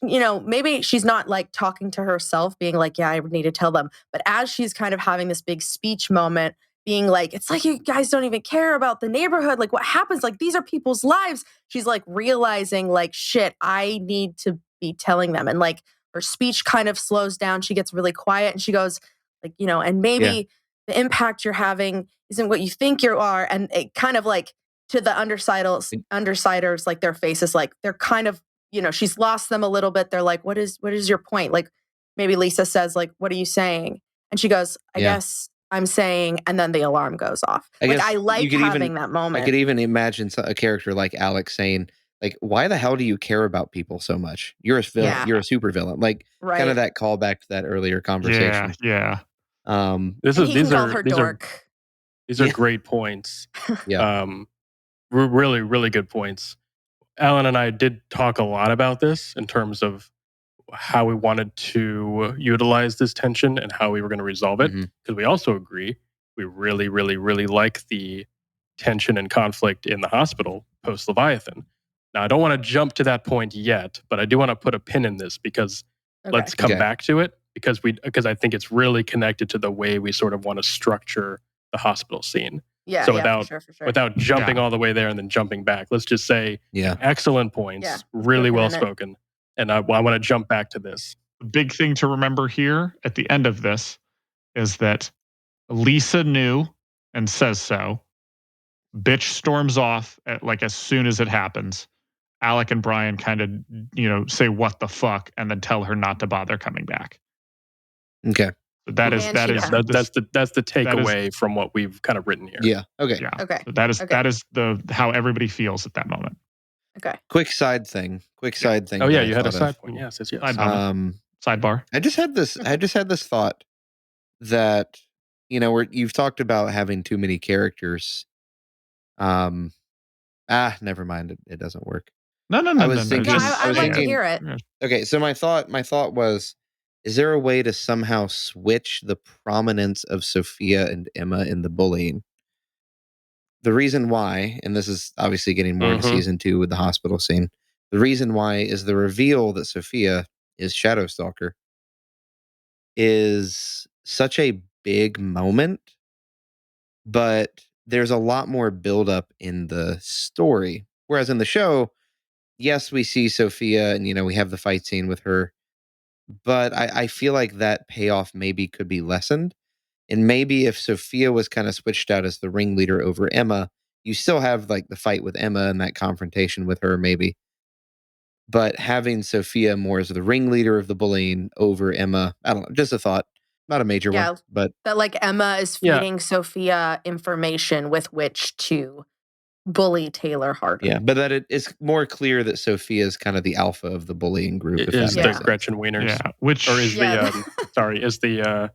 you know, maybe she's not like talking to herself, being like, yeah, I need to tell them. But as she's kind of having this big speech moment, being like, it's like you guys don't even care about the neighborhood. Like what happens? Like these are people's lives. She's like realizing like, shit, I need to be telling them. And like her speech kind of slows down. She gets really quiet and she goes like, you know, and maybe the impact you're having isn't what you think you are. And it kind of like to the undersiders, like their faces, like they're kind of, you know, she's lost them a little bit. They're like, what is your point? Like maybe Lisa says like, what are you saying? And she goes, I guess I'm saying, and then the alarm goes off. I like having that moment. I could even imagine a character like Alex saying, like, why the hell do you care about people so much? You're a villain. You're a super villain. Like kind of that callback to that earlier conversation. Yeah. These are great points. Really, really good points. Alan and I did talk a lot about this in terms of how we wanted to utilize this tension and how we were going to resolve it. Because we also agree we really, really, really like the tension and conflict in the hospital post Leviathan. Now, I don't want to jump to that point yet, but I do want to put a pin in this because let's come back to it because I think it's really connected to the way we sort of want to structure the hospital scene. Yeah. So without jumping all the way there and then jumping back, let's just say, excellent points, really well spoken. And I want to jump back to this. The big thing to remember here at the end of this is that Lisa knew and says so. Bitch storms off as soon as it happens. Alec and Brian kind of, you know, say what the fuck and then tell her not to bother coming back. Okay. That's the takeaway from what we've kind of written here. Yeah. Okay. Yeah. Okay. So that is how everybody feels at that moment. Okay. Quick side thing. Oh yeah, you had a side point. Yes. Sidebar. I just had this thought that, you know, you've talked about having too many characters. Never mind. It doesn't work. No. I was thinking, to hear it. Okay, so my thought was, is there a way to somehow switch the prominence of Sophia and Emma in the bullying? The reason why, and this is obviously getting more into season 2 with the hospital scene, the reason why is the reveal that Sophia is Shadowstalker is such a big moment, but there's a lot more buildup in the story. Whereas in the show, yes, we see Sophia and, you know, we have the fight scene with her, but I feel like that payoff maybe could be lessened. And maybe if Sophia was kind of switched out as the ringleader over Emma, you still have like the fight with Emma and that confrontation with her maybe. But having Sophia more as the ringleader of the bullying over Emma, I don't know, just a thought. Not a major one, but that like Emma is feeding Sophia information with which to bully Taylor harder. Yeah, but that it is more clear that Sophia is kind of the alpha of the bullying group. Is the Gretchen Wieners? Yeah,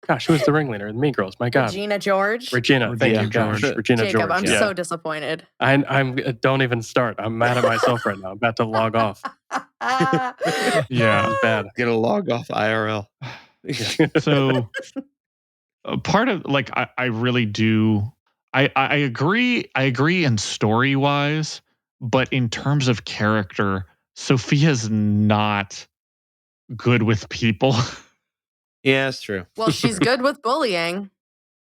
Gosh, who was the ringleader? The Mean Girls. My God, Regina George. Regina, thank you, George. Regina Jacob, George. I'm so disappointed. I'm. Don't even start. I'm mad at myself right now. I'm about to log off. Yeah, bad. Gonna log off IRL. So part of like I really do. I agree in story wise, but in terms of character, Sophia's not good with people. Yeah, that's true. Well, she's good with bullying.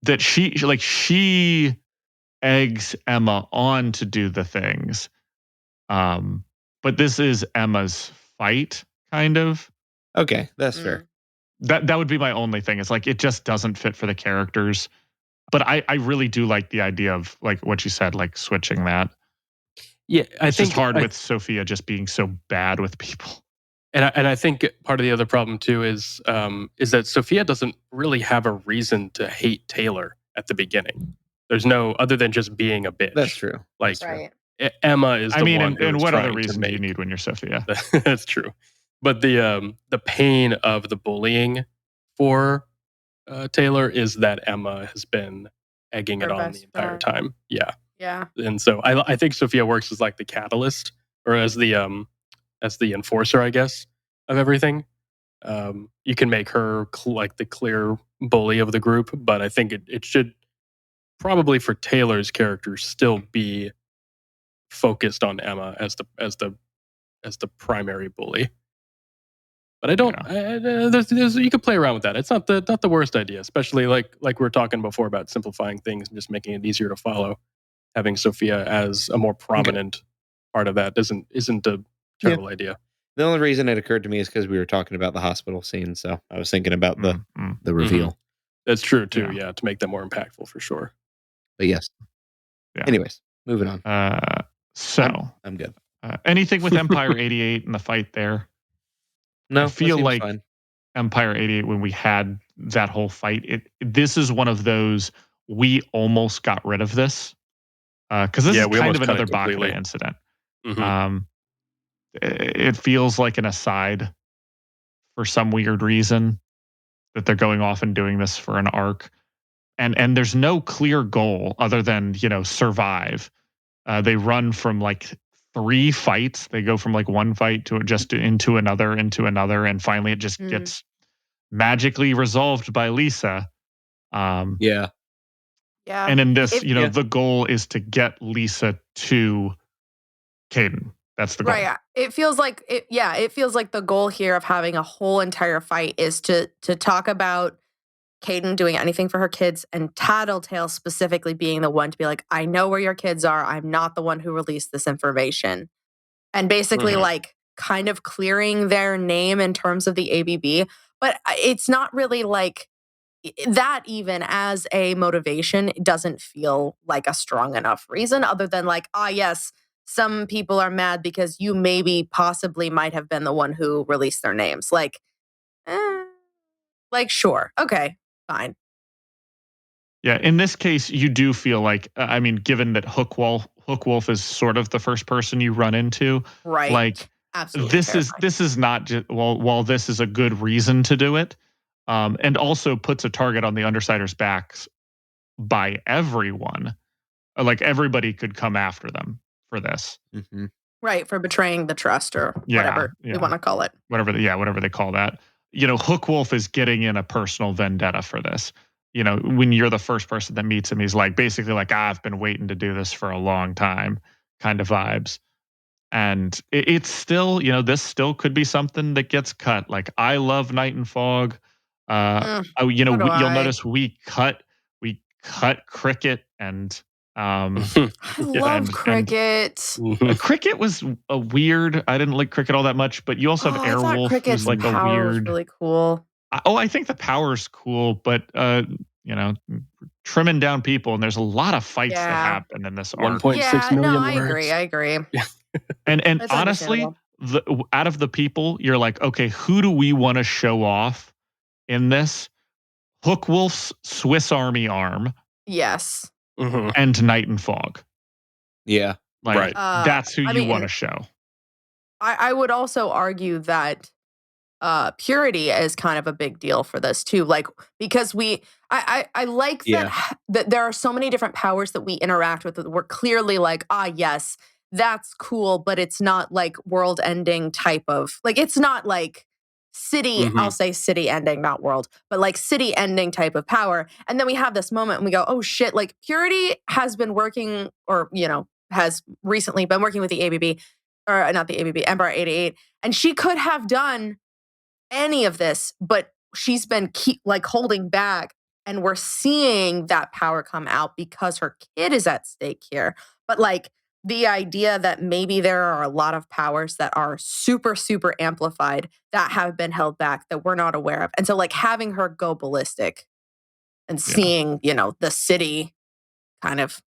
That she eggs Emma on to do the things. But this is Emma's fight, kind of. Okay, that's fair. That would be my only thing. It's like it just doesn't fit for the characters. But I really do like the idea of like what you said, like switching that. Yeah, it's just hard with Sophia just being so bad with people. And I think part of the other problem too is that Sophia doesn't really have a reason to hate Taylor at the beginning. There's no other than just being a bitch. That's true. Like That's true. Emma is the one. And what other reason do you need when you're Sophia? That's true. But the pain of the bullying for Taylor is that Emma has been egging it on the entire time. Yeah. Yeah. And so I think Sophia works as like the catalyst or as the enforcer, I guess, of everything. You can make her like the clear bully of the group, but I think it should probably for Taylor's character still be focused on Emma as the primary bully. But I don't. You could play around with that. It's not the worst idea, especially like we were talking before about simplifying things and just making it easier to follow. Having Sophia as a more prominent part of that isn't a terrible idea. The only reason it occurred to me is because we were talking about the hospital scene, so I was thinking about the reveal. Mm-hmm. That's true too. Yeah, to make that more impactful for sure. But yes. Yeah. Anyways, moving on. I'm good. Anything with Empire 88 and the fight there? No, I feel like Empire 88 when we had that whole fight. This is one of those we almost got rid of this because this is kind of another Bakula incident. Mm-hmm. It feels like an aside for some weird reason that they're going off and doing this for an arc, and there's no clear goal other than survive. They run from like 3 fights. They go from like one fight to just into another, and finally it just gets magically resolved by Lisa. Yeah. And in this, the goal is to get Lisa to Caden. That's the goal. Right. It feels like it feels like the goal here of having a whole entire fight is to talk about Caden doing anything for her kids and Tattletale specifically being the one to be like, I know where your kids are. I'm not the one who released this information. And basically like kind of clearing their name in terms of the ABB. But it's not really like that even as a motivation. It doesn't feel like a strong enough reason other than like, yes, some people are mad because you maybe possibly might have been the one who released their names. Like, sure. Okay, fine. Yeah, in this case, you do feel like, given that Hookwolf is sort of the first person you run into, right? Like, absolutely. This is not just while this is a good reason to do it, and also puts a target on the Undersiders' backs by everyone. Like everybody could come after them for this, right? For betraying the trust or whatever you want to call it. Whatever they call that. Hookwolf is getting in a personal vendetta for this. When you're the first person that meets him, he's like basically like, I've been waiting to do this for a long time kind of vibes. And it's still, this still could be something that gets cut. Like I love Night and Fog. You'll notice we cut Cricket and I love Cricket. Cricket was a weird. I didn't like Cricket all that much, but you also have Airwolf, who's like a weird. Really cool. I think the power's cool, but trimming down people, and there's a lot of fights that happen in this arc. 1.6 million words. I agree. And honestly, out of the people, you're like, okay, who do we want to show off in this? Hookwolf's Swiss Army arm. Yes. And Night and Fog. Yeah. Right. That's who you want to show. I would also argue that purity is kind of a big deal for this too. Like, because I like that there are so many different powers that we interact with that we're clearly like, yes, that's cool, but it's not like world ending type of, like, it's not like city, I'll say city ending, not world, but like city ending type of power. And then we have this moment and we go, oh shit, like Purity has been working or, has recently been working with the ABB, or not the ABB, Empire 88. And she could have done any of this, but she's been holding back. And we're seeing that power come out because her kid is at stake here. But like, the idea that maybe there are a lot of powers that are super, super amplified that have been held back that we're not aware of. And so like having her go ballistic and seeing, the city kind of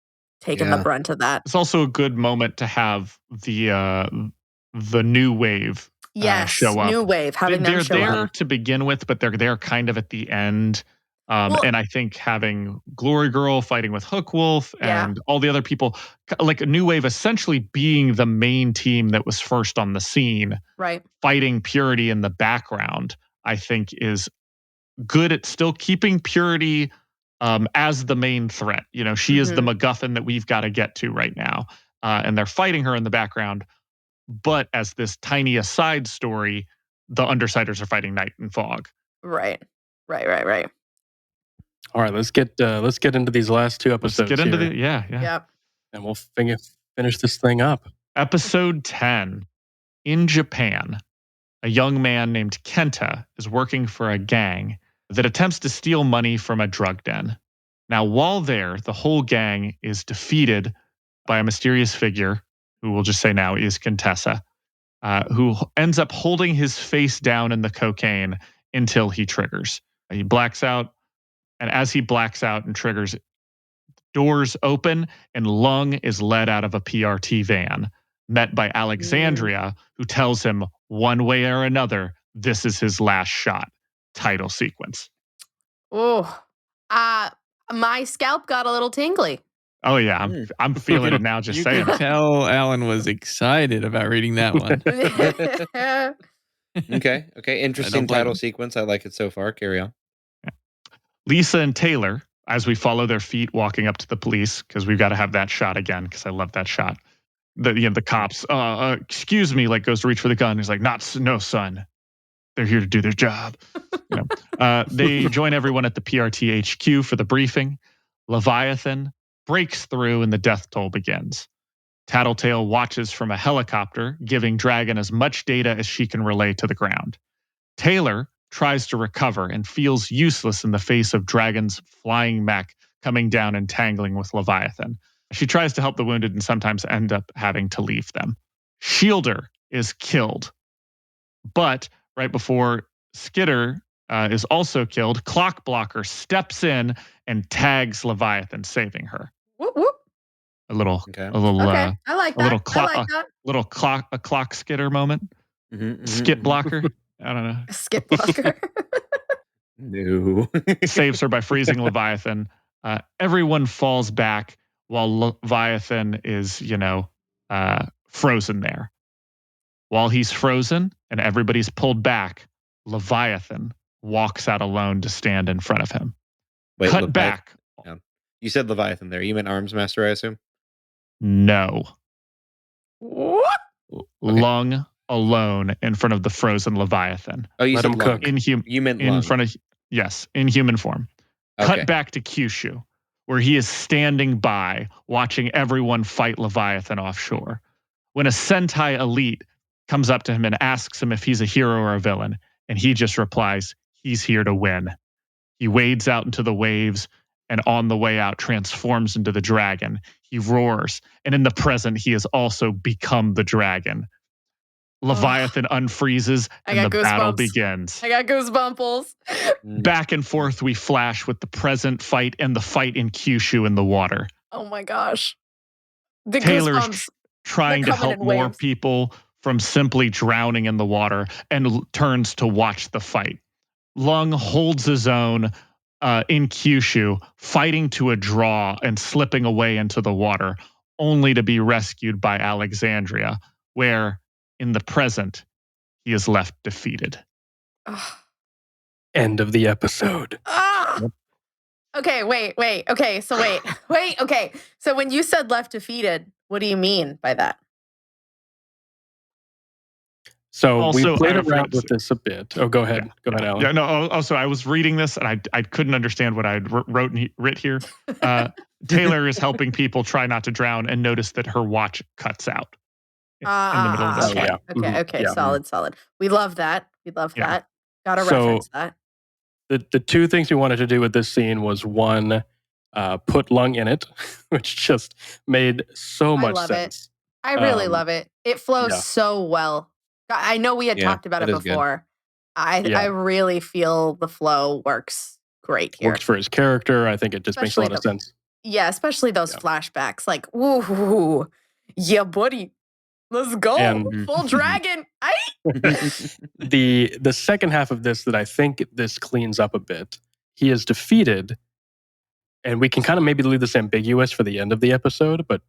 taking the brunt of that. It's also a good moment to have the new wave show up. New wave, having them show up. They're there to begin with, but they're there kind of at the end. And I think having Glory Girl fighting with Hook Wolf and all the other people, like a New Wave essentially being the main team that was first on the scene, right? Fighting Purity in the background, I think is good at still keeping Purity as the main threat. She is the MacGuffin that we've got to get to right now. And they're fighting her in the background. But as this tiny aside story, the Undersiders are fighting Night and Fog. Right. All right, let's get into these last two episodes. Let's get into Yep. And we'll finish this thing up. Episode 10. In Japan, a young man named Kenta is working for a gang that attempts to steal money from a drug den. Now, while there, the whole gang is defeated by a mysterious figure, who we'll just say now is Contessa, who ends up holding his face down in the cocaine until he triggers. He blacks out, and as he blacks out and triggers, doors open and Lung is led out of a PRT van, met by Alexandria, who tells him one way or another, this is his last shot. Title sequence. Oh, my scalp got a little tingly. Oh yeah, I'm feeling it now. Just saying. You could tell Alan was excited about reading that one. Okay. Interesting title sequence. I like it so far. Carry on. Yeah. Lisa and Taylor, as we follow their feet walking up to the police, because we've got to have that shot again, because I love that shot. The cops, excuse me, like goes to reach for the gun. He's like, no, son. They're here to do their job. They join everyone at the PRT HQ for the briefing. Leviathan breaks through and the death toll begins. Tattletale watches from a helicopter, giving Dragon as much data as she can relay to the ground. Taylor tries to recover and feels useless in the face of Dragon's flying mech coming down and tangling with Leviathan. She tries to help the wounded and sometimes end up having to leave them. Shielder is killed. But right before Skitter is also killed, Clockblocker steps in and tags Leviathan, saving her. Whoop, whoop. A little, I like that. A clock skitter moment. Skit blocker. I don't know. Skit blocker. No. Saves her by freezing Leviathan. Everyone falls back while Leviathan is, frozen there. While he's frozen and everybody's pulled back, Leviathan walks out alone to stand in front of him. Wait, Cut back. Yeah. You said Leviathan there. You meant Arms Master, I assume? No. What? Lung alone in front of the frozen Leviathan. Oh, you Let said him Lung. cook. You meant in Lung. front of in human form. Okay. Cut back to Kyushu, where he is standing by, watching everyone fight Leviathan offshore. When a Sentai elite comes up to him and asks him if he's a hero or a villain, and he just replies, he's here to win. He wades out into the waves and on the way out transforms into the dragon. He roars, and in the present, he has also become the dragon. Leviathan unfreezes, and the battle begins. I got goosebumples. Back and forth we flash with the present fight and the fight in Kyushu in the water. Oh my gosh. The Taylor's goosebumps. trying to help more people from simply drowning in the water and turns to watch the fight. Lung holds his own in Kyushu, fighting to a draw and slipping away into the water, only to be rescued by Alexandria, where in the present, he is left defeated. End of the episode. Okay, wait. Okay, so wait. Okay, so when you said left defeated, what do you mean by that? So also, we played around with this a bit. Oh, go ahead. Go ahead, Alan. Yeah, no, also, I was reading this and I couldn't understand what I writ here. Taylor is helping people try not to drown and notice that her watch cuts out in the middle of this fight. Okay, solid. We love that. That. Gotta reference that. The two things we wanted to do with this scene was one, put Lung in it, which just made so much sense. I really love it. It flows so well. I know we had talked about it before. I really feel the flow works great here. Works for his character. I think it just makes a lot of sense. Yeah, especially those flashbacks. Like, ooh, yeah, buddy. Let's go. And full dragon. The second half of this that I think this cleans up a bit. He is defeated, and we can kind of maybe leave this ambiguous for the end of the episode, but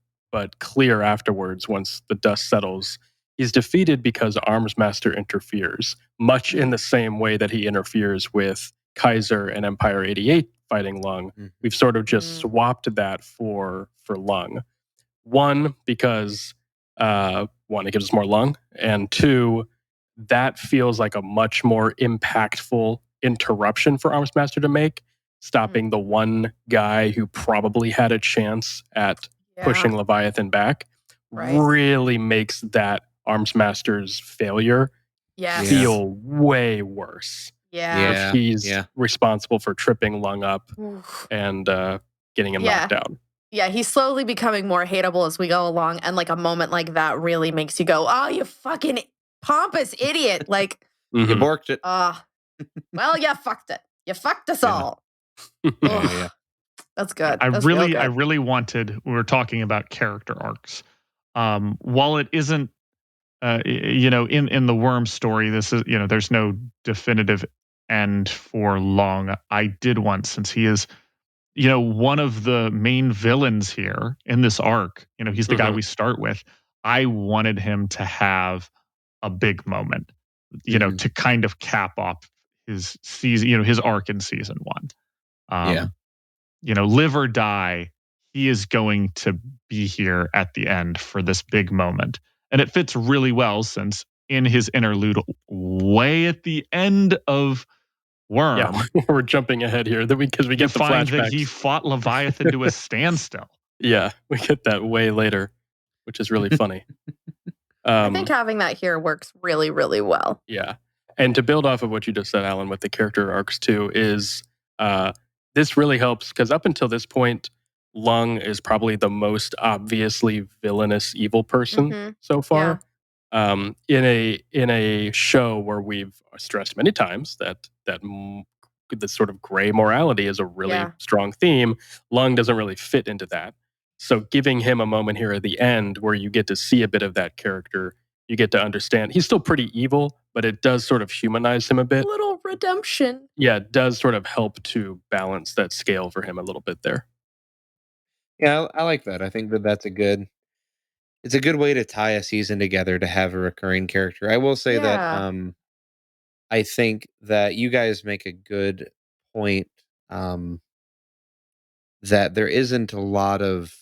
clear afterwards once the dust settles. He's defeated because Armsmaster interferes, much in the same way that he interferes with Kaiser and Empire 88 fighting Lung. We've sort of just swapped that for Lung. One, because it gives us more Lung, and two, that feels like a much more impactful interruption for Armsmaster to make, stopping the one guy who probably had a chance at pushing Leviathan back. Really makes that Armsmaster's failure feel way worse. If he's responsible for tripping Lung up and getting him knocked out. Yeah, he's slowly becoming more hateable as we go along, and like a moment like that really makes you go, "Oh, you fucking pompous idiot!" Like you borked it. Well, you fucked it. You fucked us all. That's good. I really wanted. We were talking about character arcs. While it isn't, in the Worm story, this is, there's no definitive end for Lung. I did want, since he is, one of the main villains here in this arc. He's the guy we start with. I wanted him to have a big moment, to kind of cap off his season, his arc in season 1. Live or die, he is going to be here at the end for this big moment. And it fits really well, since in his interlude way at the end of Worm, we're jumping ahead here because we get the flashbacks. That he fought Leviathan to a standstill. Yeah, we get that way later, which is really funny. I think having that here works really, really well. Yeah. And to build off of what you just said, Alan, with the character arcs too, is this really helps, because up until this point, Lung is probably the most obviously villainous evil person so far. In a show where we've stressed many times that this sort of gray morality is a really strong theme, Lung doesn't really fit into that. So giving him a moment here at the end where you get to see a bit of that character, you get to understand he's still pretty evil, but it does sort of humanize him a bit. A little redemption. Yeah, it does sort of help to balance that scale for him a little bit there. Yeah, I like that. I think that's it's a good way to tie a season together, to have a recurring character. I will say that I think that you guys make a good point, that there isn't a lot of,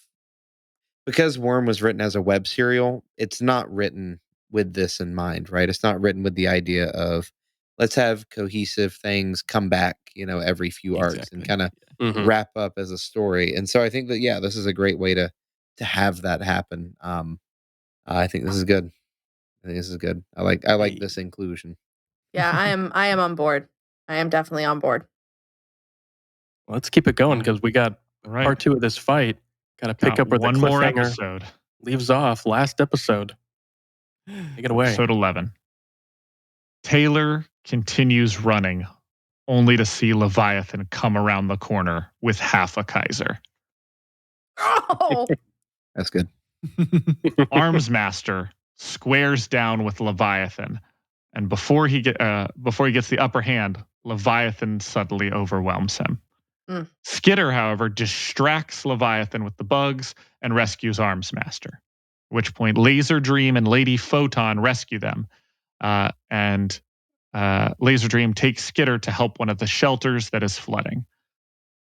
because Worm was written as a web serial, it's not written with this in mind, right? It's not written with the idea of, let's have cohesive things come back, every few arcs and kind of wrap up as a story. And so I think that, this is a great way to have that happen. I think this is good. I like this inclusion. Yeah, I am on board. I am definitely on board. Well, let's keep it going, because we got part 2 of this fight. Got to pick up where one the more cliffhanger episode leaves off. Last episode. Take it away. Episode 11. Taylor continues running, only to see Leviathan come around the corner with half a Kaiser. Oh, that's good. Armsmaster squares down with Leviathan, and before he gets the upper hand, Leviathan suddenly overwhelms him. Skitter, however, distracts Leviathan with the bugs and rescues Armsmaster. At which point, Laser Dream and Lady Photon rescue them, and Laser Dream takes Skitter to help one of the shelters that is flooding.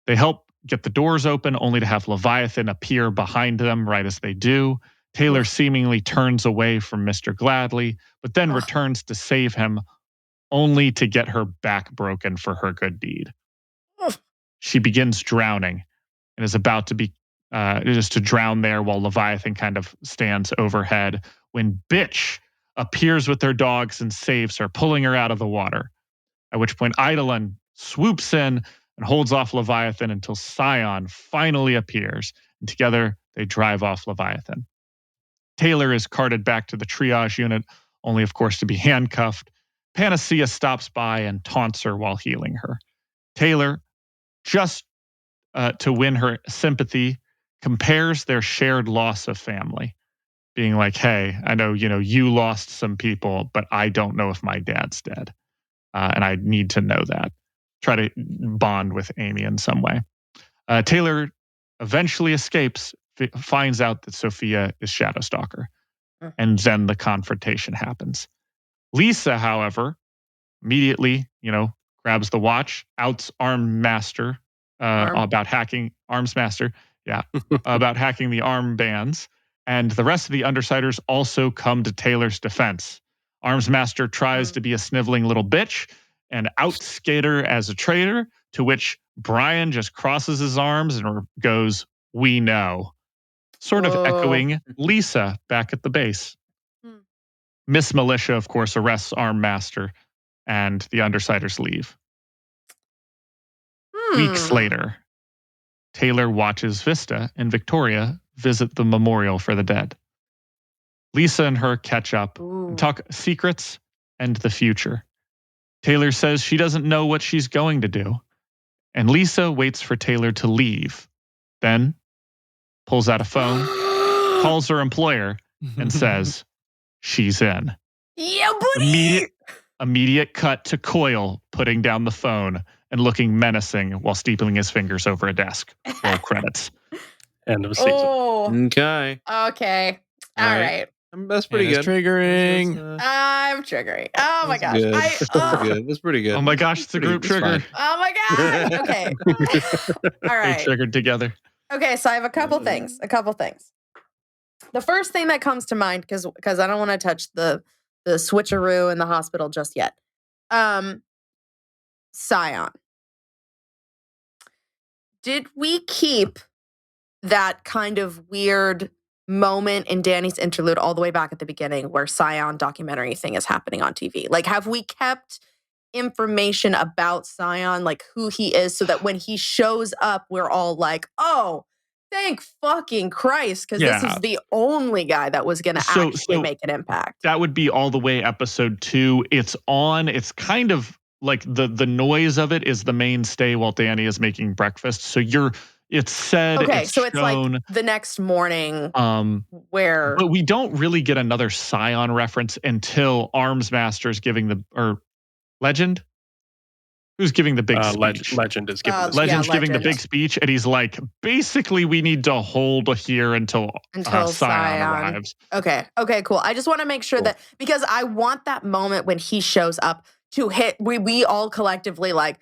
They help get the doors open, only to have Leviathan appear behind them right as they do. Taylor seemingly turns away from Mr. Gladly, but then returns to save him, only to get her back broken for her good deed. She begins drowning and is about to be just to drown there, while Leviathan kind of stands overhead, when Bitch appears with their dogs and saves her, pulling her out of the water. At which point Eidolon swoops in and holds off Leviathan until Scion finally appears, and together they drive off Leviathan. Taylor is carted back to the triage unit, only of course to be handcuffed. Panacea stops by and taunts her while healing her. Taylor, just to win her sympathy, compares their shared loss of family, being like, hey, I know, you lost some people, but I don't know if my dad's dead. And I need to know that. Try to bond with Amy in some way. Taylor eventually escapes, finds out that Sophia is Shadowstalker. And then the confrontation happens. Lisa, however, immediately, grabs the watch, outs Armsmaster about hacking Armsmaster, about hacking the armbands, and the rest of the Undersiders also come to Taylor's defense. Armsmaster tries to be a sniveling little bitch and outskate her as a traitor, to which Brian just crosses his arms and goes, "We know," sort of echoing Lisa back at the base. Miss Militia, of course, arrests Armmaster, and the Undersiders leave. Weeks later, Taylor watches Vista and Victoria visit the memorial for the dead. Lisa and her catch up and talk secrets and the future. Taylor says she doesn't know what she's going to do, and Lisa waits for Taylor to leave, then pulls out a phone, calls her employer, and says she's in. Yeah, buddy! Immediate cut to Coyle putting down the phone and looking menacing while steepling his fingers over a desk. Roll credits. End of season. Okay. All right. That's pretty good. Triggering. I'm triggering. Oh my gosh. That's pretty good. Oh my gosh, it's a group trigger. Oh my gosh. Okay. All right. They triggered together. Okay, so I have a couple things. The first thing that comes to mind, because I don't want to touch the switcheroo in the hospital just yet. Scion. Did we keep that kind of weird moment in Danny's interlude all the way back at the beginning where Scion documentary thing is happening on TV? Like, have we kept information about Scion, like who he is, so that when he shows up, we're all like, oh, thank fucking Christ, because this is the only guy that was going to actually make an impact. That would be all the way episode 2. It's kind of like the noise of it is the mainstay while Danny is making breakfast. So it's said. Okay, it's so shown, it's like the next morning where. But we don't really get another Scion reference until Armsmaster's giving Legend? Who's giving the big speech? Legend is giving Legend's giving the big speech, and he's like, basically, we need to hold here until Scion arrives. Okay, cool. I just want to make sure that, because I want that moment when he shows up to hit, we all collectively like,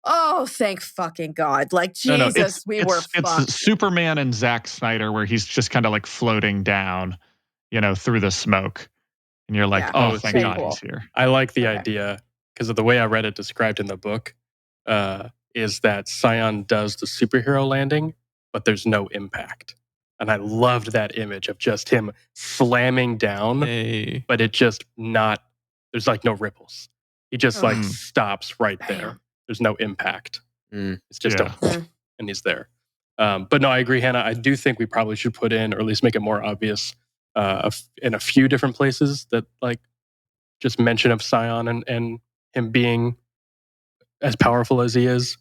oh, thank fucking God. Like, Jesus, we were fucked. It's Superman and Zack Snyder, where he's just kind of like floating down, through the smoke. And you're like, thank God he's here. I like the idea, because of the way I read it described in the book, is that Scion does the superhero landing, but there's no impact. And I loved that image of just him slamming down, but it just there's like no ripples. He just like stops right there. There's no impact. It's just and he's there. But no, I agree, Hannah. I do think we probably should put in, or at least make it more obvious, in a few different places that like just mention of Scion and him being as powerful as he is,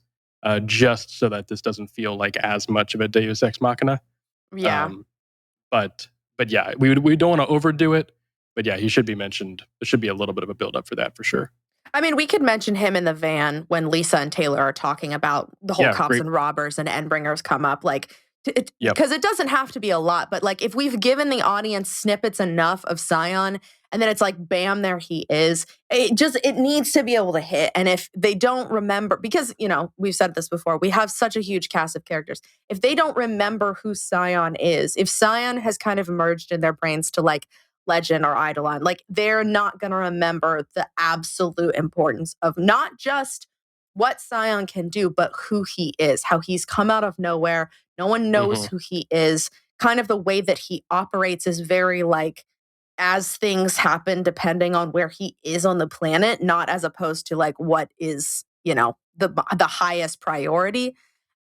just so that this doesn't feel like as much of a Deus Ex Machina. Yeah. But yeah, we don't want to overdo it. But yeah, he should be mentioned. There should be a little bit of a build up for that for sure. I mean, we could mention him in the van when Lisa and Taylor are talking about the whole cops and robbers and Endbringers come up. Like, because it doesn't have to be a lot, but like if we've given the audience snippets enough of Scion, and then it's like, bam, there he is. It needs to be able to hit. And if they don't remember, because, we've said this before, we have such a huge cast of characters. If they don't remember who Scion is, if Scion has kind of emerged in their brains to like Legend or Eidolon, like they're not going to remember the absolute importance of not just what Scion can do, but who he is, how he's come out of nowhere. No one knows who he is. Kind of the way that he operates is very like, as things happen depending on where he is on the planet, not as opposed to like what is, the highest priority.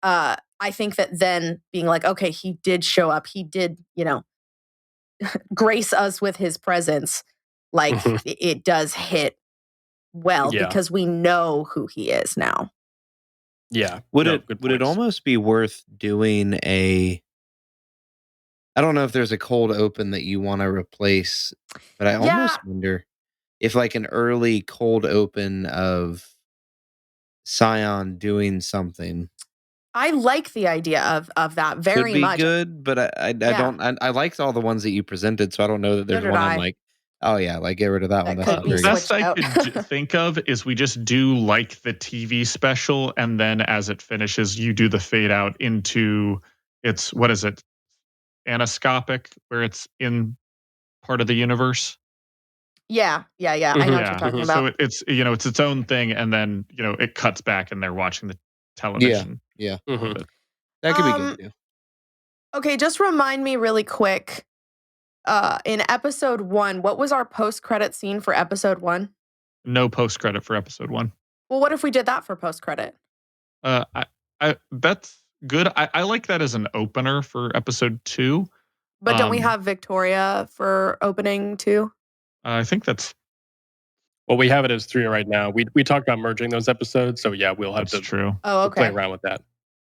I think that then being like, okay, he did show up, he did, grace us with his presence, like it does hit well because we know who he is now. Yeah. Would it almost be worth doing I don't know if there's a cold open that you want to replace, but I almost wonder if like an early cold open of Scion doing something. I like the idea of that very Could be much. good, but I don't. I liked all the ones that you presented, so I don't know that there's one I'm like, oh yeah, like get rid of that one. That's the best I could think of is we just do like the TV special, and then as it finishes, you do the fade out into what is it, anoscopic, where it's in part of the universe. Yeah. I know what you're talking about. So it's it's its own thing, and then it cuts back, and they're watching the television. Yeah. That could be good too. Okay, just remind me really quick. In episode 1, what was our post-credit scene for episode 1? No post-credit for episode 1. Well, what if we did that for post-credit? That's good. I like that as an opener for episode 2. But don't we have Victoria for opening 2? I think that's... Well, we have it as 3 right now. We talked about merging those episodes, so yeah, we'll have to play around with that.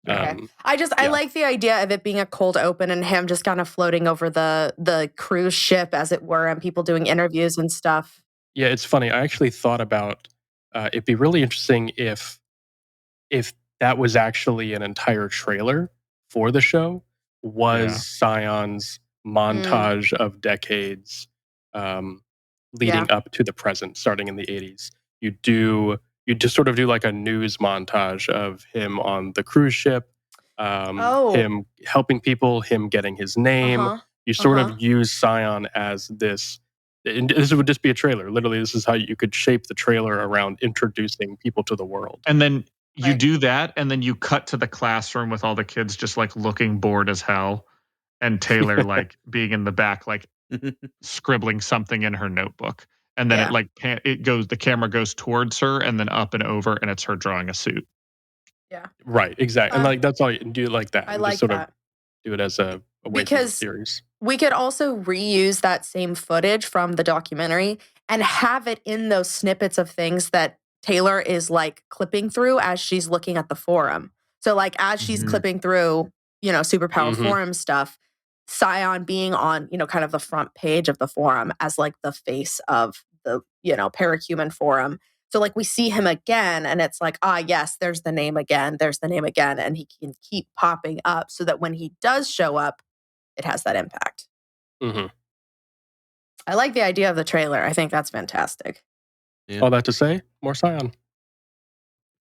Okay. I like the idea of it being a cold open and him just kind of floating over the cruise ship, as it were, and people doing interviews and stuff. Yeah, it's funny. I actually thought about it'd be really interesting if that was actually an entire trailer for the show, was Scion's montage of decades leading up to the present, starting in the 80s. You just sort of do like a news montage of him on the cruise ship, him helping people, him getting his name. You sort of use Scion as this. This would just be a trailer. Literally, this is how you could shape the trailer around introducing people to the world. And then you do that, and then you cut to the classroom with all the kids just like looking bored as hell, and Taylor like being in the back, like scribbling something in her notebook. And then the camera goes towards her and then up and over, and it's her drawing a suit. Yeah. Right, exactly. And like that's all you can do, like that. I like just sort that. Of do it as a way to the series. We could also reuse that same footage from the documentary and have it in those snippets of things that Taylor is like clipping through as she's looking at the forum. So like as she's clipping through, superpower forum stuff, Scion being on, kind of the front page of the forum as like the face of the, parahuman forum. So like we see him again and it's like, yes, there's the name again. And he can keep popping up so that when he does show up, it has that impact. I like the idea of the trailer. I think that's fantastic. All that to say, more Scion.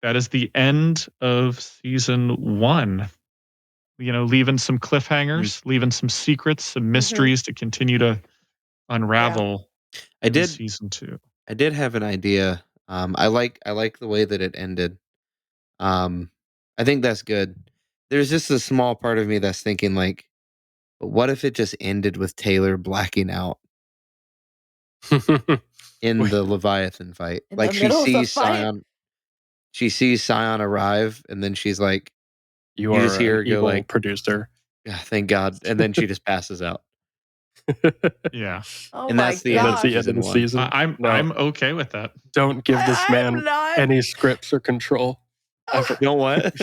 That is the end of season 1. Leaving some cliffhangers, leaving some secrets, some mysteries to continue to unravel. Season 2. I did have an idea. I like the way that it ended. I think that's good. There's just a small part of me that's thinking like, what if it just ended with Taylor blacking out in the Leviathan fight? Like she sees Scion arrive, and then she's like, "You just hear her go like, producer." Yeah, thank God. And then she just passes out. Yeah. Oh and that's the end of the season. I'm okay with that. Don't give this man any scripts or control. You know what?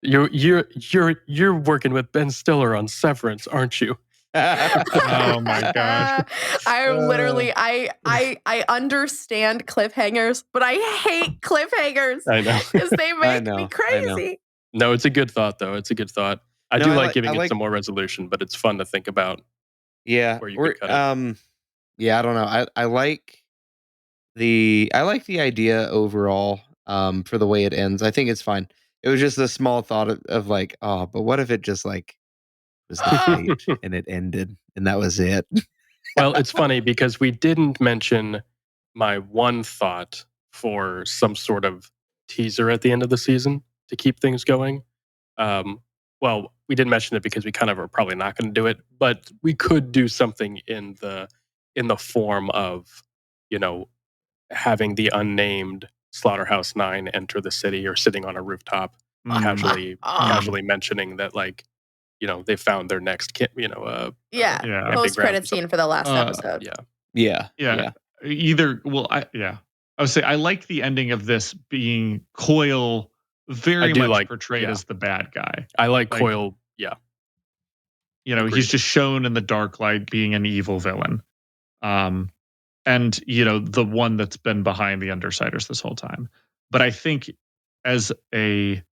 You're working with Ben Stiller on Severance, aren't you? Oh my gosh. I understand cliffhangers, but I hate cliffhangers. I know. Because they make me crazy. No, it's a good thought though. It's a good thought. I do like giving it some more resolution, but it's fun to think about. Yeah. Where you could cut it. Yeah, I don't know. I like the idea overall for the way it ends. I think it's fine. It was just a small thought of like, but what if it just like was the fate and it ended and that was it? Well, it's funny because we didn't mention my one thought for some sort of teaser at the end of the season to keep things going. Well, we didn't mention it because we kind of are probably not going to do it, but we could do something in the form of, having the unnamed Slaughterhouse 9 enter the city or sitting on a rooftop, casually mentioning that, like, you know, they found their next kid, you know, post-credit scene for the last episode. Yeah. Either, well, I would say I like the ending of this being Coyle very much portrayed as the bad guy. I like Coyle, you know, he's just shown in the dark light being an evil villain. And, you know, the one that's been behind the Undersiders this whole time. But I think as a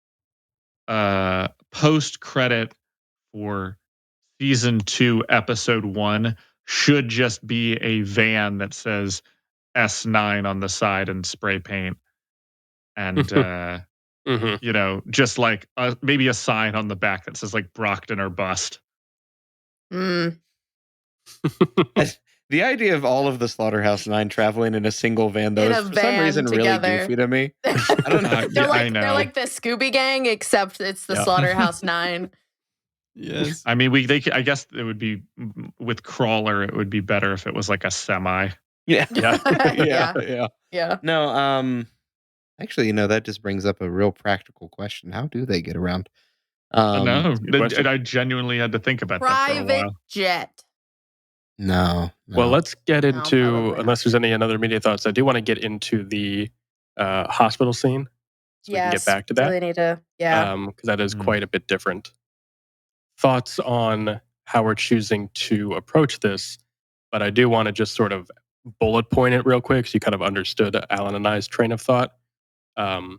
post-credit for season 2, episode 1 should just be a van that says S9 on the side and spray paint. And, you know, just like maybe a sign on the back that says like Brockton or bust. The idea of all of the Slaughterhouse 9 traveling in a single van, though, is for some reason together. Really goofy to me. I don't know. They're like the Scooby Gang, except it's the Slaughterhouse 9. Yes. I mean, I guess it would be with Crawler. It would be better if it was like a semi. Yeah. No, actually, you know, that just brings up a real practical question. How do they get around? No, I genuinely had to think about that for a while. Private jet. No. Well, let's get into, unless there's any other immediate thoughts, I do want to get into the hospital scene. So we can get back to that. Really need to, because that is quite a bit different. Thoughts on how we're choosing to approach this, but I do want to just sort of bullet point it real quick so you kind of understood Alan and I's train of thought. And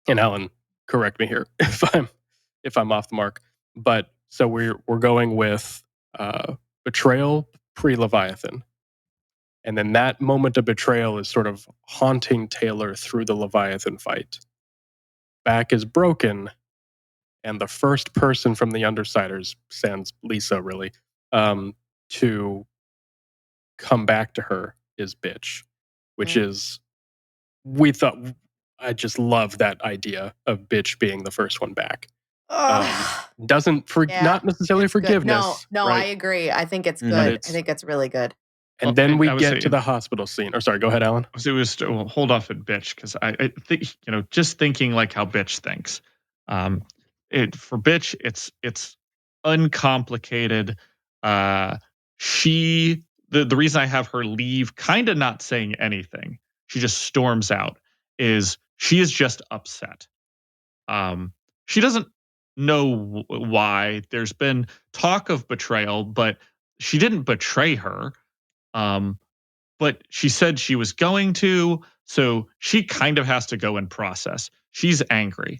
Alan, correct me here if I'm off the mark. But so we're going with betrayal pre-Leviathan. And then that moment of betrayal is sort of haunting Taylor through the Leviathan fight. Back is broken, and the first person from the Undersiders, sans Lisa really, to come back to her is Bitch, which is, I just love that idea of Bitch being the first one back. Not necessarily forgiveness. No, right? I agree. I think it's good. I think it's really good. And then we get to the hospital scene. Or sorry, go ahead, Alan. It was hold off at Bitch, because I think, you know, just thinking like how Bitch thinks. For Bitch, it's uncomplicated. The reason I have her leave, kind of not saying anything, she just storms out, is she is just upset. She doesn't know why. There's been talk of betrayal, but she didn't betray her. But she said she was going to, so she kind of has to go and process. She's angry.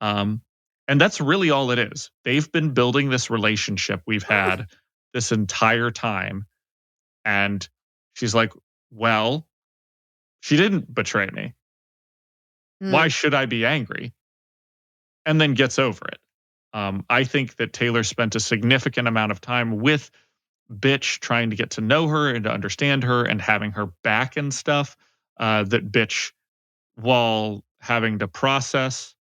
And that's really all it is. They've been building this relationship we've had this entire time. And she's like, well, she didn't betray me. Why should I be angry? And then gets over it. I think that Taylor spent a significant amount of time with Bitch trying to get to know her and to understand her and having her back and stuff, that Bitch, while having to process,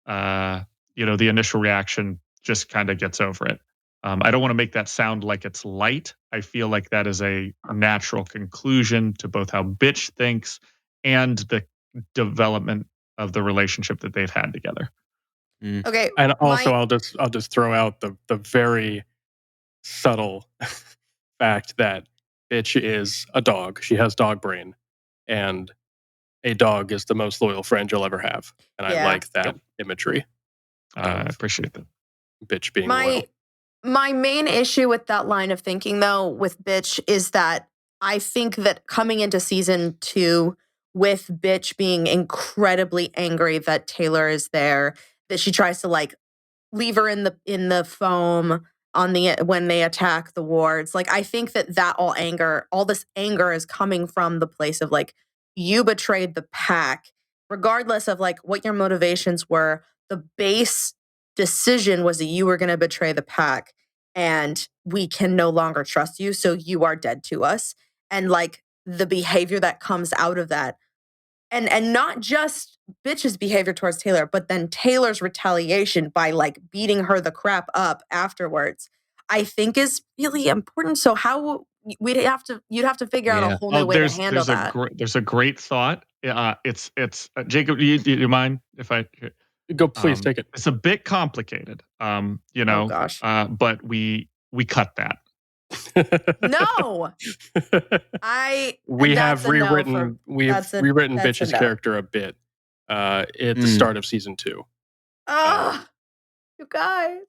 the initial reaction, just kind of gets over it. I don't want to make that sound like it's light. I feel like that is a natural conclusion to both how Bitch thinks and the development of the relationship that they've had together. Okay. And also I'll just throw out the very subtle fact that Bitch is a dog. She has dog brain, and a dog is the most loyal friend you'll ever have. And I like that imagery. I appreciate that. Bitch being loyal. My main issue with that line of thinking, though, with Bitch, is that I think that coming into season 2 with Bitch being incredibly angry that Taylor is there, that she tries to like leave her in the foam when they attack the wards. Like, I think that all this anger is coming from the place of like, you betrayed the pack, regardless of like what your motivations were. The base decision was that you were going to betray the pack, and we can no longer trust you, so you are dead to us. And like the behavior that comes out of that, and not just Bitch's behavior towards Taylor, but then Taylor's retaliation by like beating her the crap up afterwards, I think is really important. So how you'd have to figure out a whole new way to handle that. There's a great thought. it's Jacob. Do you mind if I go? Please take it. It's a bit complicated. Oh gosh. But we cut that. No, we have rewritten Bitch's character a bit at the start of season 2. You guys.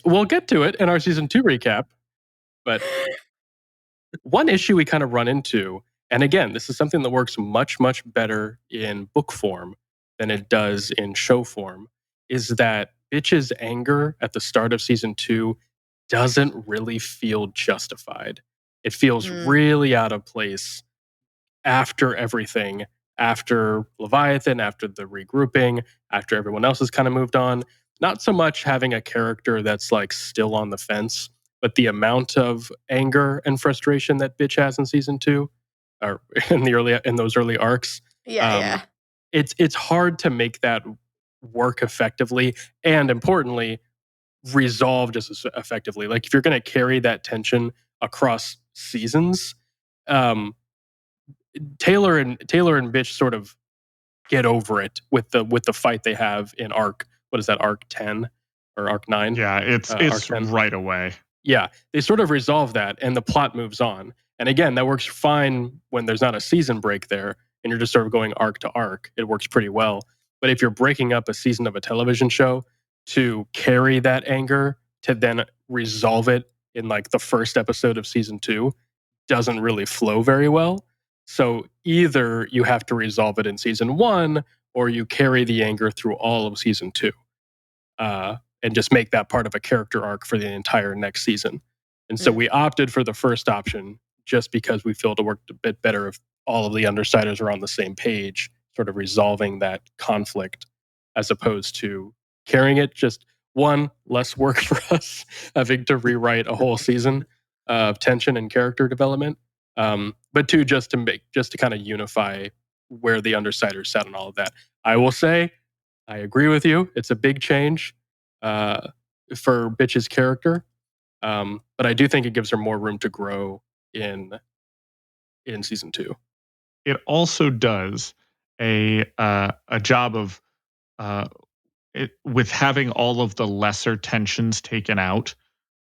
We'll get to it in our season 2 recap, but one issue we kind of run into, and again, this is something that works much, much better in book form than it does in show form, is that Bitch's anger at the start of season 2 doesn't really feel justified. It feels really out of place after everything, after Leviathan, after the regrouping, after everyone else has kind of moved on. Not so much having a character that's like still on the fence, but the amount of anger and frustration that Bitch has in season 2, or in those early arcs. Yeah. It's hard to make that work effectively, and importantly, resolve just as effectively. Like if you're going to carry that tension across seasons, Taylor and Bitch sort of get over it with the fight they have in arc. What is that, arc 10 or arc 9? Yeah, it's right away. Yeah, they sort of resolve that, and the plot moves on. And again, that works fine when there's not a season break there, and you're just sort of going arc to arc. It works pretty well. But if you're breaking up a season of a television show to carry that anger to then resolve it in like the first episode of season 2, doesn't really flow very well. So either you have to resolve it in season 1, or you carry the anger through all of season 2, and just make that part of a character arc for the entire next season. And so we opted for the first option just because we feel it worked a bit better if all of the Undersiders are on the same page, sort of resolving that conflict, as opposed to carrying it. Just one, less work for us, having to rewrite a whole season of tension and character development. But two, just to kind of unify where the Undersiders sat on all of that. I will say, I agree with you. It's a big change for Bitch's character, but I do think it gives her more room to grow in season 2. It also does a job of with having all of the lesser tensions taken out.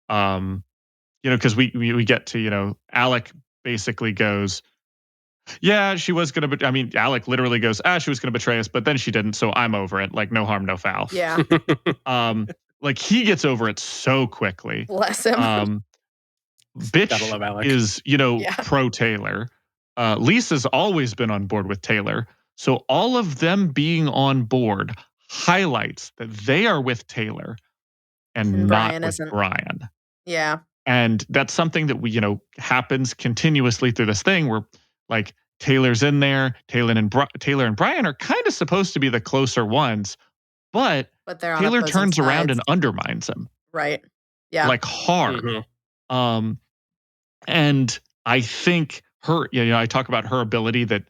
Because we get to, Alec basically goes, yeah, she was going to, Alec literally goes, she was going to betray us, but then she didn't. So I'm over it. Like, no harm, no foul. Yeah. Like he gets over it so quickly. Bless him. Bitch is, pro Taylor. Lisa's always been on board with Taylor. So all of them being on board highlights that they are with Taylor and not Brian with isn't. Brian. Yeah. And that's something that we, happens continuously through this thing where like Taylor's in there. Taylor and Brian are kind of supposed to be the closer ones, but Taylor turns around and undermines him. Right. Yeah. Like hard. Mm-hmm. And I think her, I talk about her ability that,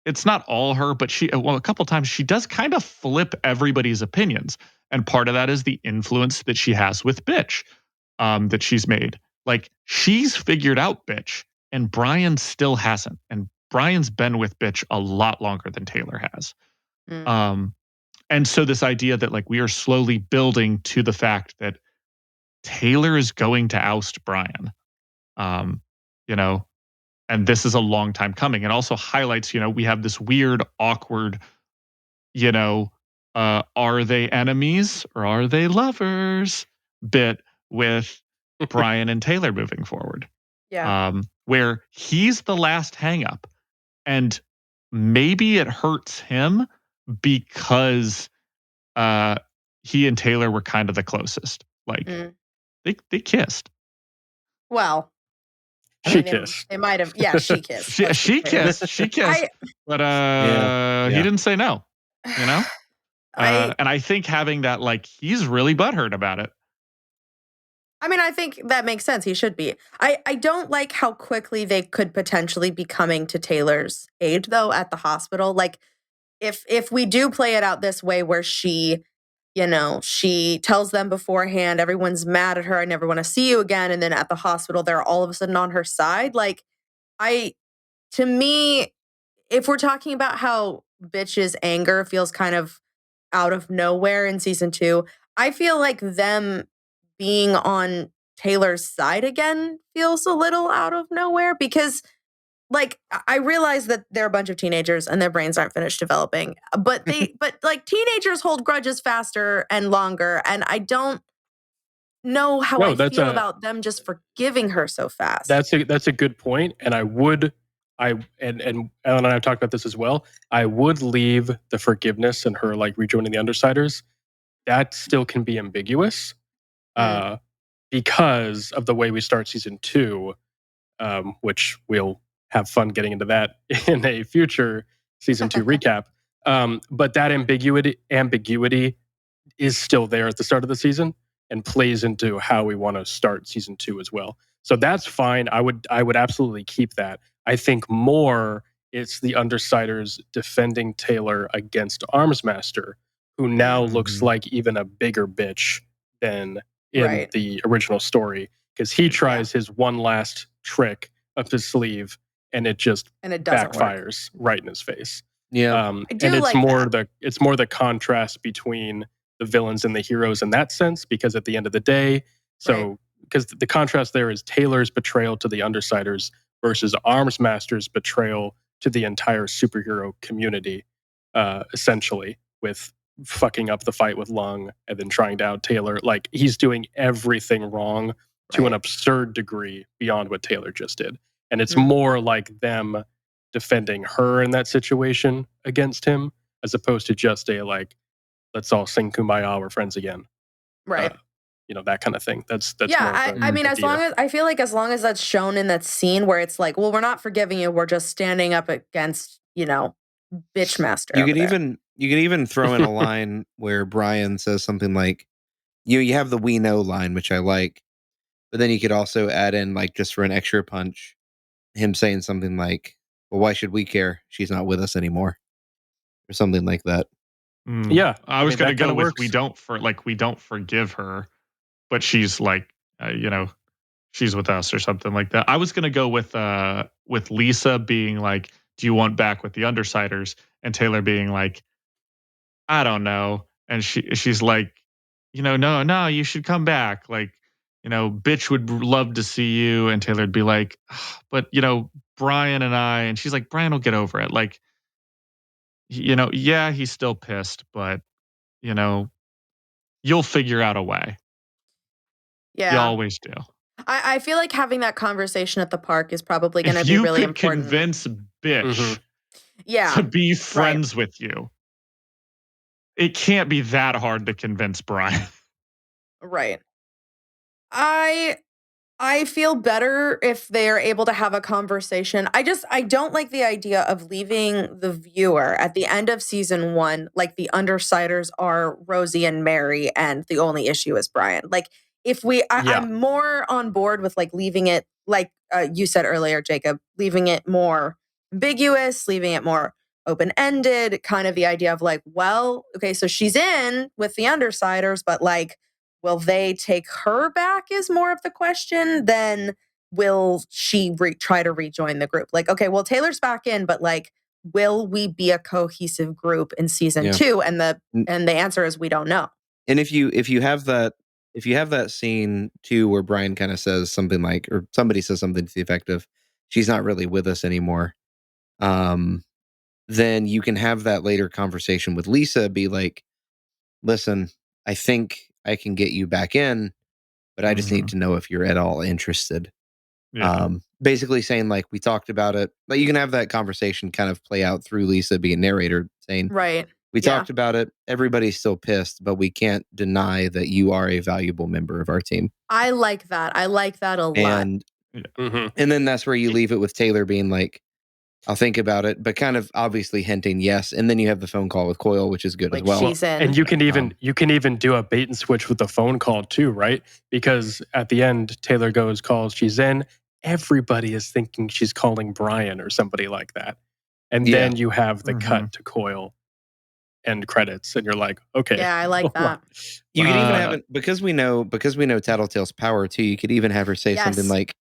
it's not all her, but a couple times she does kind of flip everybody's opinions. And part of that is the influence that she has with Bitch. That she's made. Like she's figured out Bitch and Brian still hasn't. And Brian's been with Bitch a lot longer than Taylor has. And so this idea that like we are slowly building to the fact that Taylor is going to oust Brian, and this is a long time coming. And also highlights, we have this weird, awkward, are they enemies or are they lovers bit with Brian and Taylor moving forward. Yeah. Where he's the last hang up. And maybe it hurts him because he and Taylor were kind of the closest. Like they kissed. Well, she kissed. They might have. Yeah, she kissed. she kissed. She kissed. But he didn't say no. And I think having that, like, he's really butthurt about it. I think that makes sense. He should be. I don't like how quickly they could potentially be coming to Taylor's aid, though, at the hospital. Like, if we do play it out this way where she, she tells them beforehand, everyone's mad at her, I never want to see you again. And then at the hospital, they're all of a sudden on her side. Like, to me, if we're talking about how Bitch's anger feels kind of out of nowhere in season 2, I feel like them being on Taylor's side again feels a little out of nowhere because, like, I realize that they're a bunch of teenagers and their brains aren't finished developing, but like teenagers hold grudges faster and longer, and I don't know how I feel about them just forgiving her so fast. That's a good point, and and Alan and I have talked about this as well. I would leave the forgiveness and her like rejoining the Undersiders. That still can be ambiguous because of the way we start season 2, which we'll have fun getting into that in a future season 2 recap. But that ambiguity is still there at the start of the season and plays into how we want to start season 2 as well. So that's fine. I would absolutely keep that. I think more it's the Undersiders defending Taylor against Armsmaster, who now looks like even a bigger bitch than in the original story, because he tries his one last trick up his sleeve and it just backfires right in his face. Yeah. And it's more the contrast between the villains and the heroes in that sense, because at the end of the day, because the contrast there is Taylor's betrayal to the Undersiders versus Armsmaster's betrayal to the entire superhero community, essentially, with fucking up the fight with Lung and then trying to out Taylor. Like, he's doing everything wrong to an absurd degree beyond what Taylor just did. And it's more like them defending her in that situation against him, as opposed to just a like, let's all sing Kumbaya, we're friends again. Right. That kind of thing. That's yeah. I mean, I feel like as long as that's shown in that scene where it's like, well, we're not forgiving you, we're just standing up against, Bitchmaster. You could even throw in a line where Brian says something like, you have the "we know" line, which I like, but then you could also add in, like, just for an extra punch, him saying something like, well, why should we care? She's not with us anymore, or something like that. Yeah, I was going to go with we don't forgive her, but she's like, she's with us or something like that. I was going to go with Lisa being like, do you want back with the Undersiders? And Taylor being like, I don't know. And she's like, no, you should come back. Like, bitch would love to see you. And Taylor'd be like, but Brian and she's like, Brian will get over it. Like, yeah, he's still pissed, but you'll figure out a way. Yeah. You always do. I feel like having that conversation at the park is probably going to be really important. Convince bitch to be friends with you, it can't be that hard to convince Brian. Right. I feel better if they're able to have a conversation. I don't like the idea of leaving the viewer at the end of season 1 like the Undersiders are Rosie and Mary and the only issue is Brian. Like, I'm more on board with like leaving it, like you said earlier, Jacob, leaving it more ambiguous, leaving it more open-ended, kind of the idea of like, well, okay, so she's in with the Undersiders, but like, will they take her back is more of the question than will she try to rejoin the group? Like, okay, well, Taylor's back in, but like, will we be a cohesive group in season 2? And the answer is we don't know. And if you have that scene too, where Brian kind of says something like, or somebody says something to the effect of, she's not really with us anymore. Then you can have that later conversation with Lisa, be like, listen, I think I can get you back in, but I just need to know if you're at all interested. Yeah. Basically saying like, we talked about it, but you can have that conversation kind of play out through Lisa being narrator saying, we talked about it. Everybody's still pissed, but we can't deny that you are a valuable member of our team. I like that. I like that a lot. And then that's where you leave it with Taylor being like, I'll think about it, but kind of obviously hinting yes. And then you have the phone call with Coyle, which is good like as well. She's in. And you can even do a bait and switch with the phone call too, right? Because at the end, Taylor calls, she's in. Everybody is thinking she's calling Brian or somebody like that. And then you have the cut to Coyle end credits, and you're like, okay. Yeah, I like that. You could even have it because we know Tattletale's power too. You could even have her say something like,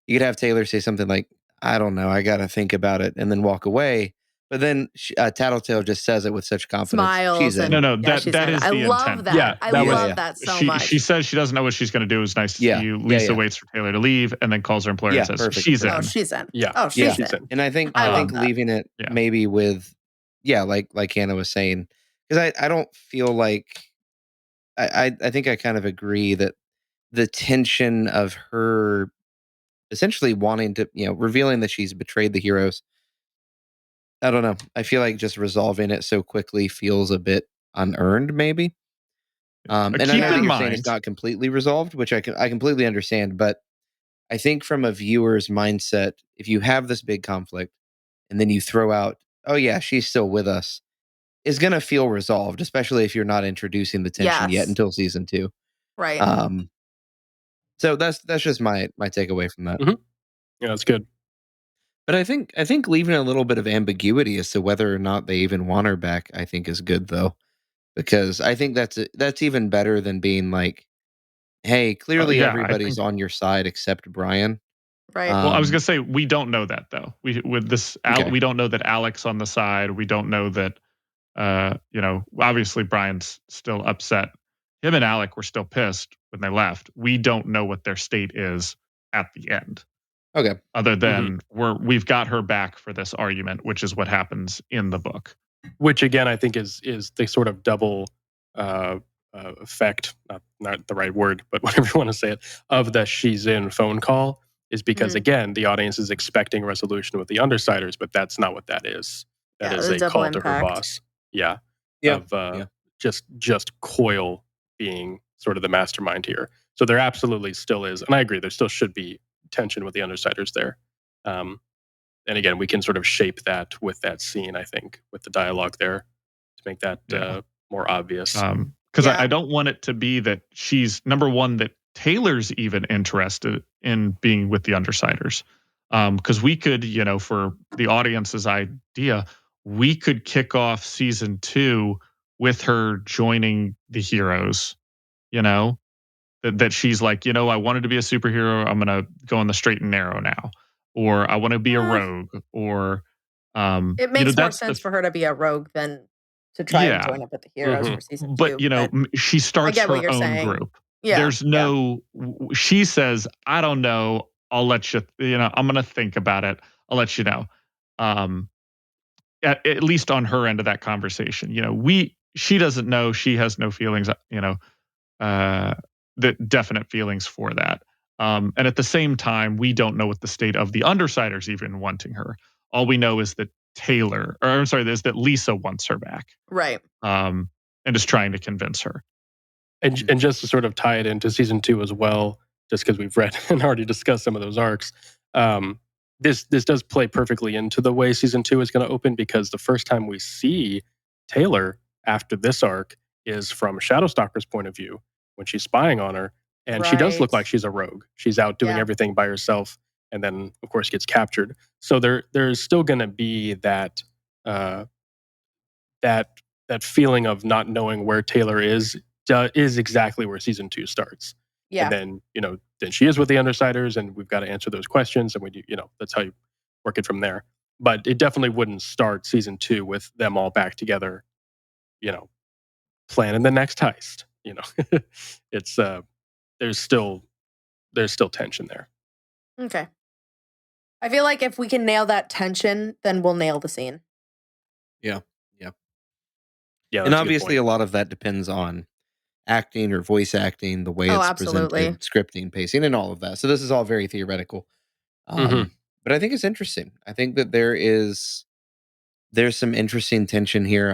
you could have Taylor say something like, I don't know, I got to think about it, and then walk away. But then Tattletale just says it with such confidence. Smiles. She's in. No, that is the I love intent. that. Yeah, I that love that so much. She says she doesn't know what she's going to do. It's nice to see you. Lisa waits for Taylor to leave and then calls her employer and says, perfect. she's in. Oh, she's in. Yeah. Oh, she's in. And I think that. leaving it maybe with, like Hannah was saying, because I don't feel like, I think I kind of agree that the tension of her essentially wanting to, revealing that she's betrayed the heroes. I don't know. I feel like just resolving it so quickly feels a bit unearned, maybe. And I know that you're saying it's not completely resolved, which I completely understand. But I think from a viewer's mindset, if you have this big conflict and then you throw out, oh yeah, she's still with us, is going to feel resolved, especially if you're not introducing the tension yet until season 2. Right. So that's just my takeaway from that. Mm-hmm. Yeah, that's good. But I think leaving a little bit of ambiguity as to whether or not they even want her back, I think is good though, because I think that's even better than being like, hey, clearly everybody's on your side except Brian. Right. Well, I was gonna say we don't know that though. We don't know that Alec's on the side. We don't know that. Obviously Brian's still upset. Him and Alec were still pissed when they left. We don't know what their state is at the end. Okay. Other than we've got her back for this argument, which is what happens in the book. Which again, I think is the sort of double effect, not the right word, but whatever you want to say it, of the she's in phone call is because again, the audience is expecting resolution with the Undersiders, but that's not what that is. That is a call to her boss. Yeah. Just Coyle being sort of the mastermind here. So there absolutely still is, and I agree, there still should be tension with the Undersiders there. And again, we can sort of shape that with that scene, I think, with the dialogue there to make that more obvious. Because I don't want it to be that she's, number one, that Taylor's even interested in being with the Undersiders. Because we could, for the audience's idea, we could kick off season 2 with her joining the heroes, that she's like, I wanted to be a superhero. I'm going to go on the straight and narrow now. Or I want to be a rogue. Or it makes more sense for her to be a rogue than to try and join up with the heroes for season 2. But, she starts her own group. Yeah. There's she says, I don't know. I'll let you, I'm going to think about it. I'll let you know. At least on her end of that conversation, she doesn't know. She has no feelings, the definite feelings for that. And at the same time, we don't know what the state of the Undersiders even wanting her. All we know is that is that Lisa wants her back. Right. And is trying to convince her. And just to sort of tie it into season 2 as well, just because we've read and already discussed some of those arcs, this does play perfectly into the way season 2 is going to open, because the first time we see Taylor after this arc is from Shadowstalker's point of view when she's spying on her, and she does look like she's a rogue. She's out doing everything by herself, and then of course gets captured. So there's still going to be that that feeling of not knowing where Taylor is exactly where season 2 starts. Yeah. And then, then she is with the Undersiders, and we've got to answer those questions, and we do, that's how you work it from there. But it definitely wouldn't start season 2 with them all back together, planning the next heist. It's there's still tension there. Okay. I feel like if we can nail that tension, then we'll nail the scene. Yeah. And obviously a lot of that depends on acting or voice acting, the way it's presented, scripting, pacing, and all of that. So this is all very theoretical. But I think it's interesting. I think that there's some interesting tension here.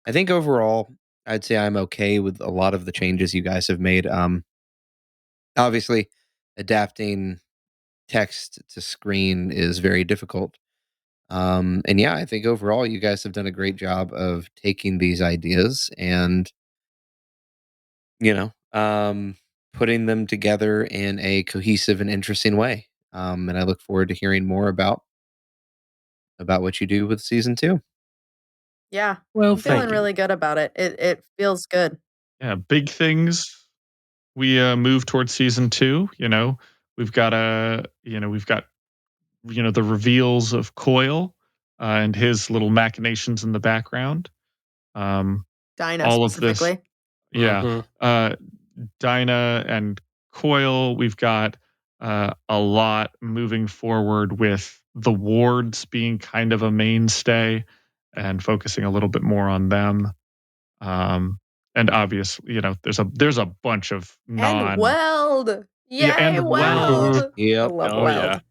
I think overall, I'd say I'm okay with a lot of the changes you guys have made. Obviously, adapting text to screen is very difficult. And yeah, I think overall you guys have done a great job of taking these ideas and, putting them together in a cohesive and interesting way. And I look forward to hearing more about what you do with season 2. Yeah. Well, I'm feeling really good about it. It feels good. Yeah. Big things. We move towards season 2. We've got the reveals of Coyle. and his little machinations in the background. Dinah all specifically. Of this, yeah. Dinah and Coil. We've got a lot moving forward with the wards being kind of a mainstay and focusing a little bit more on them. And obviously, there's a bunch of and Weld. Yay, and Weld. Yep. I love Weld.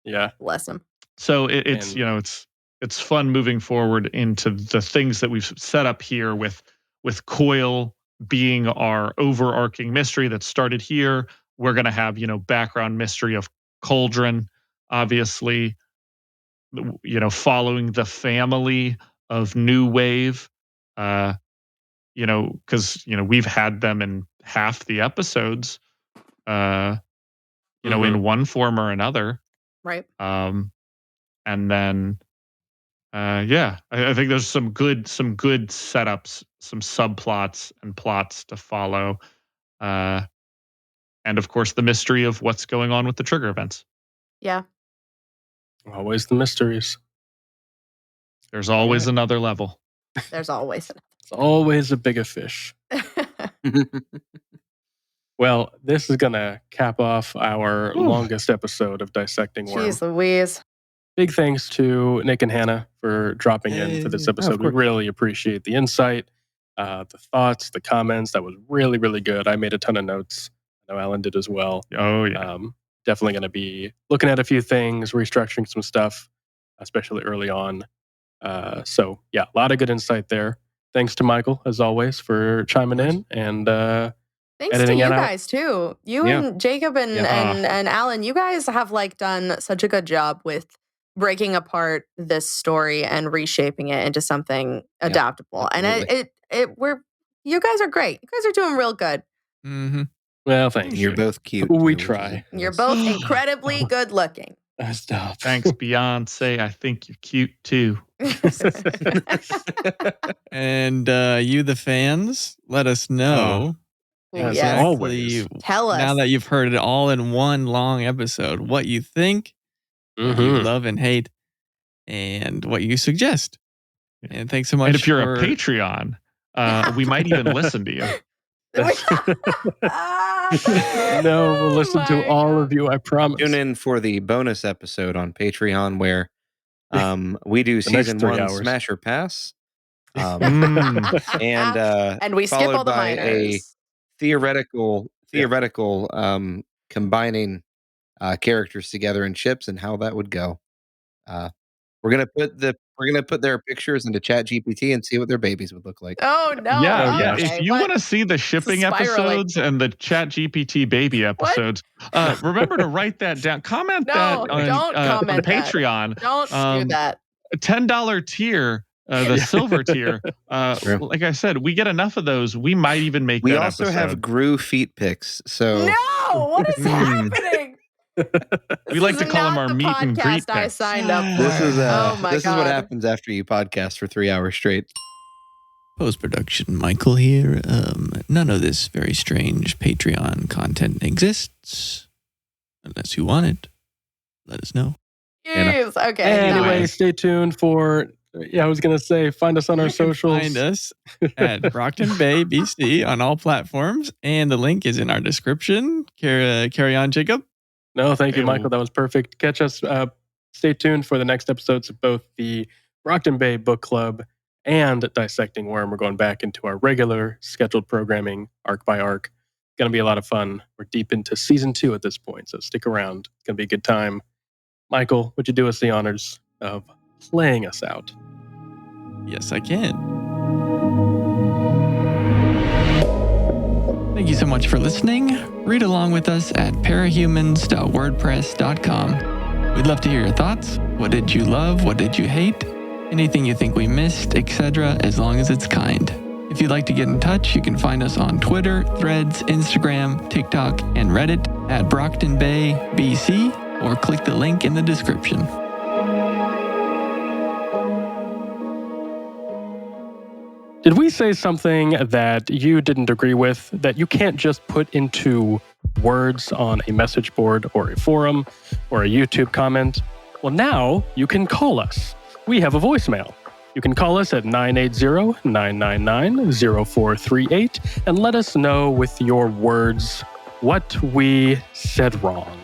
Yeah. Bless him. So it's fun moving forward into the things that we've set up here with Coil being our overarching mystery that started here. We're going to have, background mystery of Cauldron, obviously, following the family of New Wave, because, we've had them in half the episodes, in one form or another. Right. And then, I think there's some good setups, some subplots and plots to follow. And of course, the mystery of what's going on with the trigger events. Yeah. Always the mysteries. There's always another level. There's always It's always a bigger fish. Well, this is going to cap off our longest episode of Dissecting Worm. Jeez Louise. Big thanks to Nick and Hannah for dropping in for this episode. We really appreciate the insight, the thoughts, the comments. That was really, really good. I made a ton of notes. I know Allan did as well. Oh, yeah. Definitely going to be looking at a few things, restructuring some stuff, especially early on. So, yeah, a lot of good insight there. Thanks to Michael, as always, for chiming in and thanks to you guys, too. You and Jacob and Allan, you guys have done such a good job with breaking apart this story and reshaping it into something adaptable. And you guys are great. You guys are doing real good. Mm-hmm. Well, thanks. You're both cute. We try. You're both incredibly good looking. Stop. Thanks, Beyonce. I think you're cute too. And you, the fans, let us know. As always. Tell us. Now that you've heard it all in one long episode, what you think, what you love and hate, and what you suggest. And thanks so much. And if you're a Patreon, we might even listen to you. No, we'll listen to all of you, I promise. Tune in for the bonus episode on Patreon where we do season 1 Smash or Pass. And we skip all the minors. A theoretical combining characters together in ships and how that would go. We're gonna put their pictures into ChatGPT and see what their babies would look like. Oh no! Yeah. Okay. If you want to see the shipping episodes and the ChatGPT baby episodes, remember to write that down. Comment that on Patreon. Don't do that. $10 tier. The silver tier. Like I said, we get enough of those. We might even make we that also episode. have Gru feet pics. So no, what is happening? We like to call them our meet and greet. I signed up for. This is what happens after you podcast for 3 hours straight. Post-production, Michael here. None of this very strange Patreon content exists. Unless you want it, let us know. Jeez, okay. Anyway, stay tuned for... I was going to say, find us on our socials. Find us at Brockton Bay BC on all platforms. And the link is in our description. Carry on, Jacob. No, thank you, Michael. That was perfect. Catch us. Stay tuned for the next episodes of both the Brockton Bay Book Club and Dissecting Worm. We're going back into our regular scheduled programming, arc by arc. It's going to be a lot of fun. We're deep into season 2 at this point, so stick around. It's going to be a good time. Michael, would you do us the honors of playing us out? Yes, I can. Thank you so much for listening. Read along with us at parahumans.wordpress.com. We'd love to hear your thoughts. What did you love? What did you hate? Anything you think we missed, etc., as long as it's kind. If you'd like to get in touch, you can find us on Twitter, Threads, Instagram, TikTok, and Reddit at Brocktonbaybc, or click the link in the description. Did we say something that you didn't agree with, that you can't just put into words on a message board or a forum or a YouTube comment? Well, now you can call us. we have a voicemail. You can call us at 980-999-0438 and let us know with your words what we said wrong.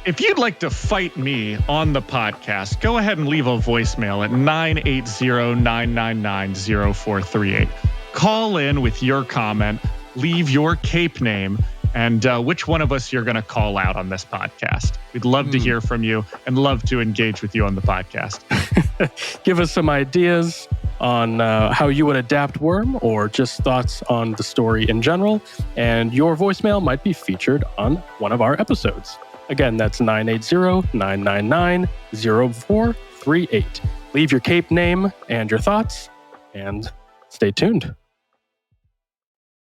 If you'd like to fight me on the podcast, go ahead and leave a voicemail at 980-999-0438. Call in with your comment, leave your cape name, and which one of us you're going to call out on this podcast. We'd love to hear from you and love to engage with you on the podcast. Give us some ideas on how you would adapt Worm or just thoughts on the story in general, and your voicemail might be featured on one of our episodes. Again, that's 980-999-0438. Leave your cape name and your thoughts, and stay tuned.